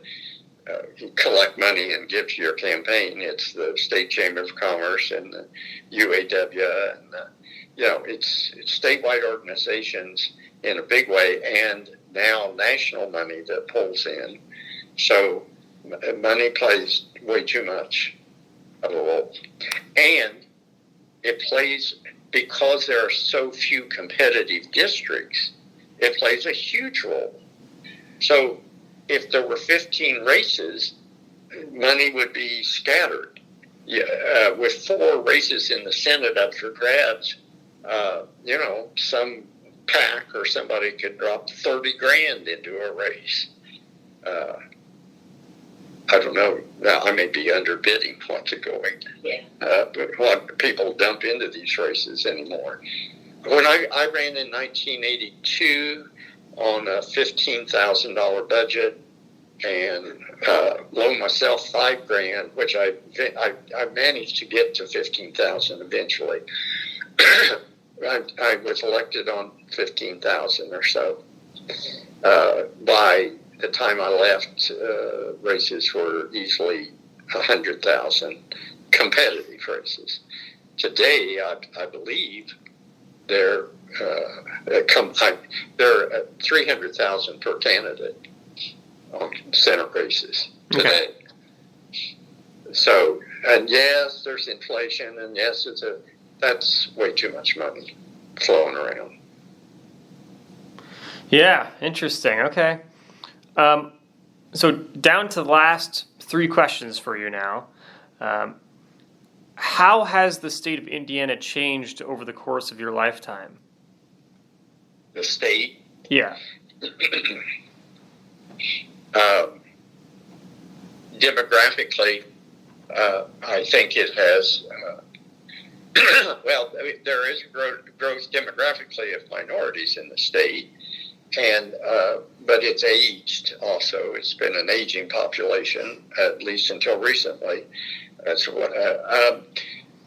collect money and give to your campaign. It's the State Chamber of Commerce and the UAW, and it's statewide organizations in a big way, and now national money that pulls in. So money plays way too much of a role. And it plays, because there are so few competitive districts, it plays a huge role. So if there were 15 races, money would be scattered. With 4 races in the Senate up for grabs, some PAC or somebody could drop $30,000 into a race. I don't know. Now, I may be underbidding what's going. Yeah. But what people dump into these races anymore. When I ran in 1982 on a $15,000 budget and loaned myself $5,000, which I managed to get to $15,000 eventually. I was elected on $15,000 or so. By the time I left, races were easily $100,000 competitive races. Today, I believe they're $300,000 per candidate on Senate races today. Okay. So, and yes, there's inflation, and yes, that's way too much money flowing around. Yeah, interesting. Okay. So down to the last 3 questions for you now. How has the state of Indiana changed over the course of your lifetime? The state? Yeah. Demographically, I think it has... well, there is growth demographically of minorities in the state, and but it's aged also. It's been an aging population, at least until recently. That's what.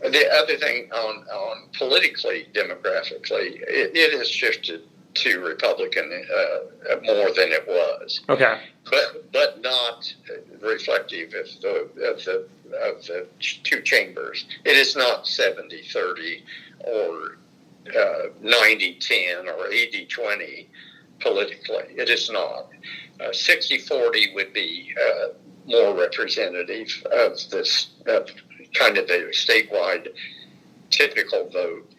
The other thing on politically, demographically, it has shifted to Republican more than it was. Okay. But not reflective of the two chambers. It is not 70-30 or 90-10 or 80-20 politically. It is not. 60-40 would be more representative of this kind of the statewide typical vote,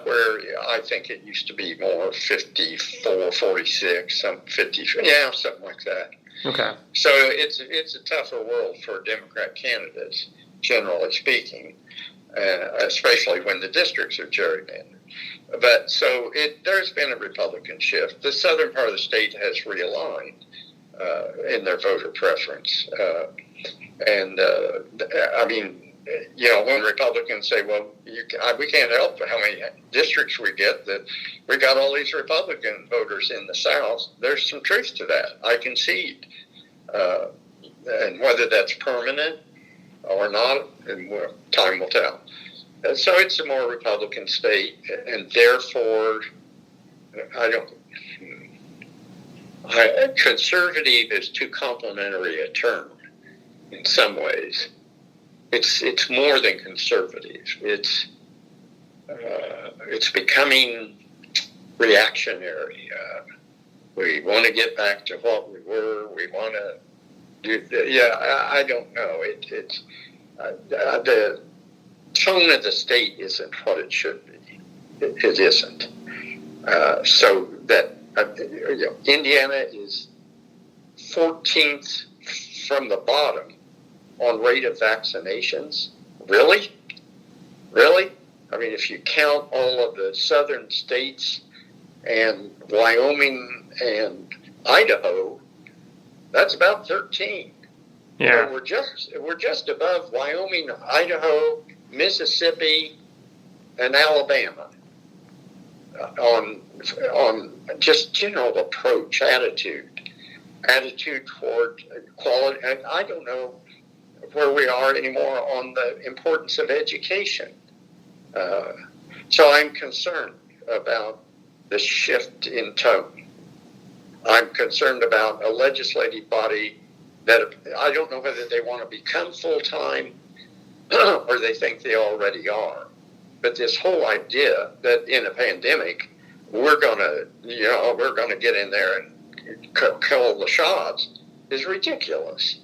where I think it used to be more 54-46, some 50, something like that. Okay. So it's a tougher world for Democrat candidates, generally speaking, especially when the districts are gerrymandered. But so there's been a Republican shift. The southern part of the state has realigned in their voter preference. I mean, when Republicans say, well, we can't help how many districts we get, that we got all these Republican voters in the South, there's some truth to that. I concede. And whether that's permanent or not, time will tell. So it's a more Republican state, and therefore, conservative is too complimentary a term in some ways. It's more than conservative. It's becoming reactionary. We want to get back to what we were. We want to do. I don't know. The tone of the state isn't what it should be. It isn't. So that Indiana is 14th from the bottom on rate of vaccinations. Really? I mean, if you count all of the southern states and Wyoming and Idaho, that's about 13. Yeah. So we're just above Wyoming, Idaho, Mississippi, and Alabama on just general approach, attitude toward quality. And I don't know where we are anymore on the importance of education. So I'm concerned about the shift in tone. I'm concerned about a legislative body that I don't know whether they want to become full-time or they think they already are. But this whole idea that in a pandemic, we're going to get in there and call the shots is ridiculous.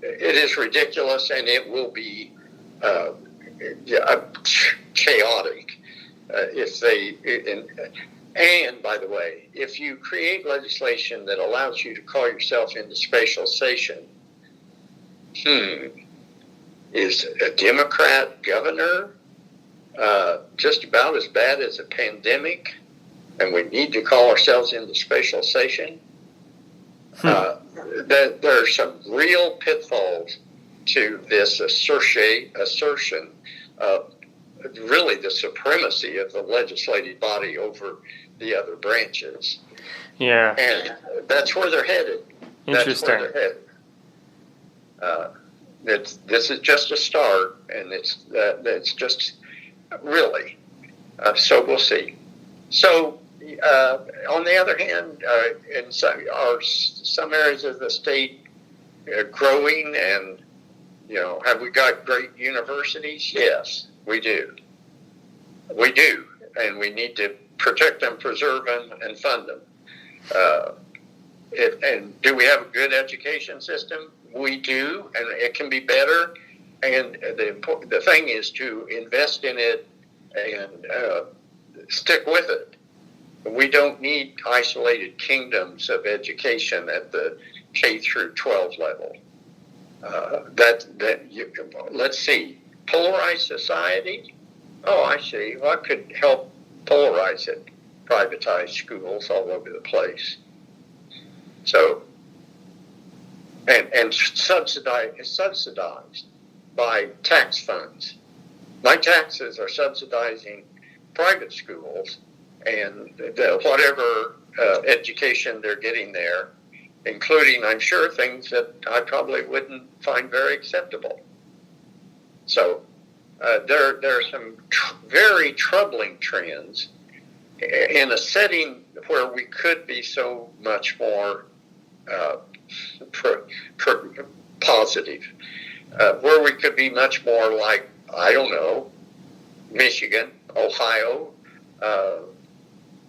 It is ridiculous, and it will be chaotic if they. And by the way, if you create legislation that allows you to call yourself into special session, is a Democrat governor just about as bad as a pandemic, and we need to call ourselves into special session? That there are some real pitfalls to this assertion of really the supremacy of the legislative body over the other branches. Yeah. And that's where they're headed. Interesting. That's where they're headed. This is just a start, and it's just really. So we'll see. So on the other hand, in some areas of the state growing, and have we got great universities? Yes, we do. We do, and we need to protect them, preserve them, and fund them. And do we have a good education system? We do, and it can be better. And the thing is to invest in it and stick with it. We don't need isolated kingdoms of education at the K through 12 level. Let's see, polarized society. Oh, I see. What could help polarize it? Privatized schools all over the place. So, and subsidized by tax funds. My taxes are subsidizing private schools and whatever education they're getting there, including, I'm sure, things that I probably wouldn't find very acceptable. So there are some very troubling trends in a setting where we could be so much more positive, where we could be much more like, I don't know, Michigan, Ohio,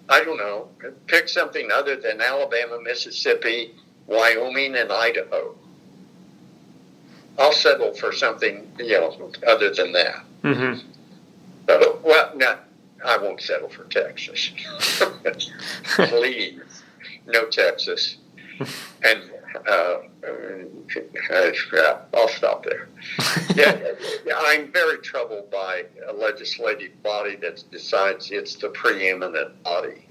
I don't know, pick something other than Alabama, Mississippi, Wyoming, and Idaho. I'll settle for something, other than that. Mm-hmm. So, I won't settle for Texas. Please, no Texas. And I'll stop there. I'm very troubled by a legislative body that decides it's the preeminent body.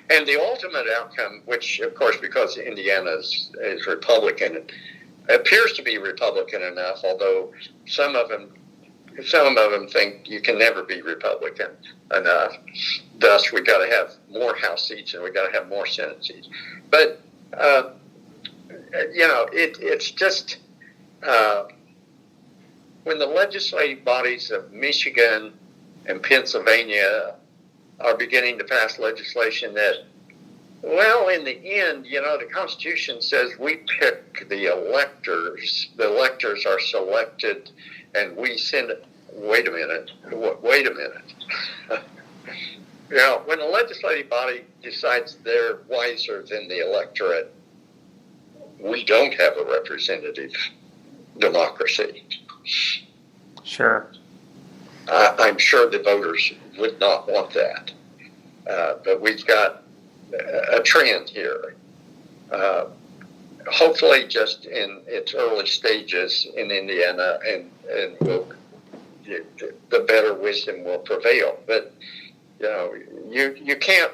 And the ultimate outcome, which, of course, because Indiana is Republican, appears to be Republican enough, although some of them think you can never be Republican enough. Thus, we got to have more House seats and we got to have more Senate seats. But it's just when the legislative bodies of Michigan and Pennsylvania are beginning to pass legislation that, well, in the end, the Constitution says we pick the electors. The electors are selected, and we send it. Wait a minute. When a legislative body decides they're wiser than the electorate, we don't have a representative democracy. Sure. I'm sure the voters would not want that. But we've got a trend here. Hopefully just in its early stages in Indiana, and the better wisdom will prevail. But you can't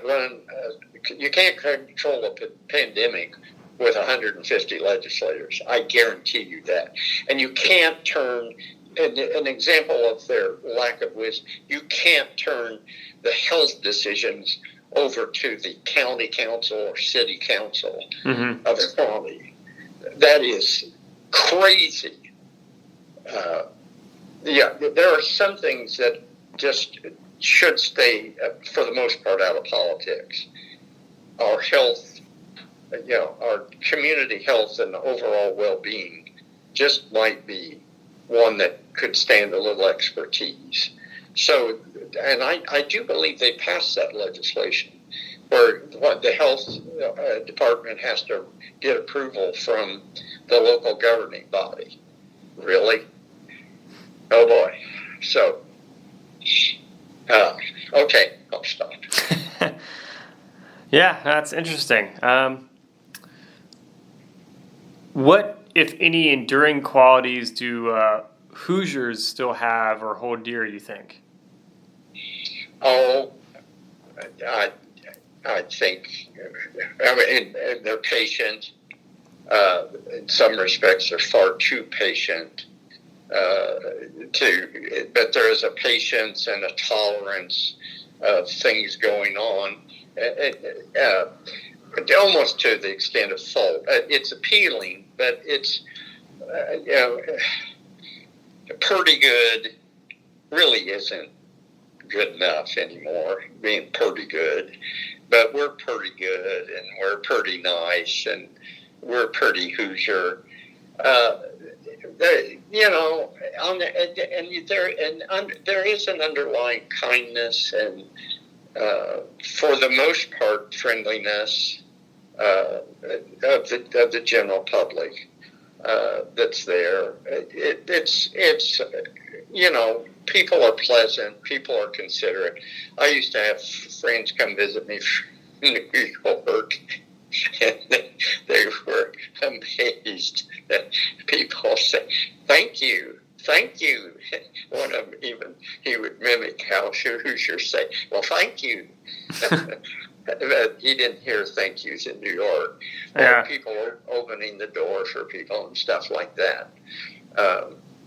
you can't control a pandemic with 150 legislators. I guarantee you that. And you can't turn an example of their lack of wisdom. You can't turn the health decisions over to the county council or city council of the county. That is crazy. There are some things that just should stay, for the most part, out of politics. Our health, our community health and overall well-being just might be one that could stand a little expertise. So, and I do believe they passed that legislation where the health department has to get approval from the local governing body. Really? Oh boy. So, okay, I'll stop. Yeah, that's interesting. What, if any, enduring qualities do Hoosiers still have or hold dear, you think? Oh, I think, they're patient, in some respects, are far too patient. But there is a patience and a tolerance of things going on, almost to the extent of fault. It's appealing, but it's pretty good really isn't good enough anymore. Being pretty good, but we're pretty good, and we're pretty nice, and we're pretty Hoosier. There is an underlying kindness and, for the most part, friendliness of the general public that's there. It's people are pleasant, people are considerate. I used to have friends come visit me from New York. And they were amazed that people say, "Thank you, thank you." One of them he would mimic how Hoosiers say, "Well, thank you." But he didn't hear thank yous in New York. Yeah. People are opening the door for people and stuff like that.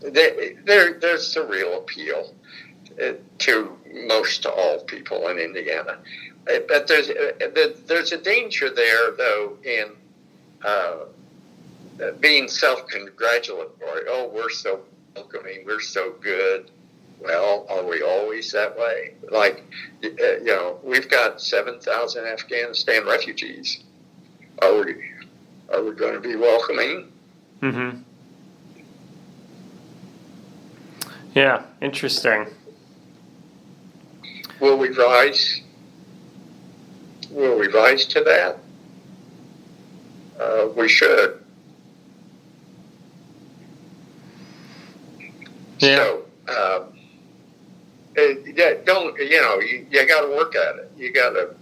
There's the real appeal to all people in Indiana. But there's a danger there, though, in being self-congratulatory. Oh, we're so welcoming, we're so good. Well, are we always that way? Like, we've got 7,000 Afghanistan refugees. Are we going to be welcoming? Mm-hmm. Yeah, interesting. Will we rise? Will we rise to that? We should. Yeah. So, you got to work at it. You got to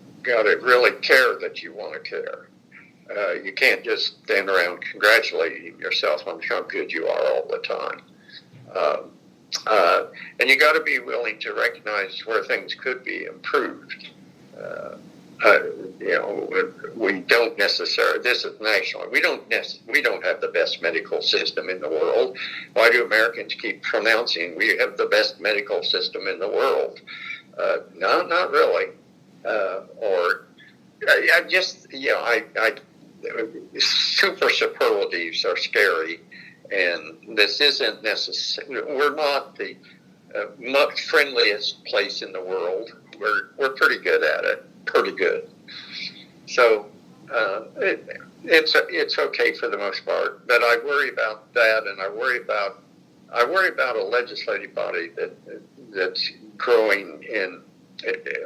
really care that you want to care. You can't just stand around congratulating yourself on how good you are all the time. And you got to be willing to recognize where things could be improved. We don't necessarily. This is national. We don't have the best medical system in the world. Why do Americans keep pronouncing we have the best medical system in the world? No, not really. Super superlatives are scary, and this isn't necessary. We're not the much friendliest place in the world. We're pretty good at it. Pretty good. So it's okay for the most part, but I worry about that, and I worry about a legislative body that's growing in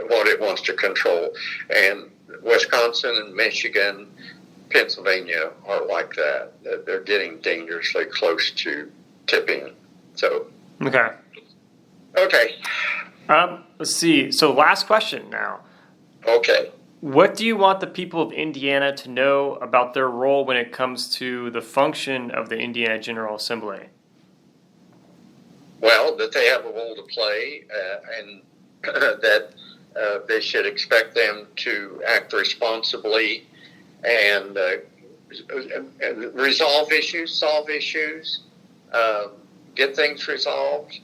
what it wants to control, and Wisconsin and Michigan, Pennsylvania are like that. They're getting dangerously close to tipping. So Okay. Let's see. So last question now. Okay. What do you want the people of Indiana to know about their role when it comes to the function of the Indiana General Assembly? Well, that they have a role to play, and that they should expect them to act responsibly and resolve issues, solve issues, get things resolved.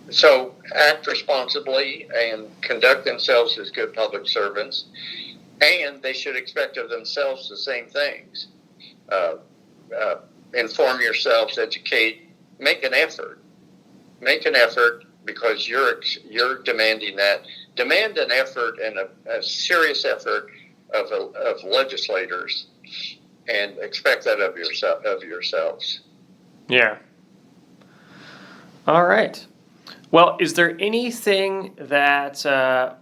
So act responsibly and conduct themselves as good public servants, and they should expect of themselves the same things. Inform yourselves, educate, make an effort because you're demanding that. Demand an effort and a serious effort of legislators, and expect that of yourselves. Yeah. All right. Well, is there anything that I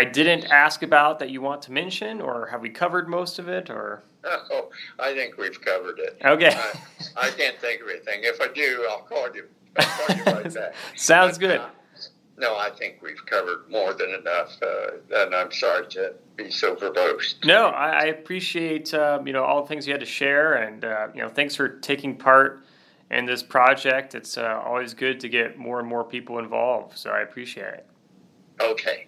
didn't ask about that you want to mention, or have we covered most of it, or? Oh, I think we've covered it. Okay. I can't think of anything. If I do, I'll call you right back. Sounds good. No, I think we've covered more than enough, and I'm sorry to be so verbose. No, I appreciate all the things you had to share, and thanks for taking part in this project. It's always good to get more and more people involved, so I appreciate it. Okay.